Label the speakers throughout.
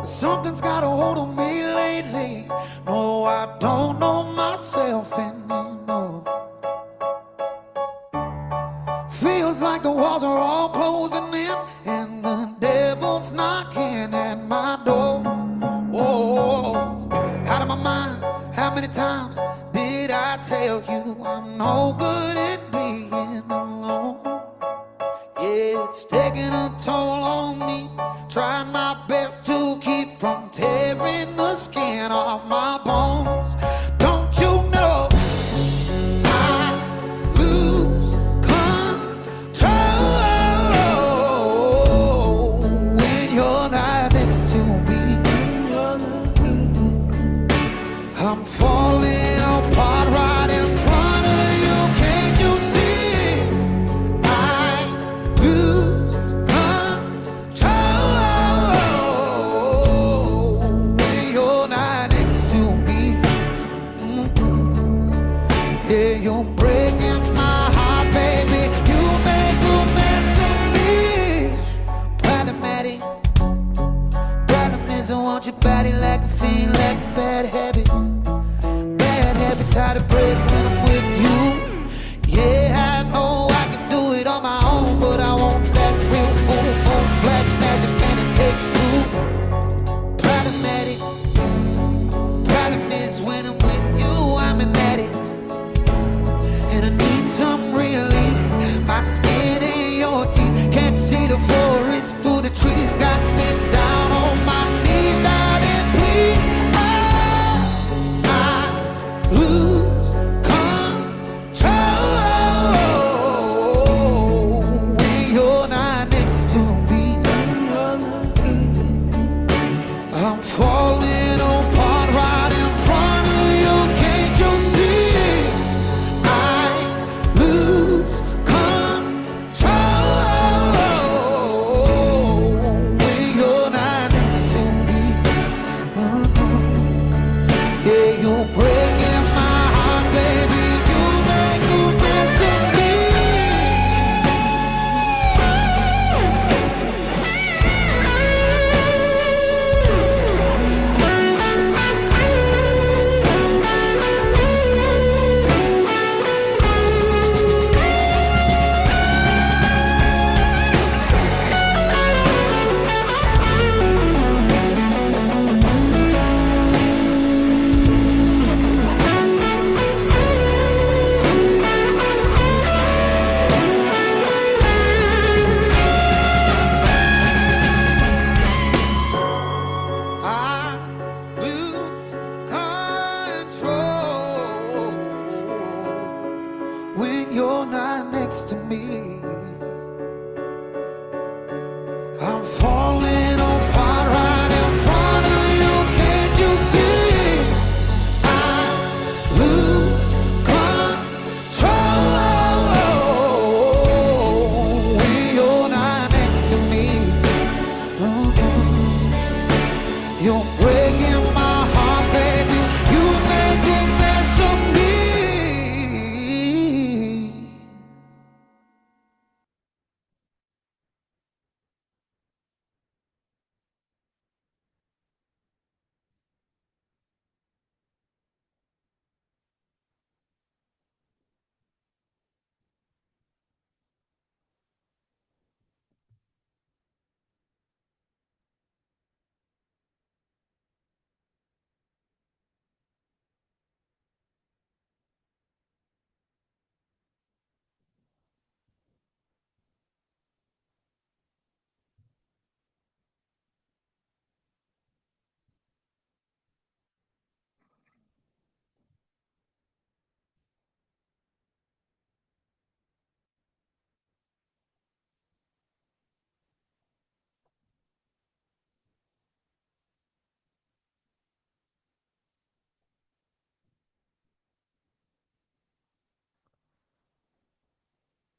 Speaker 1: Something's got a hold on me lately. No, I don't know myself anymore. Feels like the walls are all closing in, and the devil's knocking at my door. Oh, out of my mind. How many times did I tell you I'm no good at being alone? Yeah, it's taking a toll on me. Trying my best to keep from tearing the skin off my bones. Don't you know I lose control when you're not next to me? I'm falling apart right in front of you. Can't you see? I lose control when you're not next to me. Yeah, you're breaking my heart, baby. You make a mess of me. Problematic. Problem is I want your body like a fiend, like a bad habit. Bad habits hard to break when I'm with you. Yeah, I know I can do it on my own, but I want that real full on black magic, and it takes two. Problematic. Problem is when I'm with you, I'm an addict, and I need some relief. My skin in your teeth, can't see the forest through the trees. Got me down on my knees, darling, please. I lose control when you're not next to me. I'm falling apart right in front of you. Can't you see? I lose control when you're not next to me. Yeah, you're breaking my heart, baby. You make a mess of me. I lose control when you're not next to me. I'm falling apart right in front of you. Can't you see? I lose control when you're not next to me. You're breaking my heart, baby. You make a mess of me.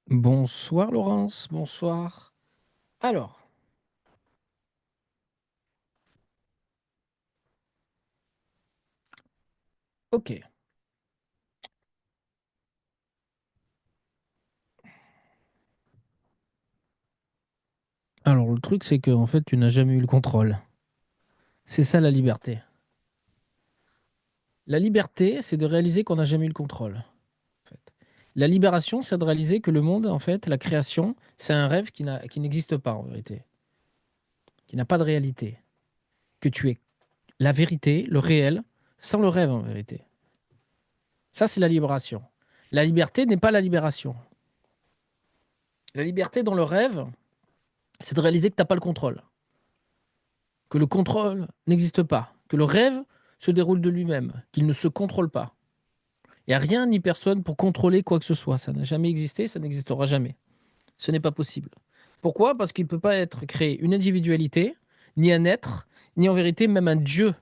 Speaker 2: Bonsoir Laurence, bonsoir. Alors, ok. Alors le truc c'est que en fait tu n'as jamais eu le contrôle. C'est ça la liberté. La liberté, c'est de réaliser qu'on n'a jamais eu le contrôle. En fait. La libération, c'est de réaliser que le monde, en fait, la création, c'est un rêve qui n'existe pas en vérité, qui n'a pas de réalité. Que tu es la vérité, le réel, sans le rêve en vérité. Ça, c'est la libération. La liberté n'est pas la libération. La liberté dans le rêve, c'est de réaliser que tu n'as pas le contrôle, que le contrôle n'existe pas, que le rêve se déroule de lui-même, qu'il ne se contrôle pas. Il n'y a rien ni personne pour contrôler quoi que ce soit. Ça n'a jamais existé, ça n'existera jamais. Ce n'est pas possible. Pourquoi? Parce qu'il ne peut pas être créé une individualité, ni un être, ni en vérité même un Dieu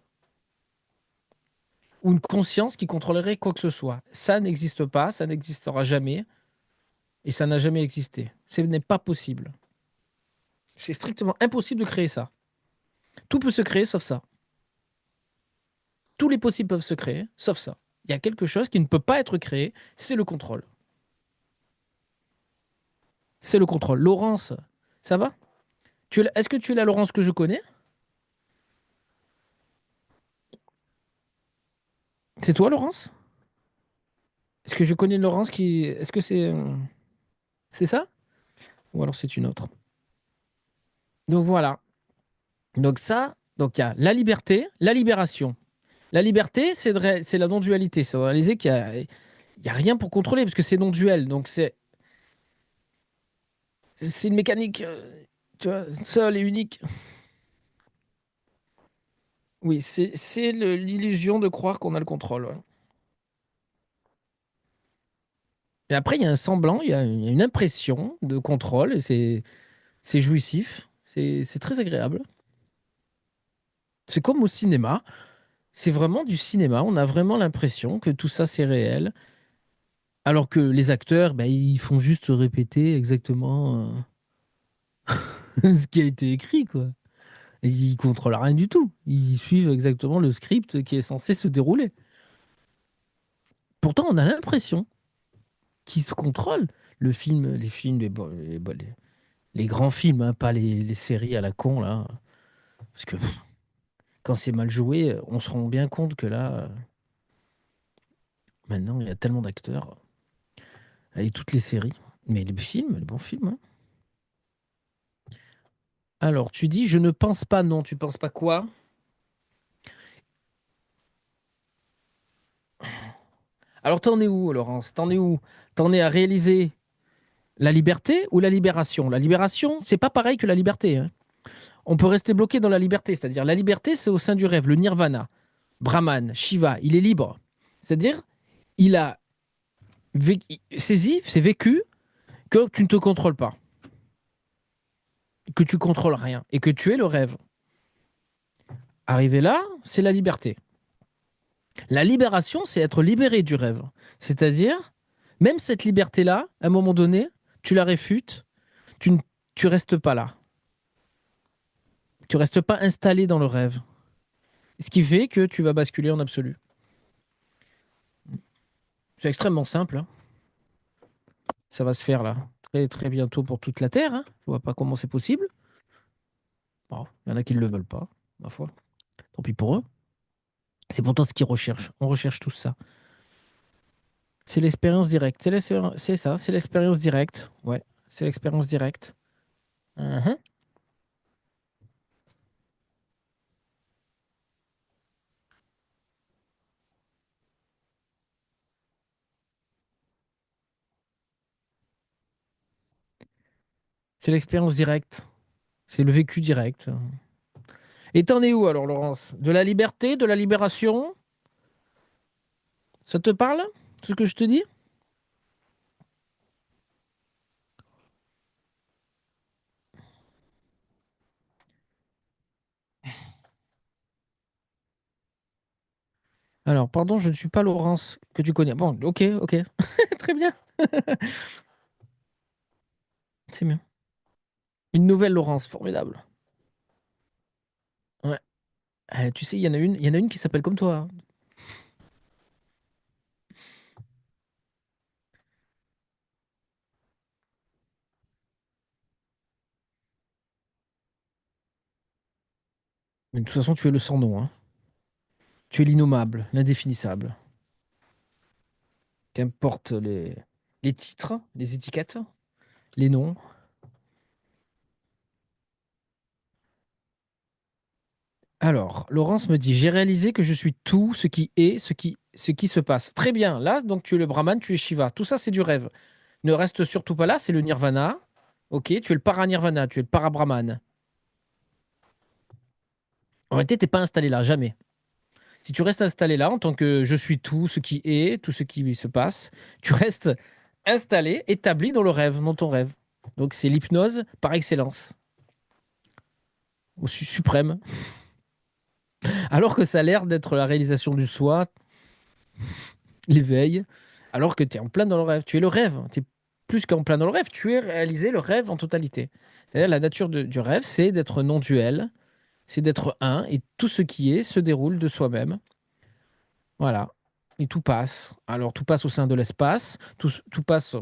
Speaker 2: ou une conscience qui contrôlerait quoi que ce soit. Ça n'existe pas, ça n'existera jamais, et ça n'a jamais existé. Ce n'est pas possible. C'est strictement impossible de créer ça. Tout peut se créer sauf ça. Tous les possibles peuvent se créer sauf ça. Il y a quelque chose qui ne peut pas être créé, c'est le contrôle. C'est le contrôle. Laurence, ça va? Est-ce que tu es la Laurence que je connais? C'est toi, Laurence? Est-ce que je connais une Laurence qui... Est-ce que c'est ça? Ou alors c'est une autre. Donc voilà. Donc ça, donc il y a la liberté, la libération. La liberté, c'est la non-dualité. C'est de réaliser qu'il y a rien pour contrôler parce que c'est non-duel. Donc c'est une mécanique, tu vois, seule et unique. Oui, c'est l'illusion de croire qu'on a le contrôle. Ouais. Et après, il y a un semblant, il y a une impression de contrôle et c'est jouissif. C'est très agréable. C'est comme au cinéma. C'est vraiment du cinéma. On a vraiment l'impression que tout ça, c'est réel. Alors que les acteurs, bah, ils font juste répéter exactement ce qui a été écrit, quoi. Et ils contrôlent rien du tout. Ils suivent exactement le script qui est censé se dérouler. Pourtant, on a l'impression qu'ils se contrôlent. Les films, les grands films, hein, pas les séries à la con, là. Parce que quand c'est mal joué, on se rend bien compte que là, maintenant, il y a tellement d'acteurs. Et toutes les séries. Mais les films, les bons films, hein. Alors, tu dis, je ne pense pas, non. Tu penses pas quoi? Alors, t'en es où, Laurence? T'en es où? T'en es à réaliser la liberté ou la libération? La libération, c'est pas pareil que la liberté, hein. On peut rester bloqué dans la liberté, c'est-à-dire la liberté, c'est au sein du rêve, le nirvana. Brahman, Shiva, il est libre. C'est-à-dire, il a saisi, c'est vécu que tu ne te contrôles pas, que tu contrôles rien et que tu es le rêve. Arrivé là, c'est la liberté. La libération, c'est être libéré du rêve. C'est-à-dire, même cette liberté-là, à un moment donné, tu la réfutes, tu ne tu restes pas là. Tu restes pas installé dans le rêve. Ce qui fait que tu vas basculer en absolu. C'est extrêmement simple, hein. Ça va se faire là, très, très bientôt pour toute la Terre, hein. Je vois pas comment c'est possible. Bon, il y en a qui ne le veulent pas, ma foi. Tant pis pour eux. C'est pourtant ce qu'ils recherchent. On recherche tout ça. C'est l'expérience directe. C'est ça, c'est l'expérience directe. Ouais, c'est l'expérience directe. Mhm. C'est l'expérience directe. C'est le vécu direct. Et t'en es où alors, Laurence? De la liberté, de la libération? Ça te parle, ce que je te dis? Alors, pardon, je ne suis pas Laurence que tu connais. Bon, ok, ok. Très bien. C'est bien. Une nouvelle Laurence, formidable. Ouais. Tu sais, il y en a une qui s'appelle comme toi, hein. Mais de toute façon, tu es le sans nom, hein. Tu es l'innommable, l'indéfinissable. Qu'importe les titres, les étiquettes, les noms. Alors, Laurence me dit, j'ai réalisé que je suis tout ce qui est, ce qui se passe. Très bien. Là, donc tu es le Brahman, tu es Shiva. Tout ça, c'est du rêve. Ne reste surtout pas là, c'est le Nirvana. Ok, tu es le Paranirvana, tu es le Parabrahman. En réalité, t'es pas installé là, jamais. Si tu restes installé là en tant que je suis tout ce qui est, tout ce qui se passe, tu restes installé, établi dans le rêve, dans ton rêve. Donc c'est l'hypnose par excellence, au suprême. Alors que ça a l'air d'être la réalisation du soi, l'éveil, alors que tu es en plein dans le rêve. Tu es le rêve. Tu es plus qu'en plein dans le rêve, tu es réalisé le rêve en totalité. C'est-à-dire la nature du rêve, c'est d'être non-duel, c'est d'être un, et tout ce qui est se déroule de soi-même. Voilà. Et tout passe. Alors tout passe au sein de l'espace, tout passe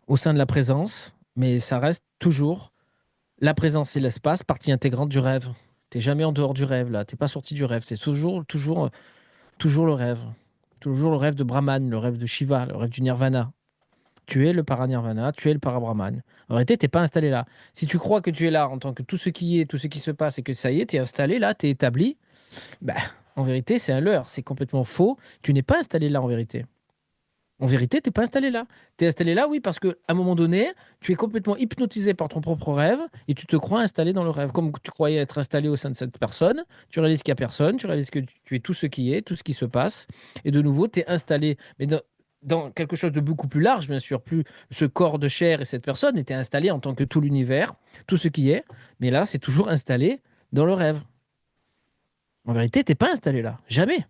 Speaker 2: au sein de la présence, mais ça reste toujours la présence et l'espace, partie intégrante du rêve. T'es jamais en dehors du rêve là, t'es pas sorti du rêve, t'es toujours le rêve. Toujours le rêve de Brahman, le rêve de Shiva, le rêve du Nirvana. Tu es le paranirvana, tu es le parabrahman. En réalité, t'es pas installé là. Si tu crois que tu es là en tant que tout ce qui est, tout ce qui se passe et que ça y est, t'es installé là, t'es établi, bah, en vérité, c'est un leurre, c'est complètement faux. Tu n'es pas installé là en vérité. En vérité, t'es pas installé là. Tu es installé là, oui, parce qu'à un moment donné, tu es complètement hypnotisé par ton propre rêve et tu te crois installé dans le rêve. Comme tu croyais être installé au sein de cette personne, tu réalises qu'il n'y a personne, tu réalises que tu es tout ce qui est, tout ce qui se passe. Et de nouveau, tu es installé, mais dans quelque chose de beaucoup plus large, bien sûr, plus ce corps de chair et cette personne était installé en tant que tout l'univers, tout ce qui est. Mais là, c'est toujours installé dans le rêve. En vérité, t'es pas installé là. Jamais.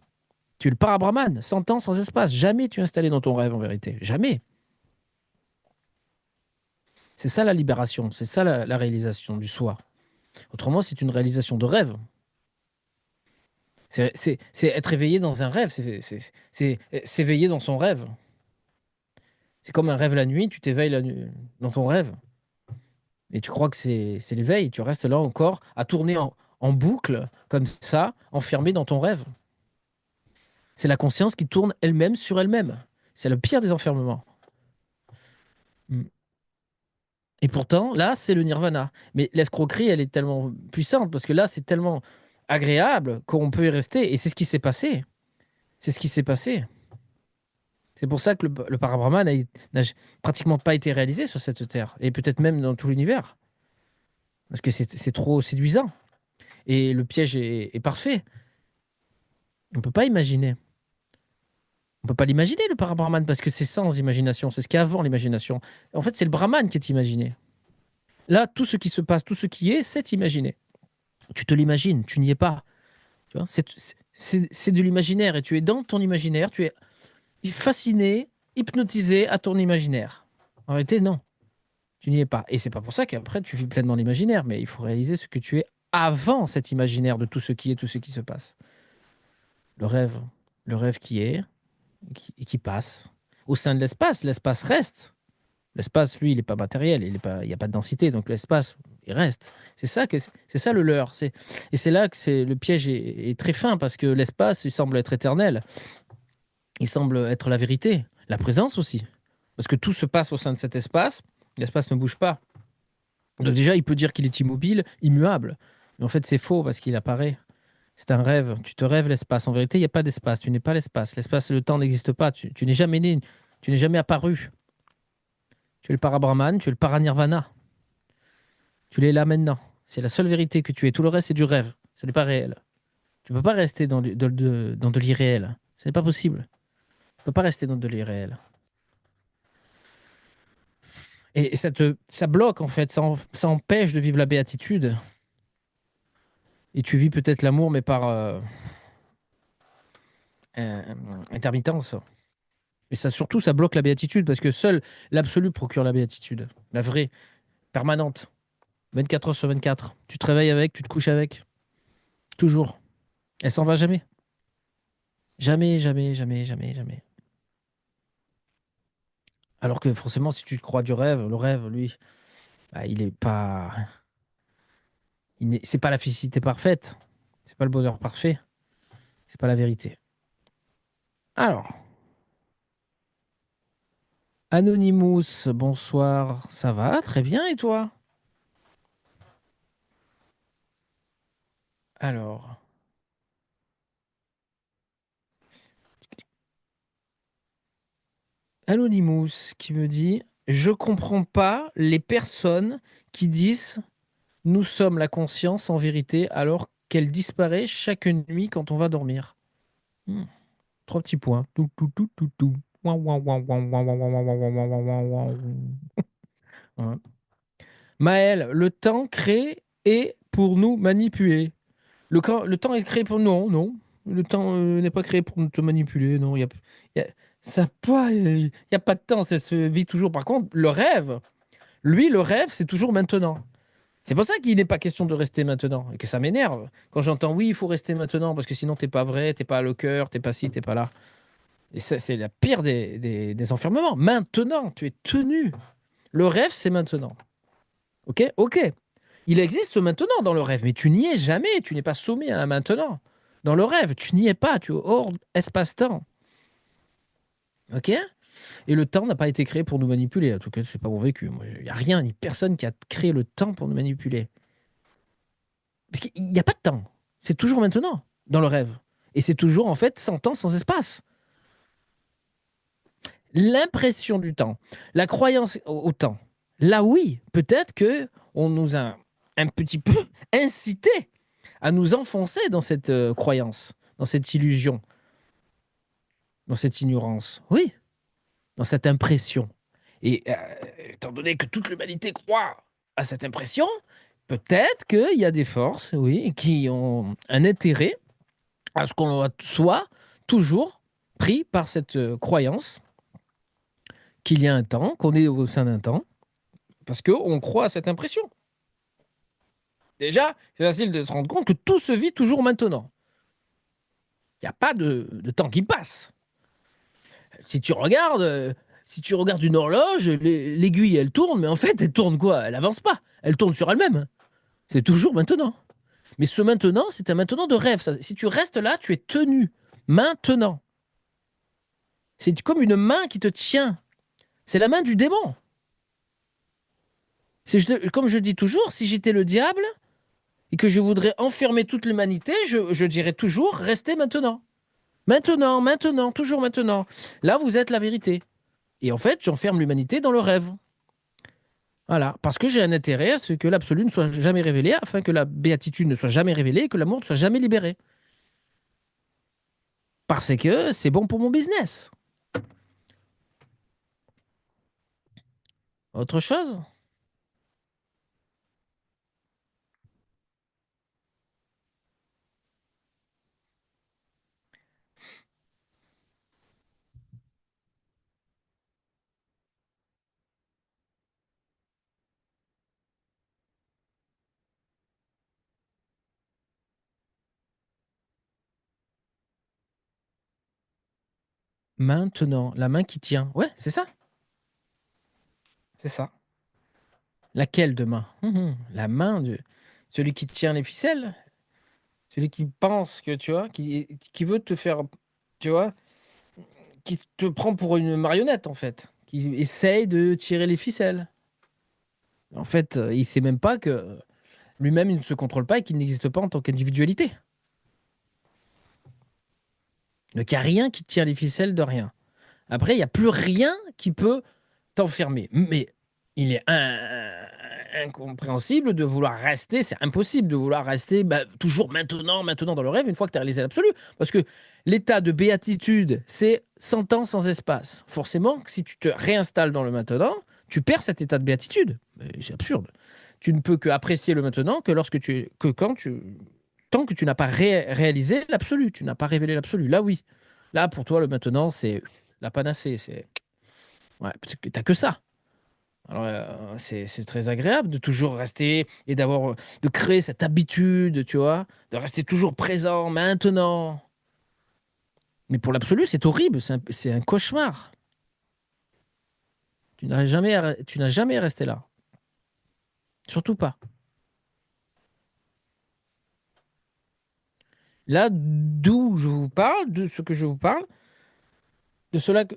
Speaker 2: Tu es le parabrahman, sans temps, sans espace. Jamais tu es installé dans ton rêve, en vérité. Jamais. C'est ça la libération, c'est ça la réalisation du soi. Autrement, c'est une réalisation de rêve. C'est être éveillé dans un rêve, c'est s'éveiller dans son rêve. C'est comme un rêve la nuit, tu t'éveilles dans ton rêve. Et tu crois que c'est l'éveil, tu restes là encore à tourner en boucle, comme ça, enfermé dans ton rêve. C'est la conscience qui tourne elle-même sur elle-même. C'est le pire des enfermements. Mm. Et pourtant, là, c'est le nirvana. Mais l'escroquerie, elle est tellement puissante parce que là, c'est tellement agréable qu'on peut y rester. Et c'est ce qui s'est passé. C'est ce qui s'est passé. C'est pour ça que le parabrahman n'a pratiquement pas été réalisé sur cette terre. Et peut-être même dans tout l'univers. Parce que c'est trop séduisant. Et le piège est parfait. On ne peut pas imaginer. On ne peut pas l'imaginer, le parabrahman, parce que c'est sans imagination. C'est ce qui est avant l'imagination. En fait, c'est le brahman qui est imaginé. Là, tout ce qui se passe, tout ce qui est, c'est imaginé. Tu te l'imagines, tu n'y es pas. Tu vois, c'est de l'imaginaire et tu es dans ton imaginaire, tu es fasciné, hypnotisé à ton imaginaire. En réalité, non, tu n'y es pas. Et c'est pas pour ça qu'après tu vis pleinement l'imaginaire, mais il faut réaliser ce que tu es avant cet imaginaire de tout ce qui est, tout ce qui se passe. Le rêve, le rêve qui est et qui passe. Au sein de l'espace, l'espace reste. L'espace, lui, il n'est pas matériel, il n'y a pas de densité, donc l'espace, il reste. C'est ça le leurre. Et c'est là que le piège est très fin, parce que l'espace, il semble être éternel. Il semble être la vérité. La présence aussi. Parce que tout se passe au sein de cet espace, l'espace ne bouge pas. Donc déjà, il peut dire qu'il est immobile, immuable. Mais en fait, c'est faux, parce qu'il apparaît. C'est un rêve. Tu te rêves l'espace. En vérité, il n'y a pas d'espace. Tu n'es pas l'espace. L'espace et le temps n'existent pas. Tu n'es jamais né. Tu n'es jamais apparu. Tu es le parabrahman, tu es le paranirvana. Tu l'es là maintenant. C'est la seule vérité que tu es. Tout le reste, c'est du rêve. Ce n'est pas réel. Tu ne peux pas rester dans de l'irréel. Ce n'est pas possible. Tu ne peux pas rester dans de l'irréel. Et ça bloque, en fait. Ça empêche de vivre la béatitude. Et tu vis peut-être l'amour, mais par euh, intermittence. Et ça, surtout, ça bloque la béatitude, parce que seul l'absolu procure la béatitude. La vraie, permanente. 24 heures sur 24. Tu te réveilles avec, tu te couches avec. Toujours. Elle s'en va jamais. Jamais, jamais, jamais, jamais, jamais. Alors que forcément, si tu te crois du rêve, le rêve, lui, bah, il est pas. C'est pas la félicité parfaite. C'est pas le bonheur parfait. C'est pas la vérité. Alors, Anonymous, bonsoir. Ça va? Très bien. Et toi? Alors, Anonymous qui me dit, je comprends pas les personnes qui disent nous sommes la conscience en vérité alors qu'elle disparaît chaque nuit quand on va dormir. Hmm. Trois petits points. Tout, tout, tout, tout, tout. Ouin, ouin, ouin, ouin, ouin, ouin, ouin, ouin, ouin, ouin, ouin, ouin, ouin. Ouais. Maël, le temps créé est pour nous manipuler. Le temps est créé pour nous. Non, non. Le temps n'est pas créé pour te manipuler. Non, y a- ça pas, il y a pas de temps. Ça se vit toujours. Par contre, le rêve, lui, le rêve, c'est toujours maintenant. C'est pour ça qu'il n'est pas question de rester maintenant et que ça m'énerve. Quand j'entends oui, il faut rester maintenant parce que sinon t'es pas vrai, t'es pas le cœur, t'es pas ci, t'es pas là. Et ça, c'est la pire des enfermements. Maintenant, tu es tenu. Le rêve, c'est maintenant. Ok? Ok. Il existe maintenant dans le rêve, mais tu n'y es jamais. Tu n'es pas sommé à un maintenant. Dans le rêve, tu n'y es pas. Tu es hors espace-temps. Ok? Et le temps n'a pas été créé pour nous manipuler. En tout cas, c'est pas mon vécu. Il n'y a rien ni personne qui a créé le temps pour nous manipuler. Parce qu'il n'y a pas de temps. C'est toujours maintenant, dans le rêve. Et c'est toujours, en fait, sans temps, sans espace. L'impression du temps, la croyance au temps. Là, oui, peut-être que on nous a un petit peu incité à nous enfoncer dans cette croyance, dans cette illusion, dans cette ignorance. Oui, dans cette impression. Et étant donné que toute l'humanité croit à cette impression, peut-être qu'il y a des forces, oui, qui ont un intérêt à ce qu'on soit toujours pris par cette croyance qu'il y a un temps, qu'on est au sein d'un temps, parce qu'on croit à cette impression. Déjà, c'est facile de se rendre compte que tout se vit toujours maintenant. Il n'y a pas de temps qui passe. Si tu regardes, si tu regardes une horloge, l'aiguille, elle tourne, mais en fait, elle tourne quoi? Elle avance pas. Elle tourne sur elle-même. C'est toujours maintenant. Mais ce maintenant, c'est un maintenant de rêve. Ça. Si tu restes là, tu es tenu. Maintenant. C'est comme une main qui te tient. C'est la main du démon. Comme je dis toujours, si j'étais le diable et que je voudrais enfermer toute l'humanité, je dirais toujours restez maintenant. Maintenant, maintenant, toujours maintenant. Là, vous êtes la vérité. Et en fait, j'enferme l'humanité dans le rêve. Voilà. Parce que j'ai un intérêt à ce que l'absolu ne soit jamais révélé, afin que la béatitude ne soit jamais révélée et que l'amour ne soit jamais libéré. Parce que c'est bon pour mon business. Autre chose? Maintenant, la main qui tient. Ouais, c'est ça. C'est ça. Laquelle de main? La main de celui qui tient les ficelles, celui qui pense que, tu vois, qui veut te faire, tu vois, qui te prend pour une marionnette, en fait, qui essaye de tirer les ficelles. En fait, il sait même pas que lui-même, il ne se contrôle pas et qu'il n'existe pas en tant qu'individualité. Donc, il n'y a rien qui tient les ficelles de rien. Après, il n'y a plus rien qui peut t'enfermer. Mais il est incompréhensible de vouloir rester, c'est impossible de vouloir rester toujours maintenant, maintenant dans le rêve, une fois que tu as réalisé l'absolu. Parce que l'état de béatitude, c'est sans temps, sans espace. Forcément, si tu te réinstalles dans le maintenant, tu perds cet état de béatitude. Mais c'est absurde. Tu ne peux que apprécier le maintenant que lorsque que quand tu, tant que tu n'as pas réalisé l'absolu, tu n'as pas révélé l'absolu. Là, oui. Là, pour toi, le maintenant, c'est la panacée. C'est ouais, parce que t'as que ça. Alors, c'est très agréable de toujours rester et d'avoir, de créer cette habitude, tu vois, de rester toujours présent maintenant. Mais pour l'absolu, c'est horrible, c'est un cauchemar. Tu n'as jamais resté là. Surtout pas. Là, d'où je vous parle, de ce que je vous parle,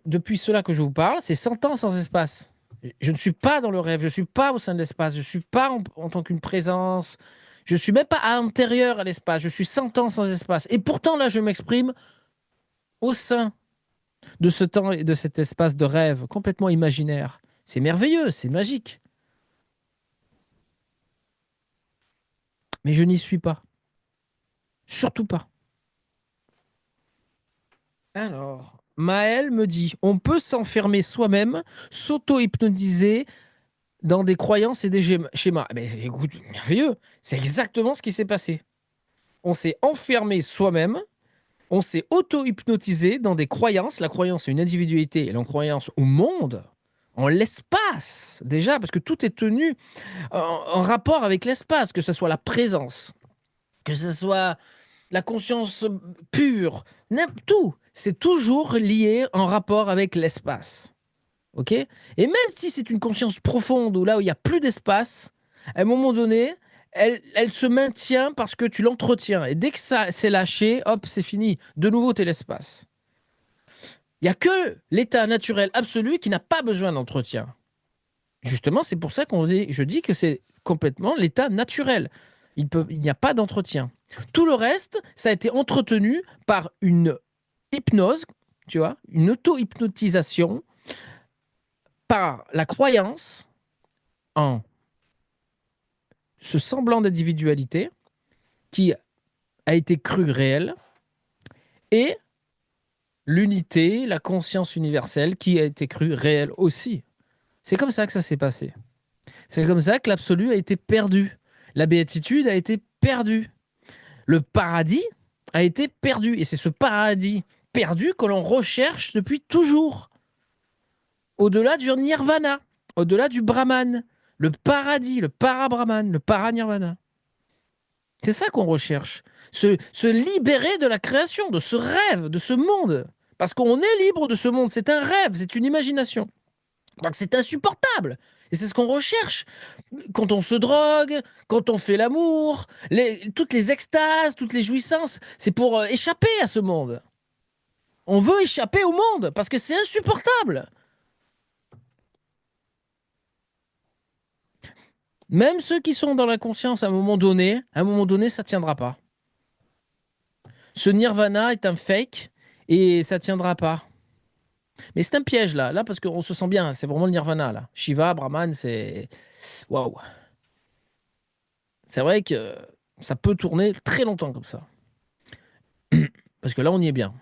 Speaker 2: depuis cela que je vous parle, c'est 100 ans sans espace. Je ne suis pas dans le rêve, je ne suis pas au sein de l'espace, je ne suis pas en tant qu'une présence, je ne suis même pas antérieur à l'espace, je suis 100 ans sans espace. Et pourtant, là, je m'exprime au sein de ce temps et de cet espace de rêve complètement imaginaire. C'est merveilleux, c'est magique. Mais je n'y suis pas. Surtout pas. Alors, Maël me dit, on peut s'enfermer soi-même, s'auto-hypnotiser dans des croyances et des schémas. Mais écoute, merveilleux. C'est exactement ce qui s'est passé. On s'est enfermé soi-même, on s'est auto-hypnotisé dans des croyances. La croyance à une individualité et la croyance au monde, en l'espace, déjà, parce que tout est tenu en rapport avec l'espace, que ce soit la présence, que ce soit la conscience pure, tout. C'est toujours lié en rapport avec l'espace. Ok. Et même si c'est une conscience profonde ou là où il n'y a plus d'espace, à un moment donné, elle se maintient parce que tu l'entretiens. Et dès que ça s'est lâché, hop, c'est fini. De nouveau, tu es l'espace. Il n'y a que l'état naturel absolu qui n'a pas besoin d'entretien. Justement, c'est pour ça je dis que c'est complètement l'état naturel. Il n'y a pas d'entretien. Tout le reste, ça a été entretenu par une hypnose, tu vois, une auto-hypnotisation, par la croyance en ce semblant d'individualité qui a été cru réel et l'unité, la conscience universelle qui a été crue réelle aussi. C'est comme ça que ça s'est passé. C'est comme ça que l'absolu a été perdu. La béatitude a été perdue. Le paradis a été perdu. Et c'est ce paradis perdu que l'on recherche depuis toujours. Au-delà du nirvana, au-delà du brahman, le paradis, le para-brahman, le para-nirvana. C'est ça qu'on recherche. Se libérer de la création, de ce rêve, de ce monde. Parce qu'on est libre de ce monde. C'est un rêve, c'est une imagination. Donc c'est insupportable. Et c'est ce qu'on recherche. Quand on se drogue, quand on fait l'amour, toutes les extases, toutes les jouissances, c'est pour échapper à ce monde. On veut échapper au monde parce que c'est insupportable. Même ceux qui sont dans la conscience à un moment donné, ça ne tiendra pas. Ce nirvana est un fake et ça ne tiendra pas. Mais c'est un piège là parce qu'on se sent bien, c'est vraiment le nirvana là. Shiva, Brahman, c'est waouh. C'est vrai que ça peut tourner très longtemps comme ça. Parce que là, on y est bien.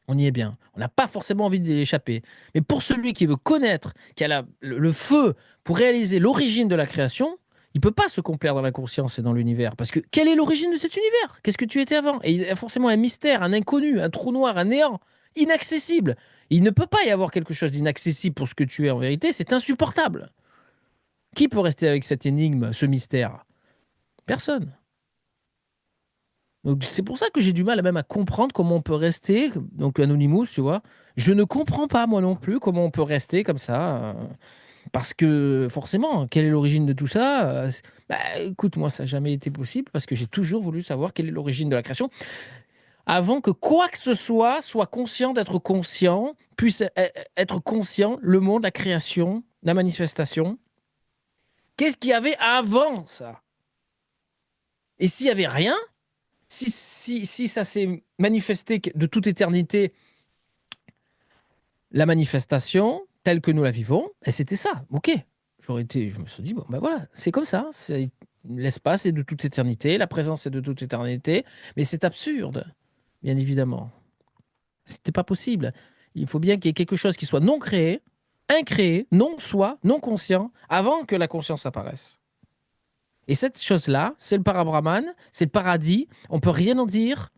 Speaker 2: On y est bien. On n'a pas forcément envie d'y échapper. Mais pour celui qui veut connaître, qui a le feu pour réaliser l'origine de la création, il ne peut pas se complaire dans la conscience et dans l'univers. Parce que quelle est l'origine de cet univers? Qu'est-ce que tu étais avant? Et il y a forcément un mystère, un inconnu, un trou noir, un néant, inaccessible. Il ne peut pas y avoir quelque chose d'inaccessible pour ce que tu es en vérité. C'est insupportable. Qui peut rester avec cette énigme, ce mystère? Personne. Donc c'est pour ça que j'ai du mal même à comprendre comment on peut rester, donc Anonymous, tu vois. Je ne comprends pas moi non plus comment on peut rester comme ça. Parce que forcément, quelle est l'origine de tout ça? Bah, écoute, moi ça n'a jamais été possible parce que j'ai toujours voulu savoir quelle est l'origine de la création. Avant que quoi que ce soit conscient d'être conscient, puisse être conscient, le monde, la création, la manifestation. Qu'est-ce qu'il y avait avant ça? Et s'il n'y avait rien, si ça s'est manifesté de toute éternité, la manifestation telle que nous la vivons, et c'était ça, ok. Je me suis dit, bon, ben voilà, c'est comme ça. L'espace est de toute éternité, la présence est de toute éternité, mais c'est absurde, bien évidemment. C'était pas possible. Il faut bien qu'il y ait quelque chose qui soit non créé, incréé, non soi, non conscient, avant que la conscience apparaisse. Et cette chose-là, c'est le parabrahman, c'est le paradis, on peut rien en dire.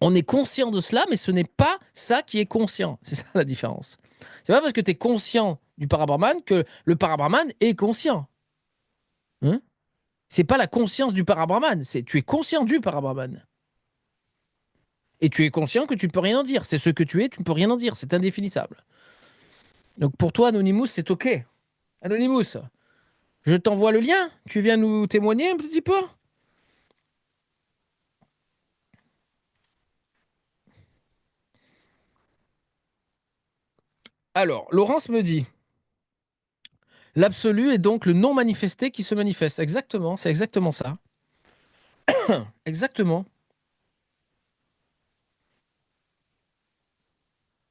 Speaker 2: On est conscient de cela, mais ce n'est pas ça qui est conscient. C'est ça la différence. C'est pas parce que tu es conscient du parabrahman que le parabrahman est conscient. Hein? C'est pas la conscience du parabrahman, c'est tu es conscient du parabrahman. Et tu es conscient que tu ne peux rien en dire. C'est ce que tu es, tu ne peux rien en dire. C'est indéfinissable. Donc pour toi, Anonymous, c'est OK. Anonymous, je t'envoie le lien. Tu viens nous témoigner un petit peu? Alors, Laurence me dit, l'absolu est donc le non manifesté qui se manifeste. Exactement, c'est exactement ça. Exactement.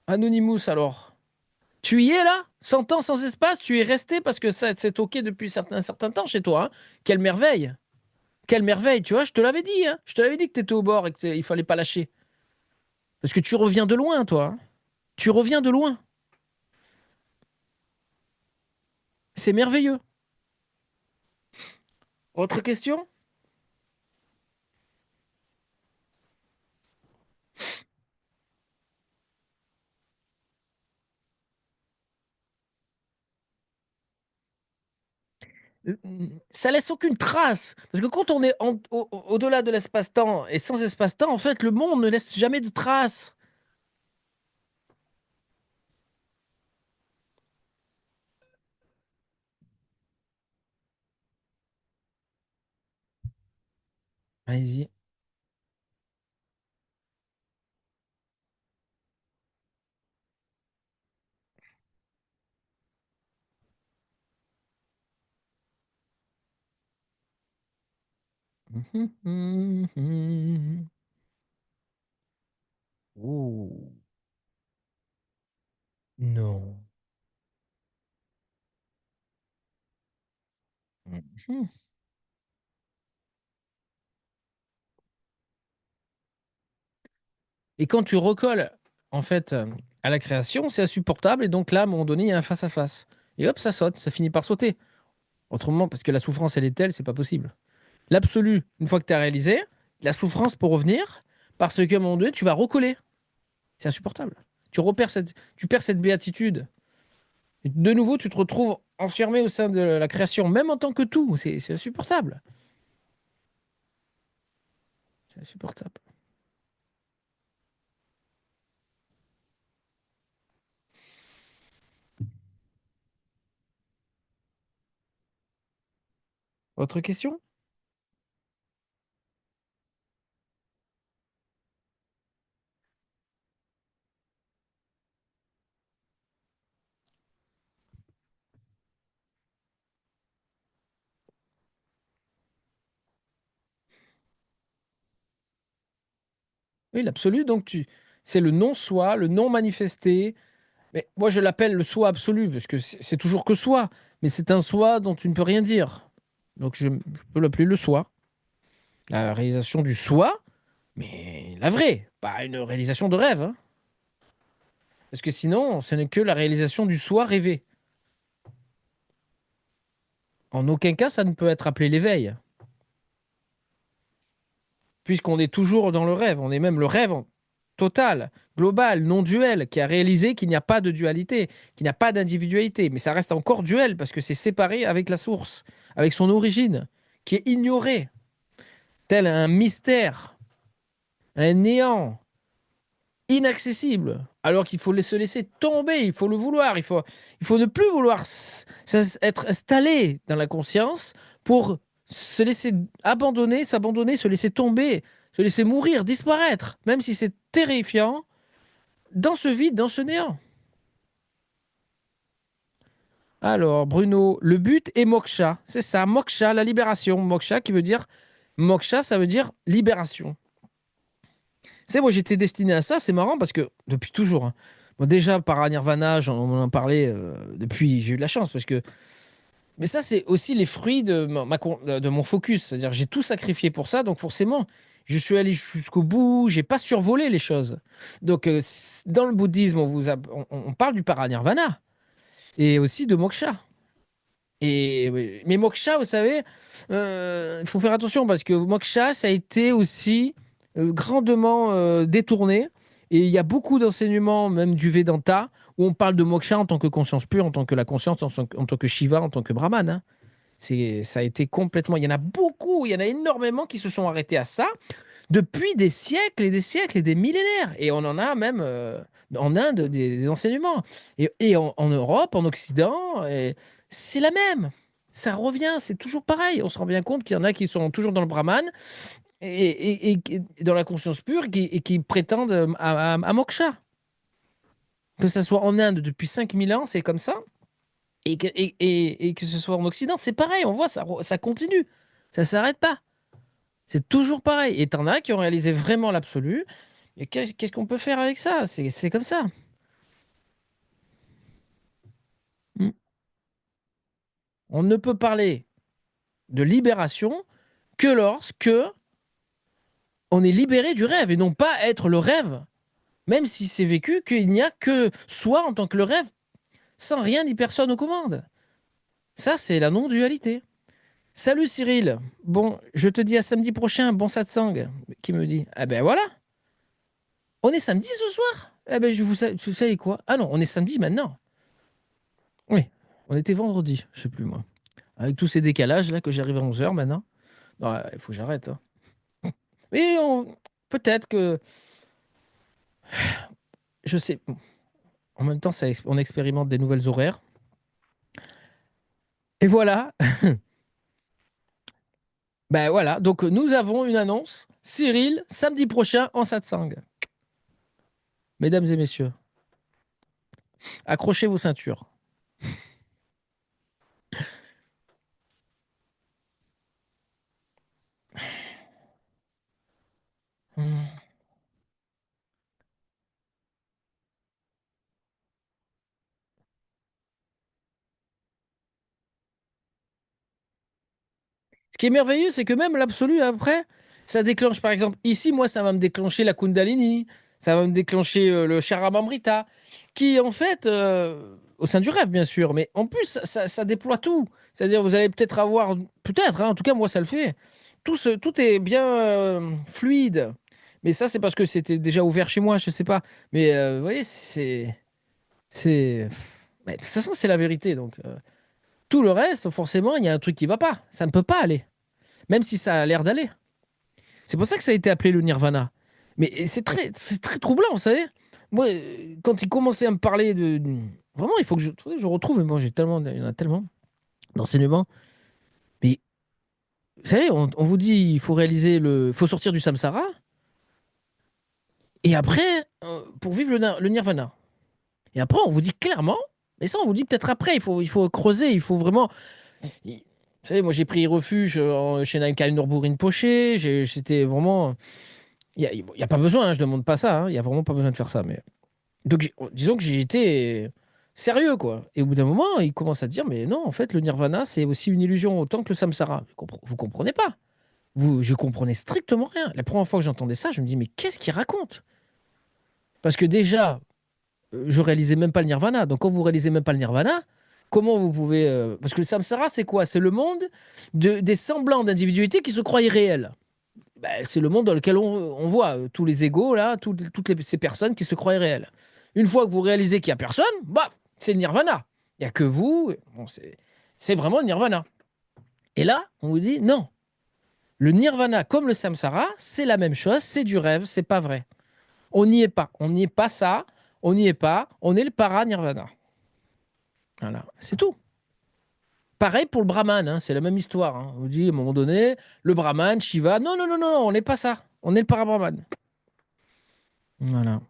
Speaker 2: Anonymous, alors. Tu y es là? 100 ans sans espace? Tu y es resté parce que ça c'est OK depuis un certain temps chez toi, hein. Quelle merveille! Quelle merveille, tu vois, je te l'avais dit, hein. Je te l'avais dit que tu étais au bord et qu'il fallait pas lâcher. Parce que tu reviens de loin, toi, hein. Tu reviens de loin. C'est merveilleux. Autre question? Ça laisse aucune trace. Parce que quand on est au-delà de l'espace-temps et sans espace-temps, en fait, le monde ne laisse jamais de traces. Allez-y. Oh, non. Mhm. Et quand tu recolles, en fait, à la création, c'est insupportable. Et donc là, à un moment donné, il y a un face-à-face. Et hop, ça saute, ça finit par sauter. Autrement, parce que la souffrance, elle est telle, c'est pas possible. L'absolu, une fois que tu as réalisé, la souffrance peut revenir, parce qu'à un moment donné, tu vas recoller. C'est insupportable. Tu perds cette béatitude. Et de nouveau, tu te retrouves enfermé au sein de la création, même en tant que tout. C'est insupportable. C'est insupportable. Autre question? Oui, l'absolu, donc c'est le non-soi, le non-manifesté. Mais moi, je l'appelle le soi absolu, parce que c'est toujours que soi. Mais c'est un soi dont tu ne peux rien dire. Donc je peux l'appeler le soi. La réalisation du soi, mais la vraie, pas une réalisation de rêve, hein. Parce que sinon, ce n'est que la réalisation du soi rêvé. En aucun cas, ça ne peut être appelé l'éveil, puisqu'on est toujours dans le rêve. On est même le rêve total, global, non duel, qui a réalisé qu'il n'y a pas de dualité, qu'il n'y a pas d'individualité. Mais ça reste encore duel, parce que c'est séparé avec la source, avec son origine, qui est ignorée, tel un mystère, un néant, inaccessible, alors qu'il faut se laisser tomber, il faut le vouloir, il faut ne plus vouloir être installé dans la conscience pour se laisser abandonner, s'abandonner, se laisser tomber, se laisser mourir, disparaître, même si c'est terrifiant, dans ce vide, dans ce néant. Alors, Bruno, le but est moksha, c'est ça, moksha, la libération, moksha qui veut dire, moksha, ça veut dire libération. Tu sais, moi, j'étais destiné à ça. C'est marrant parce que depuis toujours, hein. Bon, déjà, Paranirvana, on en parlait depuis. J'ai eu de la chance parce que. Mais ça, c'est aussi les fruits de mon focus. C'est-à-dire, j'ai tout sacrifié pour ça. Donc, forcément, je suis allé jusqu'au bout. J'ai pas survolé les choses. Donc, dans le bouddhisme, on parle du Paranirvana et aussi de moksha. Et, oui, mais moksha, vous savez, il faut faire attention parce que moksha, ça a été aussi grandement détourné. Et il y a beaucoup d'enseignements, même du Vedanta, où on parle de moksha en tant que conscience pure, en tant que la conscience, en tant que Shiva, en tant que Brahman, hein. Ça a été complètement. Il y en a beaucoup, il y en a énormément qui se sont arrêtés à ça depuis des siècles et des siècles et des millénaires. Et on en a même en Inde des enseignements. Et en Europe, en Occident, c'est la même. Ça revient, c'est toujours pareil. On se rend bien compte qu'il y en a qui sont toujours dans le brahman et dans la conscience pure et qui prétendent à moksha. Que ce soit en Inde depuis 5000 ans, c'est comme ça. Et que ce soit en Occident, c'est pareil. On voit, ça continue. Ça s'arrête pas. C'est toujours pareil. Et t'en as qui ont réalisé vraiment l'absolu. Et qu'est-ce qu'on peut faire avec ça? C'est comme ça. Hmm. On ne peut parler de libération que lorsque on est libéré du rêve et non pas être le rêve. Même si c'est vécu qu'il n'y a que soi en tant que le rêve, sans rien ni personne aux commandes. Ça, c'est la non-dualité. Salut Cyril. Bon, je te dis à samedi prochain. Bon satsang. Qui me dit? Ah ben voilà. On est samedi ce soir? Eh ben, vous savez quoi? Ah non, on est samedi maintenant. Oui, on était vendredi, je sais plus moi. Avec tous ces décalages là que j'arrive à 11 h maintenant. Non, il faut que j'arrête, hein. Mais peut-être que. Je sais. En même temps, on expérimente des nouvelles horaires. Et voilà. Ben voilà. Donc nous avons une annonce. Cyril, samedi prochain en satsang. Mesdames et messieurs, accrochez vos ceintures. Hmm. Ce qui est merveilleux, c'est que même l'absolu, après, ça déclenche, par exemple, ici, moi, ça va me déclencher la Kundalini, ça va me déclencher le Charamamrita, qui, en fait, au sein du rêve, bien sûr, mais en plus, ça déploie tout. C'est-à-dire, vous allez peut-être avoir, peut-être, hein, en tout cas, moi, ça le fait. Tout est bien fluide. Mais ça, c'est parce que c'était déjà ouvert chez moi, je sais pas. Mais vous voyez, c'est. Mais de toute façon, c'est la vérité. Donc, tout le reste, forcément, il y a un truc qui va pas. Ça ne peut pas aller. Même si ça a l'air d'aller. C'est pour ça que ça a été appelé le nirvana. Mais c'est très troublant, vous savez. Moi, quand il commençait à me parler vraiment, il faut que je retrouve, mais bon, il y en a tellement d'enseignements. Mais vous savez, on vous dit, il faut faut sortir du samsara, et après, pour vivre le nirvana. Et après, on vous dit clairement, mais ça, on vous dit peut-être après, il faut creuser, il faut vraiment. Vous savez, moi, j'ai pris refuge chez Naimka Nurburin Poché, c'était vraiment. Il y a pas besoin, hein, je ne demande pas ça, hein, il n'y a vraiment pas besoin de faire ça. Mais... Donc, disons que j'ai été sérieux, quoi. Et au bout d'un moment, il commence à dire, mais non, en fait, le nirvana, c'est aussi une illusion, autant que le samsara. Vous comprenez pas. Je comprenais strictement rien. La première fois que j'entendais ça, je me dis, mais qu'est-ce qu'il raconte? Parce que déjà, je réalisais même pas le nirvana. Donc, quand vous réalisez même pas le nirvana, comment vous pouvez... Parce que le samsara, c'est quoi? C'est le monde des semblants d'individualité qui se croient irréels. Ben, c'est le monde dans lequel on voit tous les égaux, là, ces personnes qui se croient réelles. Une fois que vous réalisez qu'il n'y a personne, bah, c'est le nirvana. Il n'y a que vous. Bon, c'est vraiment le nirvana. Et là, on vous dit non. Le nirvana, comme le samsara, c'est la même chose, c'est du rêve, c'est pas vrai. On n'y est pas. On n'y est pas ça. On n'y est pas. On est le para-nirvana. Voilà, c'est tout. Pareil pour le brahman, hein, c'est la même histoire, hein. On vous dit à un moment donné, le brahman, Shiva, non, non, non, non, on n'est pas ça. On est le para-brahman. Voilà.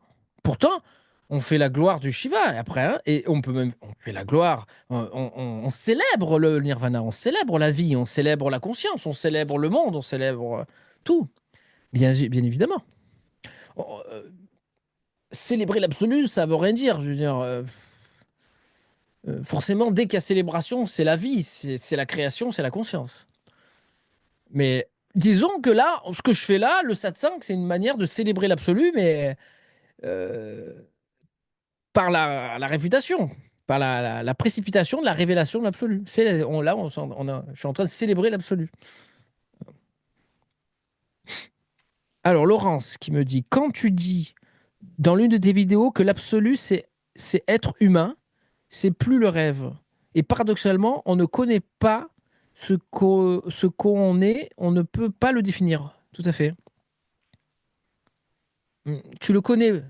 Speaker 2: Pourtant, on fait la gloire du Shiva après, hein, et on fait la gloire, on célèbre le nirvana, on célèbre la vie, on célèbre la conscience, on célèbre le monde, on célèbre tout, bien évidemment. Célébrer l'absolu, ça veut rien dire. Je veux dire, forcément, dès qu'il y a célébration, c'est la vie, c'est la création, c'est la conscience. Mais disons que là, ce que je fais là, le satsang, c'est une manière de célébrer l'absolu, mais euh, par la réfutation, par la précipitation de la révélation de l'absolu. Là, je suis en train de célébrer l'absolu. Alors, Laurence qui me dit, quand tu dis dans l'une de tes vidéos que l'absolu, c'est être humain, c'est plus le rêve. Et paradoxalement, on ne connaît pas ce qu'on est, on ne peut pas le définir. Tout à fait. Tu le connais,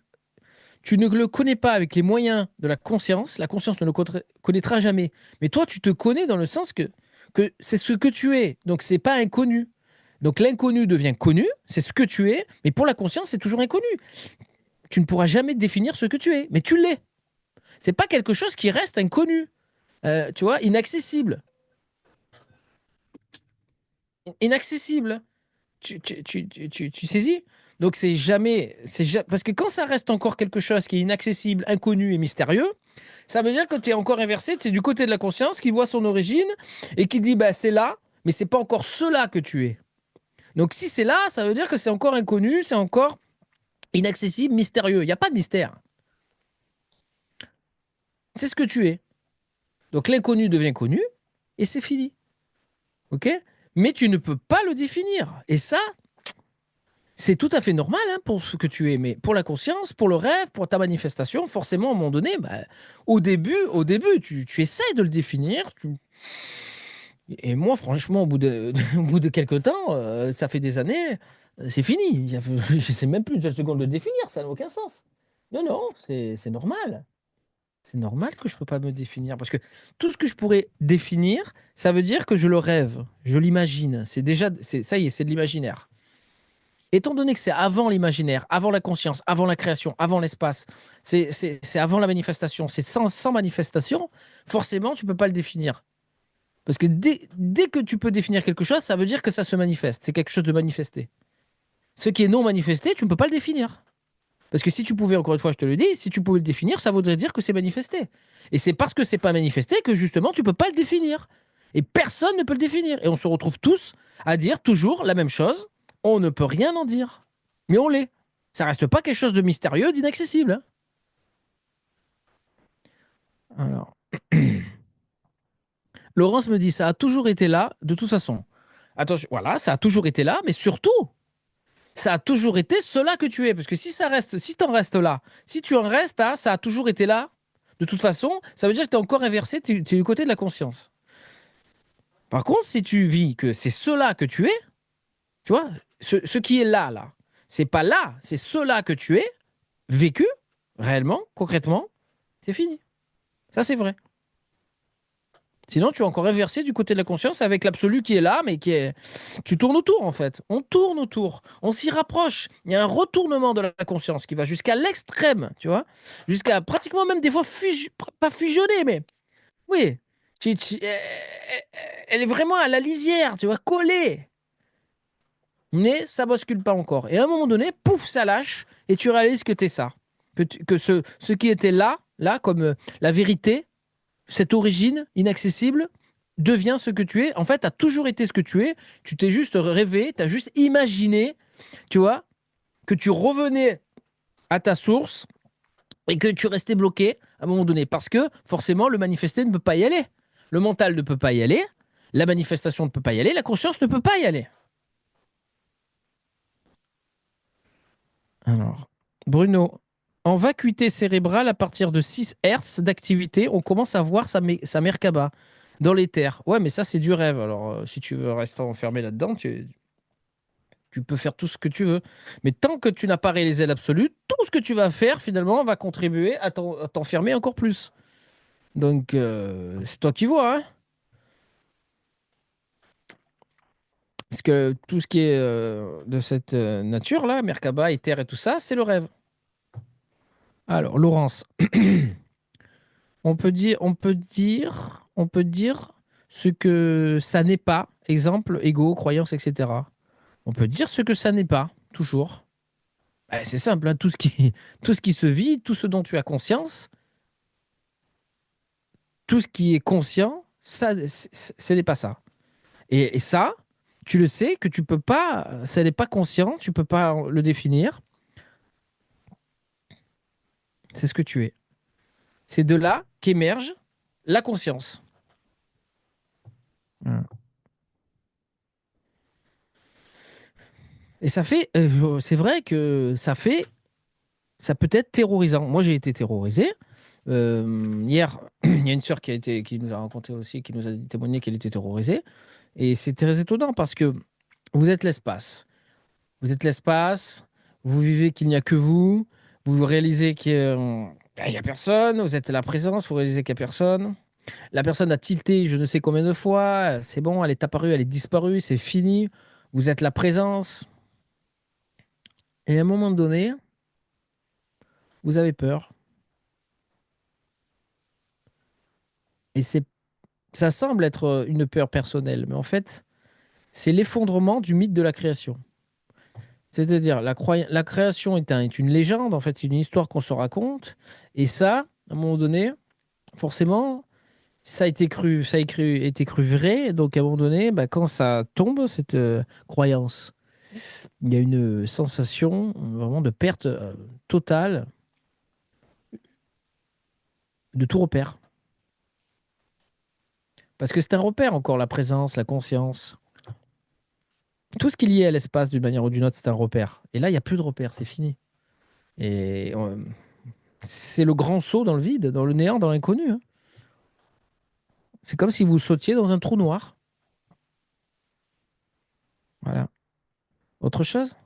Speaker 2: tu ne le connais pas avec les moyens de la conscience ne le connaîtra jamais. Mais toi, tu te connais dans le sens que c'est ce que tu es. Donc, c'est pas inconnu. Donc, l'inconnu devient connu, c'est ce que tu es, mais pour la conscience, c'est toujours inconnu. Tu ne pourras jamais définir ce que tu es, mais tu l'es. C'est pas quelque chose qui reste inconnu, tu vois, inaccessible. Inaccessible. Tu saisis? Donc parce que quand ça reste encore quelque chose qui est inaccessible, inconnu et mystérieux, ça veut dire que tu es encore inversé, tu es du côté de la conscience qui voit son origine et qui dit bah, c'est là, mais c'est pas encore cela que tu es. Donc si c'est là, ça veut dire que c'est encore inconnu, c'est encore inaccessible, mystérieux. Il n'y a pas de mystère. C'est ce que tu es. Donc l'inconnu devient connu et c'est fini. OK? Mais tu ne peux pas le définir. Et ça, c'est tout à fait normal hein, pour ce que tu es. Mais pour la conscience, pour le rêve, pour ta manifestation, forcément, à un moment donné, bah, au début tu essaies de le définir. Et moi, franchement, au bout de quelques temps, ça fait des années, c'est fini. Je ne sais même plus une seule seconde de le définir, ça n'a aucun sens. Non, non, c'est normal. C'est normal que je ne peux pas me définir. Parce que tout ce que je pourrais définir, ça veut dire que je le rêve, je l'imagine. Ça y est, c'est de l'imaginaire. Étant donné que c'est avant l'imaginaire, avant la conscience, avant la création, avant l'espace, c'est avant la manifestation, c'est sans manifestation, forcément, tu ne peux pas le définir. Parce que dès que tu peux définir quelque chose, ça veut dire que ça se manifeste. C'est quelque chose de manifesté. Ce qui est non manifesté, tu ne peux pas le définir. Parce que si tu pouvais, encore une fois, je te le dis, si tu pouvais le définir, ça voudrait dire que c'est manifesté. Et c'est parce que c'est pas manifesté que justement, tu peux pas le définir. Et personne ne peut le définir. Et on se retrouve tous à dire toujours la même chose. On ne peut rien en dire. Mais on l'est. Ça reste pas quelque chose de mystérieux, d'inaccessible. Hein. Alors, Laurence me dit, ça a toujours été là, de toute façon. Attention, voilà, ça a toujours été là, mais surtout, ça a toujours été cela que tu es. Parce que si tu en restes là, si tu en restes à ça a toujours été là, de toute façon, ça veut dire que tu es encore inversé, tu es du côté de la conscience. Par contre, si tu vis que c'est cela que tu es, tu vois, ce qui est là, là, c'est pas là, c'est cela que tu es, vécu, réellement, concrètement, c'est fini. Ça, c'est vrai. Sinon, tu es encore inversé du côté de la conscience avec l'absolu qui est là, mais qui est. Tu tournes autour, en fait. On tourne autour. On s'y rapproche. Il y a un retournement de la conscience qui va jusqu'à l'extrême, tu vois. Jusqu'à pratiquement même des fois, pas fusionner, mais. Oui. Elle est vraiment à la lisière, tu vois, collée. Mais ça bascule pas encore. Et à un moment donné, pouf, ça lâche et tu réalises que tu es ça. Que ce qui était là, là, comme la vérité, cette origine inaccessible, devient ce que tu es. En fait, tu as toujours été ce que tu es. Tu t'es juste rêvé, tu as juste imaginé, tu vois, que tu revenais à ta source et que tu restais bloqué à un moment donné. Parce que forcément, le manifesté ne peut pas y aller. Le mental ne peut pas y aller. La manifestation ne peut pas y aller. La conscience ne peut pas y aller. Alors, Bruno, en vacuité cérébrale, à partir de 6 Hertz d'activité, on commence à voir sa Merkaba dans les terres. Ouais, mais ça, c'est du rêve. Alors, si tu veux rester enfermé là-dedans, tu peux faire tout ce que tu veux. Mais tant que tu n'as pas réalisé l'absolu, tout ce que tu vas faire, finalement, va contribuer à t'enfermer encore plus. Donc, c'est toi qui vois, hein. Parce que tout ce qui est de cette nature-là, Merkaba et terre et tout ça, c'est le rêve. Alors, Laurence. On peut dire ce que ça n'est pas. Exemple, ego, croyance, etc. On peut dire ce que ça n'est pas, toujours. C'est simple, hein, tout ce qui se vit, tout ce dont tu as conscience, tout ce qui est conscient, ça, ce n'est pas ça. Et ça, tu le sais que tu peux pas, ça n'est pas conscient, tu peux pas le définir. C'est ce que tu es. C'est de là qu'émerge la conscience. Voilà. Et c'est vrai que ça peut être terrorisant. Moi, j'ai été terrorisé. Hier, il y a une sœur qui nous a raconté aussi, qui nous a témoigné qu'elle était terrorisée. Et c'est très étonnant parce que vous êtes l'espace. Vous êtes l'espace, vous vivez qu'il n'y a que vous, vous réalisez qu'il n'y a personne, vous êtes la présence, vous réalisez qu'il n'y a personne. La personne a tilté je ne sais combien de fois, c'est bon, elle est apparue, elle est disparue, c'est fini. Vous êtes la présence. Et à un moment donné, vous avez peur. Et ça semble être une peur personnelle, mais en fait, c'est l'effondrement du mythe de la création. C'est-à-dire, la création est une légende, en fait, c'est une histoire qu'on se raconte. Et ça, à un moment donné, forcément, été cru vrai. Donc, à un moment donné, bah, quand ça tombe, cette croyance, il y a une sensation vraiment de perte totale de tout repère. Parce que c'est un repère encore, la présence, la conscience. Tout ce qui est lié à l'espace d'une manière ou d'une autre, c'est un repère. Et là, il n'y a plus de repère, c'est fini. Et c'est le grand saut dans le vide, dans le néant, dans l'inconnu, hein. C'est comme si vous sautiez dans un trou noir. Voilà. Autre chose?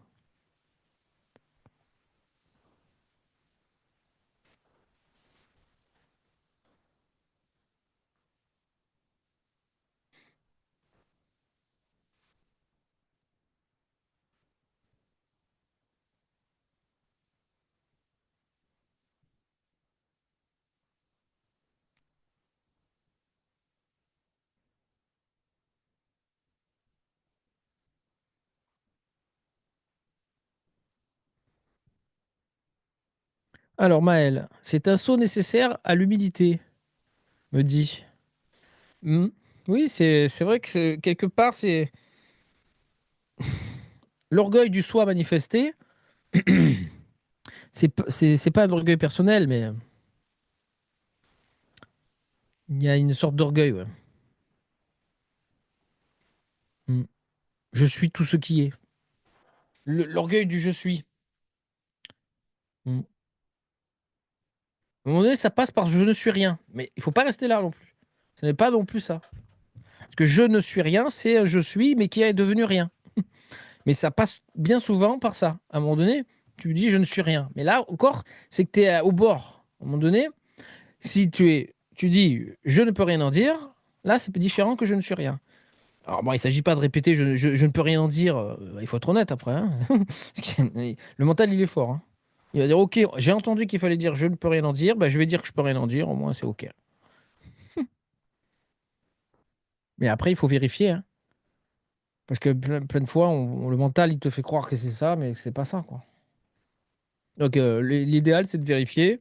Speaker 2: Alors, Maël, c'est un saut nécessaire à l'humilité, me dit. Hmm. Oui, c'est vrai que quelque part, c'est l'orgueil du soi manifesté. C'est pas un orgueil personnel, mais il y a une sorte d'orgueil, ouais. Hmm. Je suis tout ce qui est. L'orgueil du je suis. Hmm. À un moment donné, ça passe par je ne suis rien. Mais il faut pas rester là non plus. Ce n'est pas non plus ça. Parce que je ne suis rien, c'est un je suis, mais qui est devenu rien. Mais ça passe bien souvent par ça. À un moment donné, tu dis je ne suis rien. Mais là encore, c'est que tu es au bord. À un moment donné, si tu dis je ne peux rien en dire, là c'est différent que je ne suis rien. Alors bon, il ne s'agit pas de répéter je ne peux rien en dire. Il faut être honnête après, hein. Le mental, il est fort, hein. Il va dire ok, j'ai entendu qu'il fallait dire je ne peux rien en dire, bah, je vais dire que je peux rien en dire, au moins c'est ok. Mais après, il faut vérifier, hein. Parce que plein de fois, le mental, il te fait croire que c'est ça, mais que c'est pas ça, quoi. Donc l'idéal, c'est de vérifier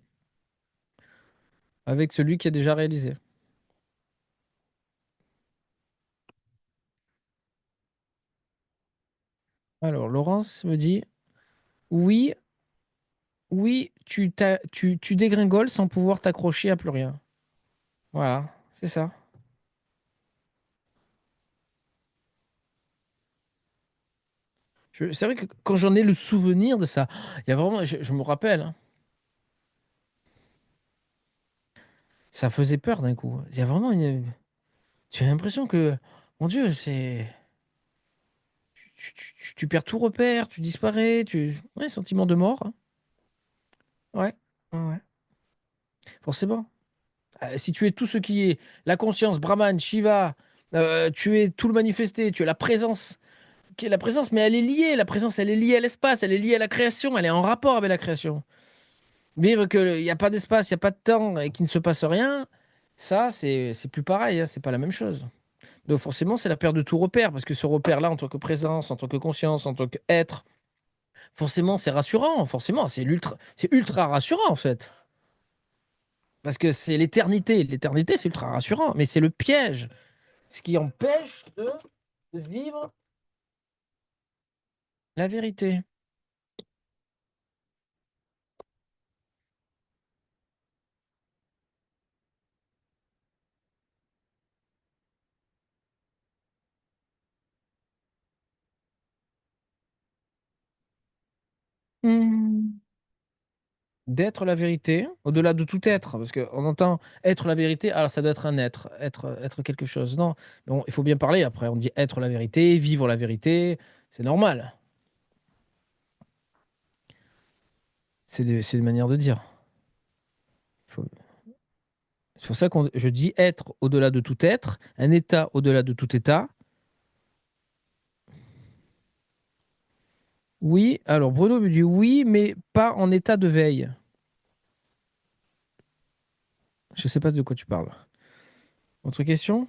Speaker 2: avec celui qui a déjà réalisé. Alors, Laurence me dit, oui, oui, tu dégringoles sans pouvoir t'accrocher à plus rien. Voilà, c'est ça. C'est vrai que quand j'en ai le souvenir de ça, il y a vraiment, je me rappelle, hein, ça faisait peur d'un coup. Il y a vraiment tu as l'impression que, mon Dieu, tu perds tout repère, tu disparais, ouais, sentiment de mort, hein. Ouais, ouais, ouais. Forcément. Si tu es tout ce qui est la conscience, Brahman, Shiva, tu es tout le manifesté, tu es la présence, qui est la présence, mais elle est liée. La présence, elle est liée à l'espace, elle est liée à la création, elle est en rapport avec la création. Vivre qu'il n'y a pas d'espace, il n'y a pas de temps et qu'il ne se passe rien, ça, c'est plus pareil, hein, c'est pas la même chose. Donc forcément, c'est la perte de tout repère, parce que ce repère-là, en tant que présence, en tant que conscience, en tant qu'être, forcément, c'est rassurant, forcément, c'est ultra rassurant en fait. Parce que c'est l'éternité. L'éternité, c'est ultra rassurant, mais c'est le piège. Ce qui empêche de vivre la vérité. Hmm. D'être la vérité, au-delà de tout être, parce qu'on entend être la vérité, alors ça doit être un être quelque chose. Non, bon, il faut bien parler après. On dit être la vérité, vivre la vérité, c'est normal. C'est une manière de dire. Faut- C'est pour ça que je dis être au-delà de tout être, un état au-delà de tout état. Oui, alors Bruno me dit oui, mais pas en état de veille. Je sais pas de quoi tu parles. Autre question?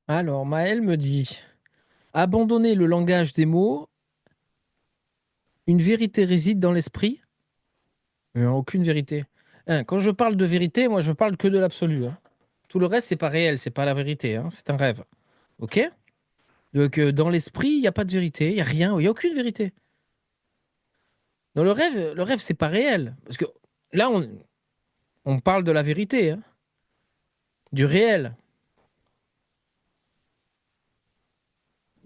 Speaker 2: Alors, Maël me dit, abandonner le langage des mots, une vérité réside dans l'esprit. Aucune vérité. Hein, quand je parle de vérité, moi je parle que de l'absolu, hein. Tout le reste, c'est pas réel, c'est pas la vérité, hein, c'est un rêve. Ok? Donc dans l'esprit, il n'y a pas de vérité, il n'y a rien, il n'y a aucune vérité. Dans le rêve, c'est pas réel. Parce que là, on parle de la vérité, hein, du réel.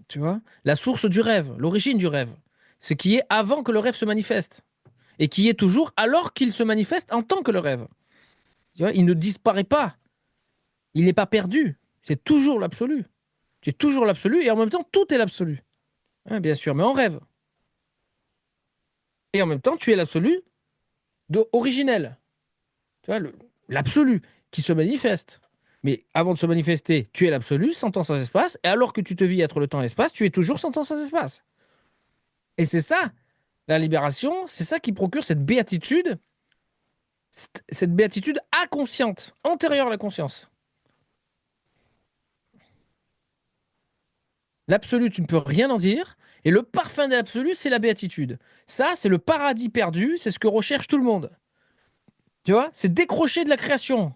Speaker 2: Tu vois? La source du rêve, l'origine du rêve. Ce qui est avant que le rêve se manifeste. Et qui est toujours alors qu'il se manifeste en tant que le rêve. Tu vois? Il ne disparaît pas. Il n'est pas perdu. C'est toujours l'absolu. Tu es toujours l'absolu et en même temps, tout est l'absolu. Hein, bien sûr, mais en rêve. Et en même temps, tu es l'absolu originel. Tu vois, l'absolu qui se manifeste. Mais avant de se manifester, tu es l'absolu, sans temps, sans espace. Et alors que tu te vis être le temps et l'espace, tu es toujours sans temps, sans espace. Et c'est ça, la libération, c'est ça qui procure cette béatitude, cette béatitude inconsciente, antérieure à la conscience. L'absolu, tu ne peux rien en dire. Et le parfum de l'absolu, c'est la béatitude. Ça, c'est le paradis perdu, c'est ce que recherche tout le monde. Tu vois, c'est décrocher de la création.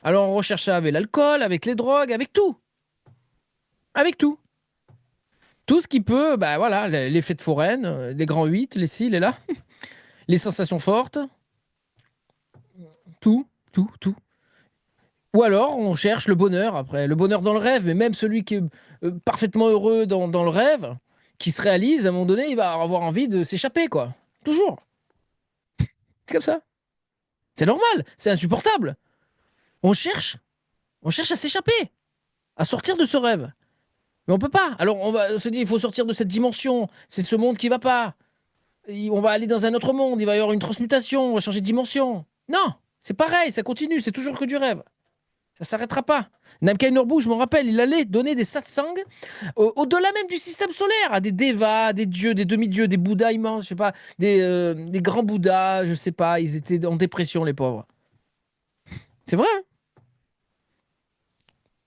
Speaker 2: Alors on recherche ça avec l'alcool, avec les drogues, avec tout. Avec tout. Tout ce qui peut, bah voilà, les fêtes foraines, les grands 8, les ci, les là, les sensations fortes, tout, tout, tout. Ou alors on cherche le bonheur après, le bonheur dans le rêve, mais même celui qui est parfaitement heureux dans le rêve, qui se réalise, à un moment donné, il va avoir envie de s'échapper, quoi. Toujours. C'est comme ça. C'est normal, c'est insupportable. On cherche, on cherche à s'échapper, à sortir de ce rêve. Mais on peut pas. Alors on se dit, il faut sortir de cette dimension. C'est ce monde qui va pas. On va aller dans un autre monde. Il va y avoir une transmutation. On va changer de dimension. Non, c'est pareil. Ça continue. C'est toujours que du rêve. Ça s'arrêtera pas. Namkhai Norbu, je me rappelle, il allait donner des satsangs au-delà même du système solaire, à des devas, des dieux, des demi-dieux, des bouddhas immenses, je sais pas, des grands bouddhas, je sais pas. Ils étaient en dépression, les pauvres. C'est vrai, hein.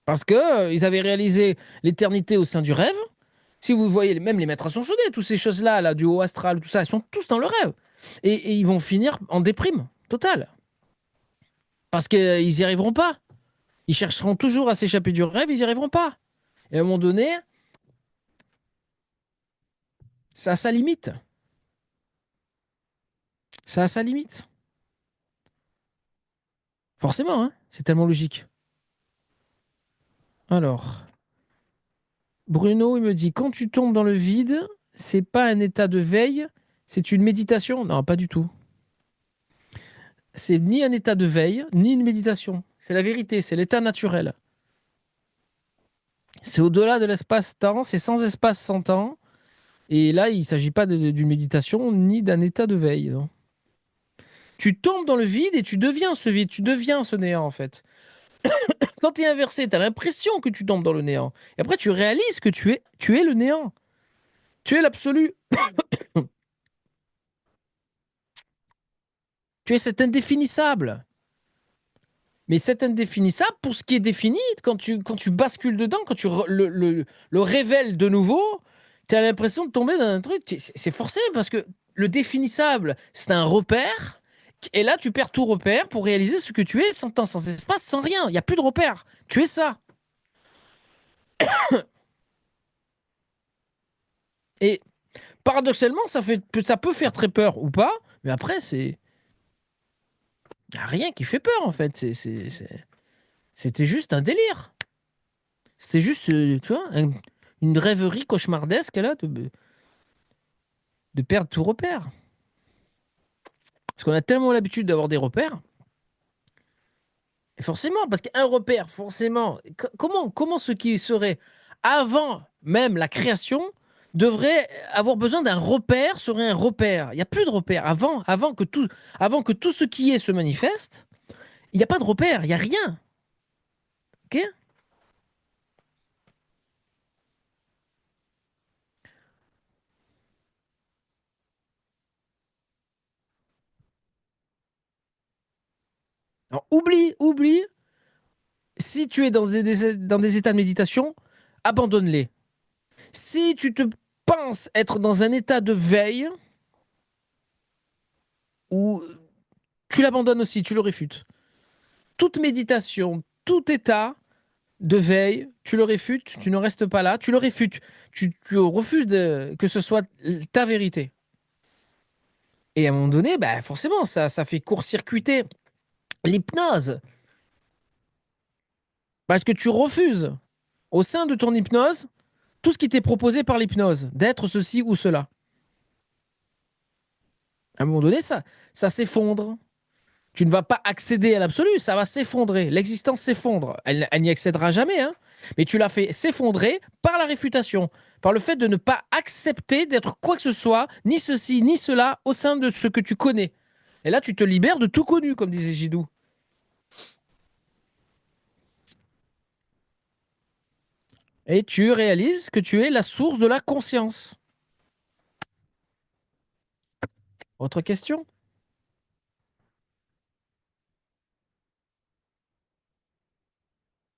Speaker 2: Parce que ils avaient réalisé l'éternité au sein du rêve. Si vous voyez même les maîtres ascensionnés, toutes ces choses-là, là, du haut astral, tout ça, ils sont tous dans le rêve. Et ils vont finir en déprime totale. Parce qu'ils n'y arriveront pas. Ils chercheront toujours à s'échapper du rêve, ils n'y arriveront pas. Et à un moment donné, ça a sa limite. Ça a sa limite. Forcément, hein, c'est tellement logique. Alors, Bruno, il me dit, quand tu tombes dans le vide, c'est pas un état de veille, c'est une méditation. Non, pas du tout. C'est ni un état de veille, ni une méditation. C'est la vérité, c'est l'état naturel. C'est au-delà de l'espace-temps, c'est sans espace, sans temps. Et là, il ne s'agit pas d'une méditation ni d'un état de veille, non. Tu tombes dans le vide et tu deviens ce vide, tu deviens ce néant en fait. Quand tu es inversé, tu as l'impression que tu tombes dans le néant. Et après, tu réalises que tu es le néant. Tu es l'absolu. Tu es cet indéfinissable. Mais c'est indéfinissable pour ce qui est défini. Quand tu bascules dedans, quand le révèles de nouveau, tu as l'impression de tomber dans un truc. C'est forcé parce que le définissable, c'est un repère. Et là, tu perds tout repère pour réaliser ce que tu es sans temps, sans espace, sans rien. Il n'y a plus de repère. Tu es ça. Et paradoxalement, ça peut faire très peur ou pas. Mais après, il n'y a rien qui fait peur en fait. C'était juste un délire. C'était juste, tu vois, une rêverie cauchemardesque là de perdre tout repère. Parce qu'on a tellement l'habitude d'avoir des repères. Et forcément, parce qu'un repère, forcément, comment ce qui serait avant même la création devrait avoir besoin d'un repère serait un repère. Il n'y a plus de repère. Avant que tout ce qui est se manifeste, il n'y a pas de repère, il n'y a rien. Ok. Alors oublie, si tu es dans des états de méditation, abandonne-les. Si tu te penses être dans un état de veille, ou tu l'abandonnes aussi, tu le réfutes. Toute méditation, tout état de veille, tu le réfutes, tu ne restes pas là, tu le réfutes. Tu refuses que ce soit ta vérité. Et à un moment donné, bah forcément, ça fait court-circuiter l'hypnose. Parce que tu refuses, au sein de ton hypnose, tout ce qui t'est proposé par l'hypnose, d'être ceci ou cela. À un moment donné, ça s'effondre. Tu ne vas pas accéder à l'absolu, ça va s'effondrer. L'existence s'effondre. Elle n'y accédera jamais, hein. Mais tu l'as fait s'effondrer par la réfutation, par le fait de ne pas accepter d'être quoi que ce soit, ni ceci, ni cela, au sein de ce que tu connais. Et là, tu te libères de tout connu, comme disait Gidou. Et tu réalises que tu es la source de la conscience. Autre question?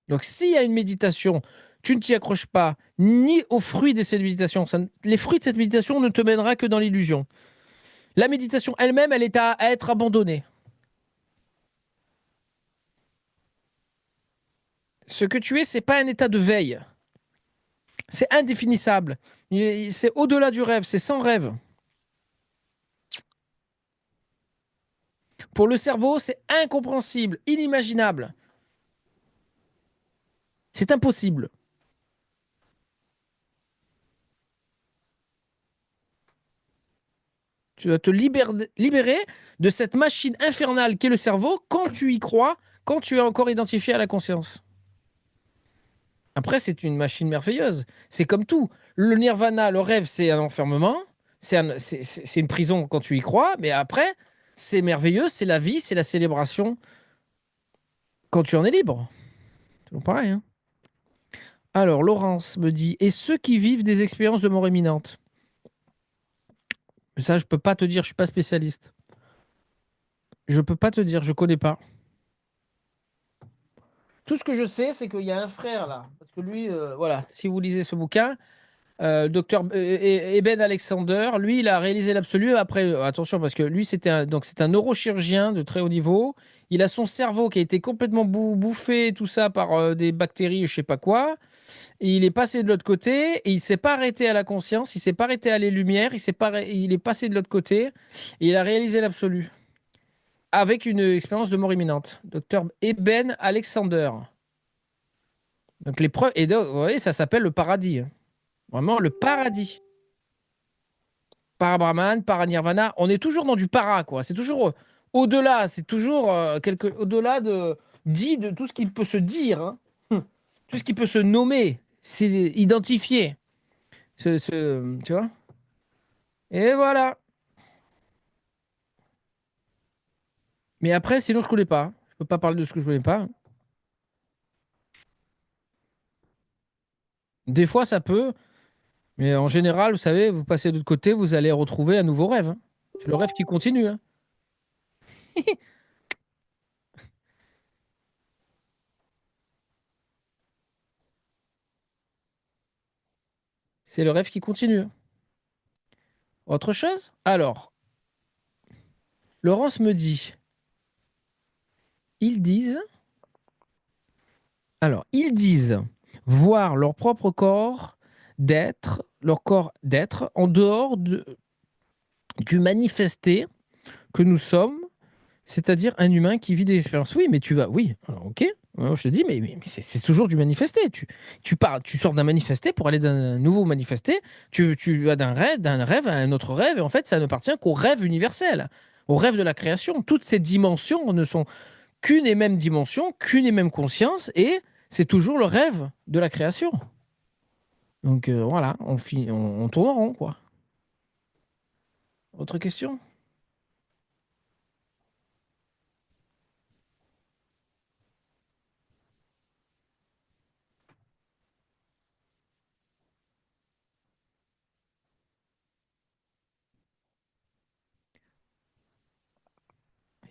Speaker 2: Donc, s'il y a une méditation, tu ne t'y accroches pas, ni aux fruits de cette méditation. Les fruits de cette méditation ne te mènera que dans l'illusion. La méditation elle-même, elle est à être abandonnée. Ce que tu es, c'est pas un état de veille. C'est indéfinissable. C'est au-delà du rêve, c'est sans rêve. Pour le cerveau, c'est incompréhensible, inimaginable. C'est impossible. Tu dois te libérer de cette machine infernale qu'est le cerveau quand tu y crois, quand tu es encore identifié à la conscience. Après, c'est une machine merveilleuse. C'est comme tout. Le nirvana, le rêve, c'est un enfermement. C'est une prison quand tu y crois. Mais après, c'est merveilleux. C'est la vie, c'est la célébration quand tu en es libre. C'est toujours pareil, hein. Alors, Laurence me dit, et ceux qui vivent des expériences de mort imminente? Ça, je peux pas te dire, je suis pas spécialiste. Je peux pas te dire, je connais pas. Tout ce que je sais, c'est qu'il y a un frère là. Parce que lui, voilà, si vous lisez ce bouquin, docteur Eben Alexander, lui, il a réalisé l'absolu. Après, attention, parce que lui, donc c'est un neurochirurgien de très haut niveau. Il a son cerveau qui a été complètement bouffé, tout ça, par des bactéries, je sais pas quoi. Et il est passé de l'autre côté. Et il s'est pas arrêté à la conscience. Il s'est pas arrêté à les lumières. Il est passé de l'autre côté. Et il a réalisé l'absolu avec une expérience de mort imminente. Docteur Eben Alexander. Donc les preuves. Et donc, vous voyez, ça s'appelle le paradis, hein. Vraiment le paradis. Para-Brahman, para-Nirvana, on est toujours dans du para, quoi. C'est toujours au-delà, c'est toujours au-delà de tout ce qui peut se dire, hein. Tout ce qui peut se nommer, c'est identifié. Tu vois? Et voilà. Mais après, sinon, je connais pas. Je peux pas parler de ce que je connais pas. Des fois, ça peut, mais en général, vous savez, vous passez de l'autre côté, vous allez retrouver un nouveau rêve, hein. C'est le rêve qui continue, hein. C'est le rêve qui continue. Autre chose? Alors, Laurence me dit, ils disent, ils disent voir leur propre corps d'être, leur corps d'être, en dehors du manifesté que nous sommes, c'est-à-dire un humain qui vit des expériences. Oui, mais tu vas, oui, alors, ok. Alors, je te dis, mais c'est toujours du manifesté. Tu sors d'un manifesté pour aller d'un nouveau manifesté. Tu vas d'un rêve à un autre rêve. Et en fait, ça n'appartient qu'au rêve universel, au rêve de la création. Toutes ces dimensions ne sont qu'une et même dimension, qu'une et même conscience. Et c'est toujours le rêve de la création. Donc voilà, on tourne en rond, quoi. Autre question?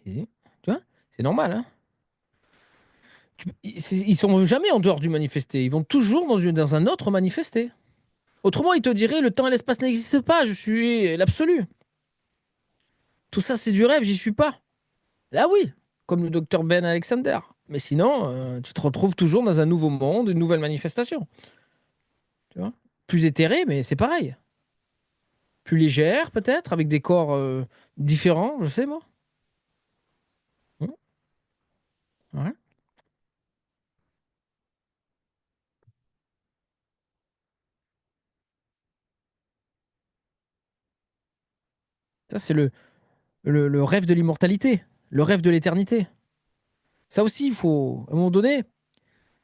Speaker 2: Tu vois? C'est normal, hein? Ils sont jamais en dehors du manifesté. Ils vont toujours dans un autre manifesté. Autrement, ils te diraient le temps et l'espace n'existent pas. Je suis l'absolu. Tout ça, c'est du rêve. J'y suis pas. Là, oui, comme le docteur Ben Alexander. Mais sinon, tu te retrouves toujours dans un nouveau monde, une nouvelle manifestation. Tu vois? Plus éthéré, mais c'est pareil. Plus légère, peut-être, avec des corps différents. Je sais moi. Hum, ouais. Ça, c'est le rêve de l'immortalité, le rêve de l'éternité. Ça aussi, il faut, à un moment donné,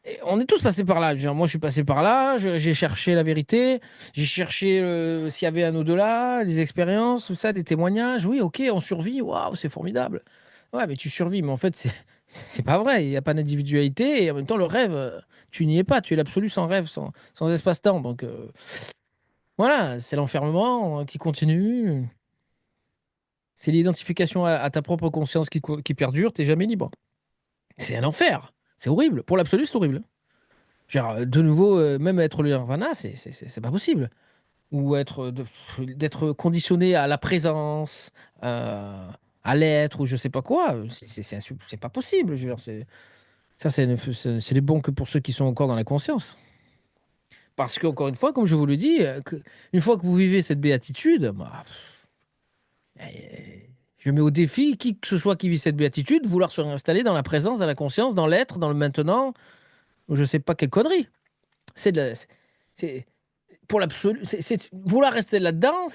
Speaker 2: et on est tous passés par là. Je veux dire, moi, je suis passé par là. J'ai cherché la vérité. J'ai cherché s'il y avait un au-delà, des expériences, tout ça, des témoignages. Oui, ok, on survit. Waouh, c'est formidable. Ouais, mais tu survis. Mais en fait, c'est pas vrai. Il n'y a pas d'individualité. Et en même temps, le rêve, tu n'y es pas. Tu es l'absolu sans rêve, sans espace-temps. Donc, voilà, c'est l'enfermement qui continue. C'est l'identification à ta propre conscience qui perdure. T'es jamais libre. C'est un enfer. C'est horrible. Pour l'absolu, c'est horrible. Genre, de nouveau, même être le nirvana, c'est pas possible. Ou d'être conditionné à la présence, à l'être, ou je sais pas quoi, c'est pas possible. Je veux dire, ça, c'est bon que pour ceux qui sont encore dans la conscience. Parce qu'encore une fois, comme je vous le dis, une fois que vous vivez cette béatitude, bah, je mets au défi qui que ce soit qui vit cette béatitude, vouloir se réinstaller dans la présence, dans la conscience, dans l'être, dans le maintenant, ou je sais pas quelle connerie. C'est de la- c'est- pour l'absolu, vouloir rester là-dedans,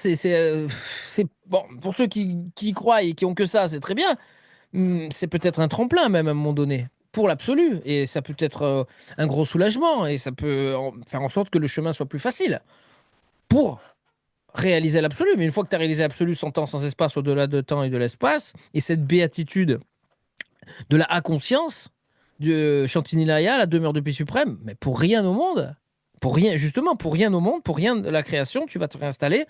Speaker 2: bon pour ceux qui y croient et qui ont que ça, c'est très bien. C'est peut-être un tremplin même à un moment donné pour l'absolu et ça peut être un gros soulagement et ça peut faire en sorte que le chemin soit plus facile pour réaliser l'absolu. Mais une fois que tu as réalisé l'absolu sans temps, sans espace, au-delà de temps et de l'espace, et cette béatitude de la A-conscience, de Chantilly-Laya, la demeure de paix suprême, mais pour rien au monde, pour rien, justement, pour rien au monde, pour rien de la création, tu vas te réinstaller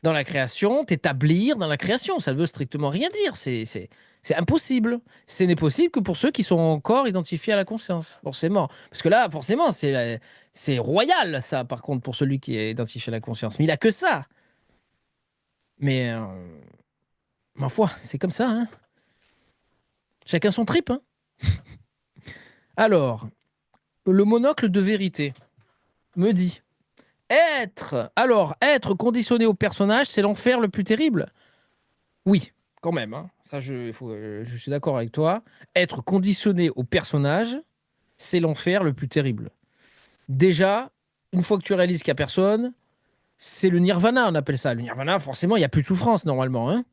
Speaker 2: dans la création, t'établir dans la création. Ça ne veut strictement rien dire. C'est impossible. Ce n'est possible que pour ceux qui sont encore identifiés à la conscience, forcément. Parce que là, forcément, c'est royal, ça, par contre, pour celui qui est identifié à la conscience. Mais il a que ça. Mais, ma foi, c'est comme ça, hein. Chacun son trip, hein. Alors, le monocle de vérité me dit être conditionné au personnage, c'est l'enfer le plus terrible. Oui, quand même, hein. Ça, je suis d'accord avec toi. Être conditionné au personnage, c'est l'enfer le plus terrible. Déjà, une fois que tu réalises qu'il n'y a personne, c'est le nirvana, on appelle ça. Le nirvana, forcément, il n'y a plus de souffrance normalement, hein.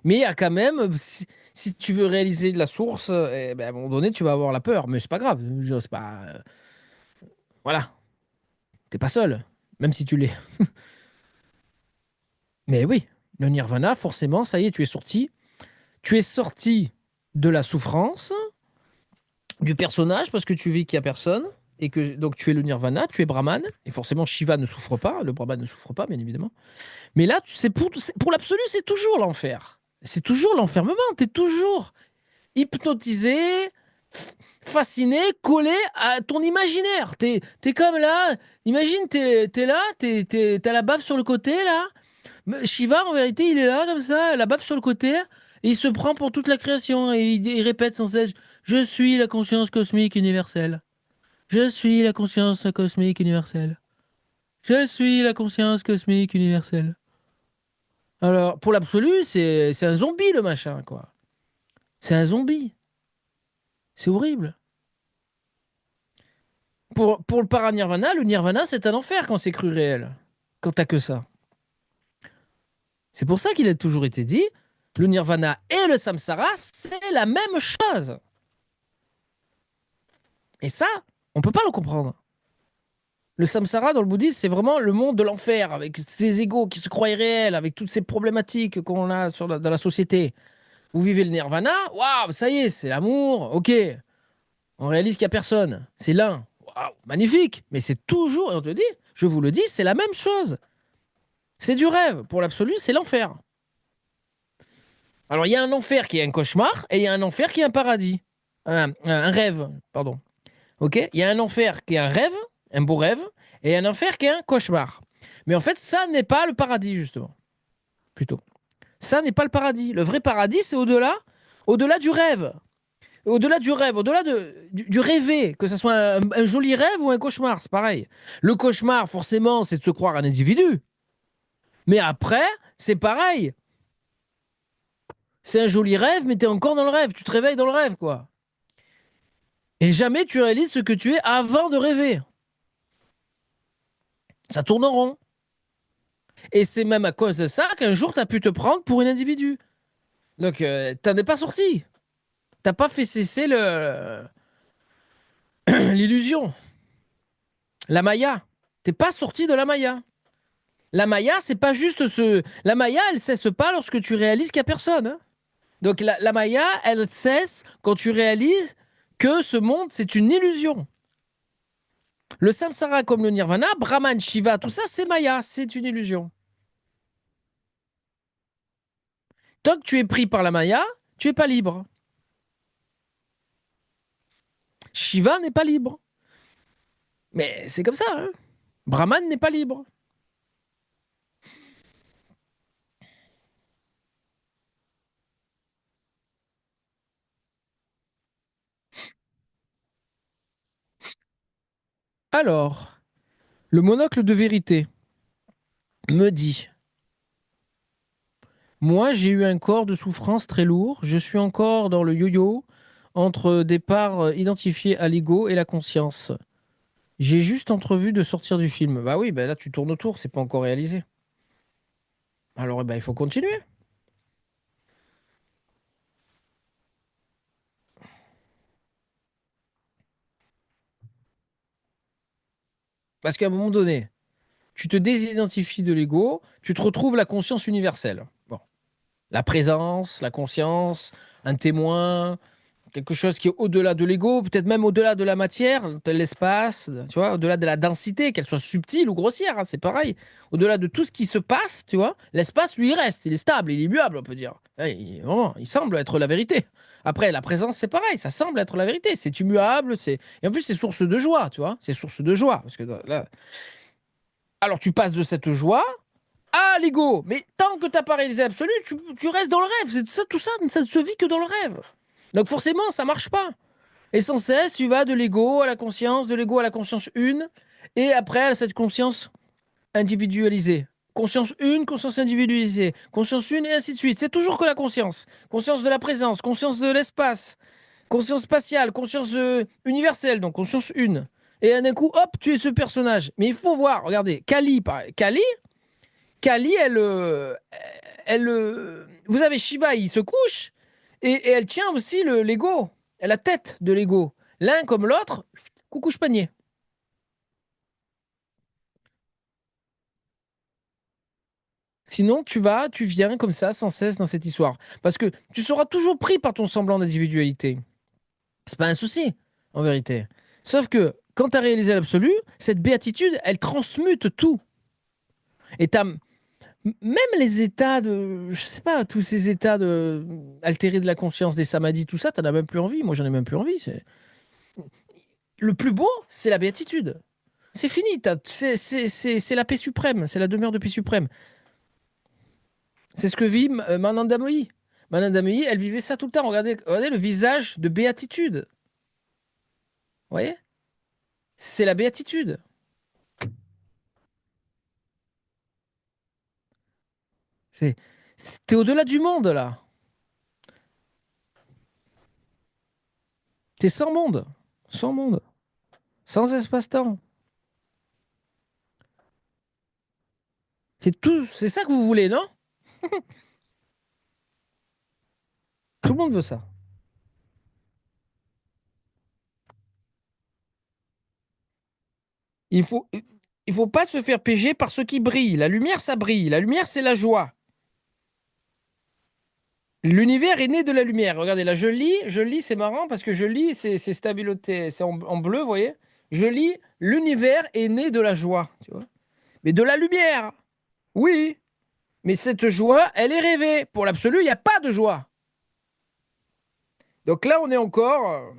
Speaker 2: Mais il y a quand même, si tu veux réaliser de la source, eh ben, à un moment donné, tu vas avoir la peur. Mais c'est pas grave. Je veux dire, c'est pas, voilà, t'es pas seul, même si tu l'es. Mais oui, le nirvana, forcément, ça y est, tu es sorti. Tu es sorti de la souffrance, du personnage, parce que tu vis qu'il n'y a personne. Et que donc tu es le nirvana, tu es Brahman. Et forcément, Shiva ne souffre pas. Le Brahman ne souffre pas, bien évidemment. Mais là, pour l'absolu, c'est toujours l'enfer. C'est toujours l'enfermement. Tu es toujours hypnotisé, fasciné, collé à ton imaginaire. T'es comme là, imagine, t'es là, t'as la baffe sur le côté, là. Mais Shiva, en vérité, il est là, comme ça, la baffe sur le côté, et il se prend pour toute la création, et il répète sans cesse, je suis la conscience cosmique universelle. Je suis la conscience cosmique universelle. Je suis la conscience cosmique universelle. Alors, pour l'absolu, c'est un zombie, le machin, quoi. C'est un zombie. C'est horrible. Pour le paranirvana, le nirvana, c'est un enfer quand c'est cru réel. Quand t'as que ça. C'est pour ça qu'il a toujours été dit, le nirvana et le samsara, c'est la même chose. Et ça, on peut pas le comprendre. Le samsara dans le bouddhisme, c'est vraiment le monde de l'enfer, avec ses égos qui se croient réels, avec toutes ces problématiques qu'on a dans la société. Vous vivez le nirvana, waouh, ça y est, c'est l'amour, ok. On réalise qu'il n'y a personne. C'est l'un. Waouh, magnifique. Mais c'est toujours, et on te dit, je vous le dis, c'est la même chose. C'est du rêve. Pour l'absolu, c'est l'enfer. Alors, il y a un enfer qui est un cauchemar et il y a un enfer qui est un paradis. Un rêve, pardon. Ok. Il y a un enfer qui est un rêve, un beau rêve, et un enfer qui est un cauchemar. Mais en fait, ça n'est pas le paradis, justement. Plutôt. Ça n'est pas le paradis. Le vrai paradis, c'est au-delà, au-delà du rêve. Au-delà du rêve, au-delà du rêver, que ce soit un joli rêve ou un cauchemar, c'est pareil. Le cauchemar, forcément, c'est de se croire un individu. Mais après, c'est pareil. C'est un joli rêve, mais t'es encore dans le rêve. Tu te réveilles dans le rêve, quoi. Et jamais tu réalises ce que tu es avant de rêver. Ça tourne en rond. Et c'est même à cause de ça qu'un jour, t'as pu te prendre pour un individu. Donc, t'en es pas sorti. T'as pas fait cesser l'illusion. La Maya. T'es pas sorti de la Maya. La Maya, c'est pas juste ce. La Maya, elle cesse pas lorsque tu réalises qu'il n'y a personne, hein. Donc la Maya, elle cesse quand tu réalises que ce monde, c'est une illusion. Le samsara comme le nirvana, Brahman, Shiva, tout ça, c'est Maya, c'est une illusion. Tant que tu es pris par la Maya, tu es pas libre. Shiva n'est pas libre. Mais c'est comme ça, hein. Brahman n'est pas libre. Alors, le monocle de vérité me dit, moi j'ai eu un corps de souffrance très lourd, je suis encore dans le yo-yo entre des parts identifiées à l'ego et la conscience. J'ai juste entrevu de sortir du film. Bah oui, bah là tu tournes autour, c'est pas encore réalisé. Alors bah, il faut continuer. Parce qu'à un moment donné, tu te désidentifies de l'ego, tu te retrouves la conscience universelle. Bon. La présence, la conscience, un témoin, quelque chose qui est au-delà de l'ego, peut-être même au-delà de la matière, de l'espace, tu vois, au-delà de la densité, qu'elle soit subtile ou grossière, hein, c'est pareil. Au-delà de tout ce qui se passe, tu vois, l'espace, lui, il reste, il est stable, il est immuable, on peut dire. Vraiment, il semble être la vérité. Après, la présence, c'est pareil, ça semble être la vérité, c'est immuable, c'est et en plus, c'est source de joie, tu vois, c'est source de joie. Parce que là... Alors, tu passes de cette joie à l'ego, mais tant que tu n'as pas réalisé l'absolu, tu restes dans le rêve. Ça, tout ça, ça ne se vit que dans le rêve. Donc forcément, ça marche pas. Et sans cesse, tu vas de l'ego à la conscience, de l'ego à la conscience une, et après à cette conscience individualisée. Conscience une, conscience individualisée, conscience une, et ainsi de suite. C'est toujours que la conscience. Conscience de la présence, conscience de l'espace, conscience spatiale, conscience universelle, donc conscience une. Et d'un coup, hop, tu es ce personnage. Mais il faut voir, regardez, Kali, Kali, vous avez Shiva, il se couche, et elle tient aussi l'ego, la tête de l'ego. L'un comme l'autre, coucou panier. Sinon, tu viens comme ça sans cesse dans cette histoire. Parce que tu seras toujours pris par ton semblant d'individualité. C'est pas un souci, en vérité. Sauf que quand tu as réalisé l'absolu, cette béatitude, elle transmute tout. Et Même les états de, je sais pas, tous ces états de altérés de la conscience, des samadhis, tout ça, t'en as même plus envie. Moi, j'en ai même plus envie. Le plus beau, c'est la béatitude. C'est fini. C'est la paix suprême. C'est la demeure de paix suprême. C'est ce que vit Mananda Mohi. Mananda Mohi, elle vivait ça tout le temps. Regardez le visage de béatitude. Vous voyez? C'est la béatitude. C'est, T'es au-delà du monde, là. T'es sans monde. Sans monde. Sans espace-temps. C'est tout. C'est ça que vous voulez, non? Tout le monde veut ça. Il faut, il faut pas se faire piéger par ce qui brille. La lumière, ça brille. La lumière, c'est la joie. L'univers est né de la lumière. Regardez, là, je lis, c'est marrant parce que je lis, c'est stabiloté, c'est en bleu, vous voyez? Je lis, l'univers est né de la joie, tu vois? Mais de la lumière, oui. Mais cette joie, elle est rêvée. Pour l'absolu, il n'y a pas de joie. Donc là, on est encore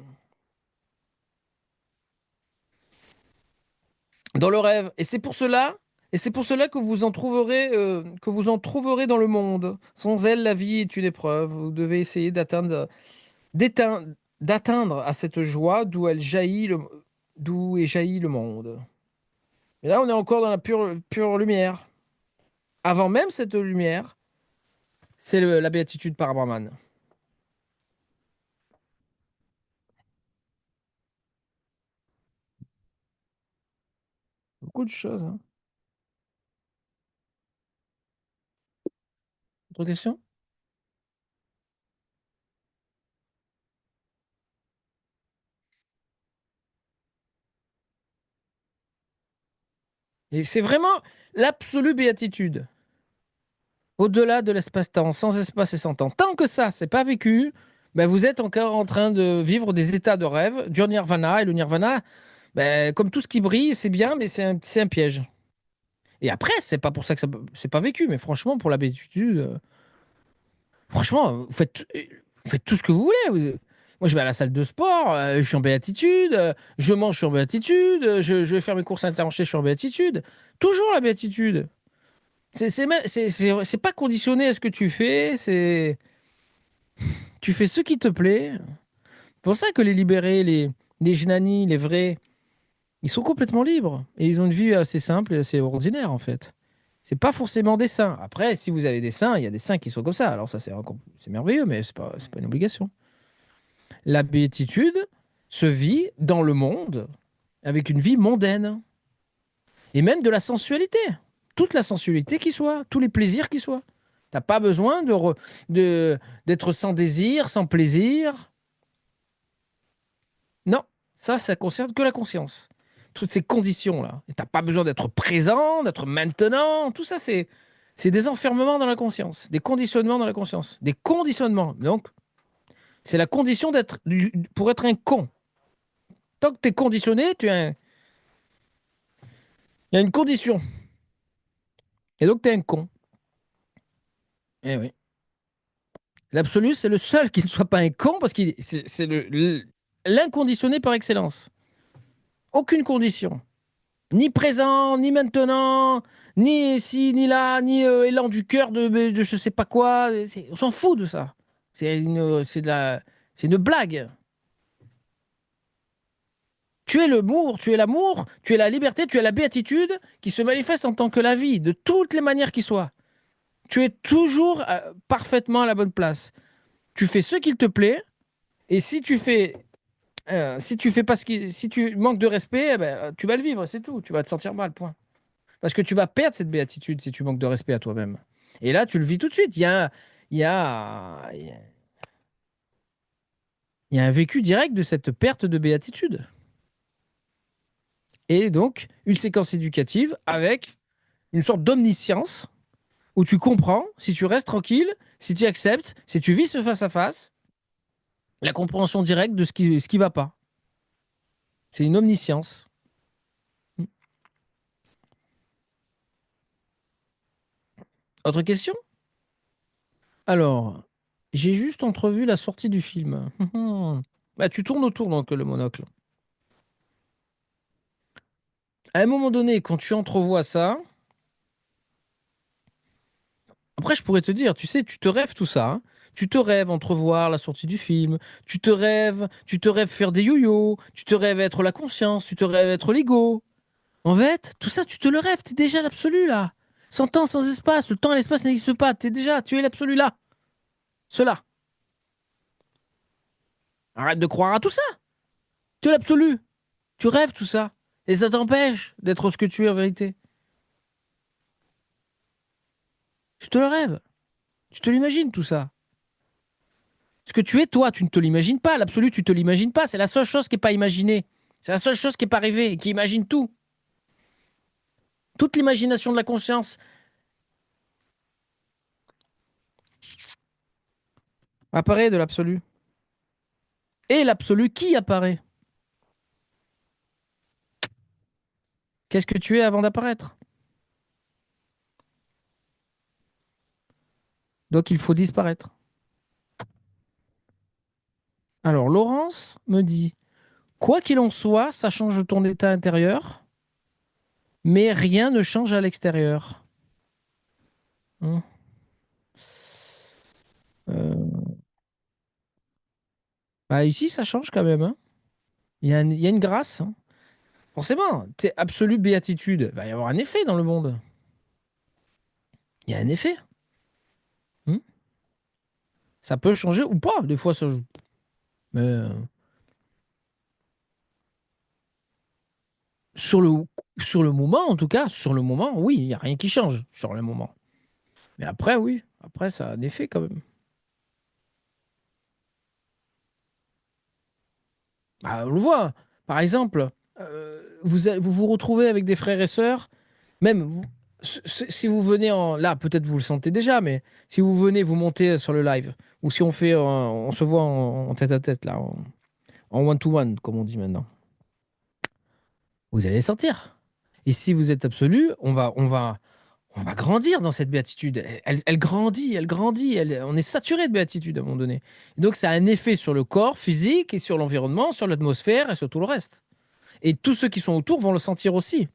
Speaker 2: dans le rêve. Et c'est pour cela que vous en trouverez dans le monde. Sans elle, la vie est une épreuve. Vous devez essayer d'atteindre à cette joie d'où est jailli le monde. Et là, on est encore dans la pure lumière. Avant même cette lumière, c'est la béatitude par Brahman. Beaucoup de choses, hein. Autre question? Et c'est vraiment l'absolue béatitude. Au-delà de l'espace-temps, sans espace et sans temps. Tant que ça, c'est pas vécu, ben vous êtes encore en train de vivre des états de rêve, du nirvana. Et le nirvana, ben, comme tout ce qui brille, c'est bien, mais c'est un piège. Et après, c'est pas pour ça que c'est pas vécu, mais franchement, pour la béatitude, franchement, vous faites tout ce que vous voulez. Moi, je vais à la salle de sport, je suis en béatitude, je mange, je suis en béatitude, je vais faire mes courses intermarché, je suis en béatitude. Toujours la béatitude. C'est pas conditionné à ce que tu fais, tu fais ce qui te plaît. C'est pour ça que les libérés, les jnani, les vrais, ils sont complètement libres. Et ils ont une vie assez simple et assez ordinaire, en fait. C'est pas forcément des saints. Après, si vous avez des saints, il y a des saints qui sont comme ça. Alors ça, c'est merveilleux, mais c'est pas une obligation. La béatitude se vit dans le monde avec une vie mondaine. Et même de la sensualité. Toute la sensualité qui soit, tous les plaisirs qui soient. T'as pas besoin d'être sans désir, sans plaisir. Non, ça concerne que la conscience. Toutes ces conditions-là. Et t'as pas besoin d'être présent, d'être maintenant. Tout ça, c'est des enfermements dans la conscience, des conditionnements dans la conscience, des conditionnements. Donc, c'est la condition pour être un con. Tant que tu es conditionné, il y a une condition. Et donc, tu es un con. Eh oui. L'absolu, c'est le seul qui ne soit pas un con parce que c'est l'inconditionné par excellence. Aucune condition. Ni présent, ni maintenant, ni ici, ni là, ni élan du cœur de je sais pas quoi. On s'en fout de ça. C'est une blague. Tu es l'amour, tu es la liberté, tu es la béatitude qui se manifeste en tant que la vie, de toutes les manières qui soient. Tu es toujours parfaitement à la bonne place. Tu fais ce qu'il te plaît, et si tu fais pas si tu manques de respect, eh ben, tu vas le vivre, c'est tout. Tu vas te sentir mal, point. Parce que tu vas perdre cette béatitude si tu manques de respect à toi-même. Et là, tu le vis tout de suite. Il y a, il y a un vécu direct de cette perte de béatitude. Et donc, une séquence éducative avec une sorte d'omniscience où tu comprends, si tu restes tranquille, si tu acceptes, si tu vis ce face-à-face, la compréhension directe de ce qui va pas. C'est une omniscience. Autre question? Alors, j'ai juste entrevu la sortie du film. Bah, tu tournes autour donc le monocle. À un moment donné, quand tu entrevois ça, après je pourrais te dire, tu sais, tu te rêves tout ça, hein. Tu te rêves entrevoir la sortie du film, tu te rêves faire des yo-yo, tu te rêves être la conscience, tu te rêves être l'ego. En fait, tout ça, tu te le rêves, t'es déjà l'absolu là. Sans temps, sans espace, le temps et l'espace n'existent pas, t'es déjà, tu es l'absolu là. Cela. Arrête de croire à tout ça. Tu es l'absolu. Tu rêves tout ça. Et ça t'empêche d'être ce que tu es en vérité. Tu te le rêves. Tu te l'imagines tout ça. Ce que tu es, toi, tu ne te l'imagines pas. L'absolu, tu te l'imagines pas. C'est la seule chose qui n'est pas imaginée. C'est la seule chose qui n'est pas rêvée et qui imagine tout. Toute l'imagination de la conscience apparaît de l'absolu. Et l'absolu qui apparaît? Qu'est-ce que tu es avant d'apparaître? Donc il faut disparaître. Alors Laurence me dit, quoi qu'il en soit, ça change ton état intérieur, mais rien ne change à l'extérieur. Hein. Euh, Bah ici, ça change quand même, hein. Il y a une grâce, hein. Forcément, t'es absolue béatitude. Il va y avoir un effet dans le monde. Il y a un effet. Hmm. Ça peut changer ou pas. Des fois, ça joue. Mais sur sur le moment, en tout cas, sur le moment, oui, il n'y a rien qui change sur le moment. Mais après, oui. Après, ça a un effet quand même. Bah, on le voit. Par exemple, vous vous retrouvez avec des frères et sœurs. Même si vous venez en... Là, peut-être vous le sentez déjà, mais si vous venez, vous montez sur le live, ou si on fait, on se voit en tête à tête, là, en one-to-one, comme on dit maintenant, vous allez sortir. Et si vous êtes absolu, on va grandir dans cette béatitude. Elle grandit, elle grandit. On est saturé de béatitude à un moment donné. Et donc, ça a un effet sur le corps physique et sur l'environnement, sur l'atmosphère et sur tout le reste. Et tous ceux qui sont autour vont le sentir aussi.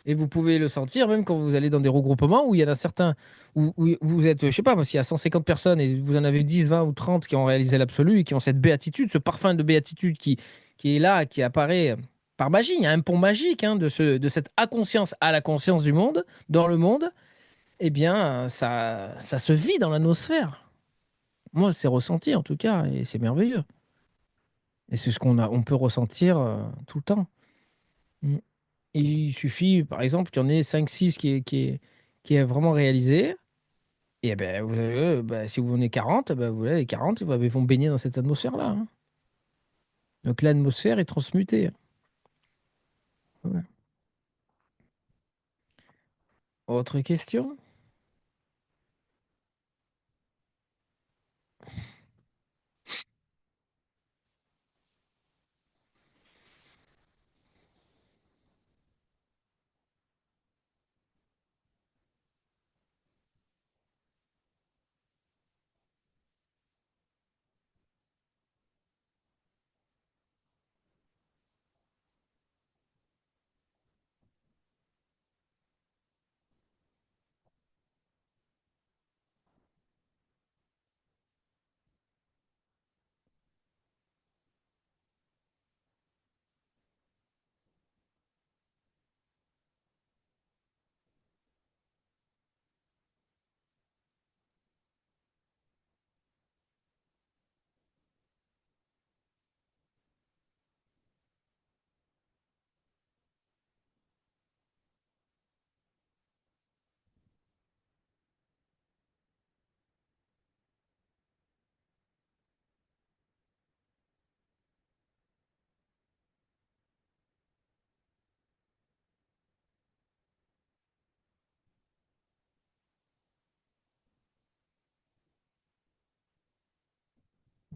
Speaker 2: Et vous pouvez le sentir même quand vous allez dans des regroupements où il y en a certains, où vous êtes, je sais pas, moi, s'il y a 150 personnes et vous en avez 10, 20 ou 30 qui ont réalisé l'absolu et qui ont cette béatitude, ce parfum de béatitude qui est là, qui apparaît par magie. Il y a un pont magique hein, de cette inconscience à la conscience du monde, dans le monde. Eh bien, ça se vit dans l'atmosphère. Moi, c'est ressenti en tout cas et c'est merveilleux. Et c'est ce on peut ressentir tout le temps. Mm. Il suffit, par exemple, qu'il y en ait 5, 6 qui est vraiment réalisé. Et ben, vous avez, si vous venez 40, ben, vous avez les 40, ils vont baigner dans cette atmosphère-là, hein. Donc l'atmosphère est transmutée. Ouais. Autre question?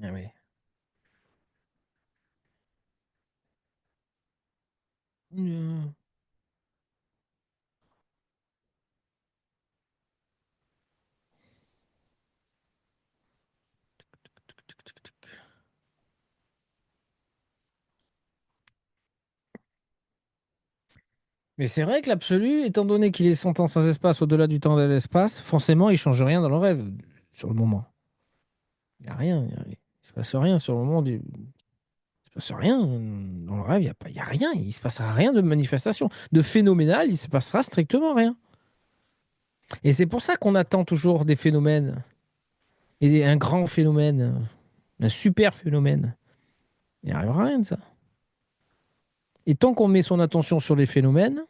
Speaker 2: Ah oui. Mm. Mais c'est vrai que l'absolu, étant donné qu'il est son temps sans espace au-delà du temps et de l'espace, forcément, il change rien dans le rêve sur le moment. Il n'y a rien. Il se passe rien sur le moment du. Il se passe rien. Dans le rêve, il y a rien. Il se passera rien de manifestation. De phénoménal, il se passera strictement rien. Et c'est pour ça qu'on attend toujours des phénomènes. Et un grand phénomène. Un super phénomène. Il n'y arrivera rien de ça. Et tant qu'on met son attention sur les phénomènes,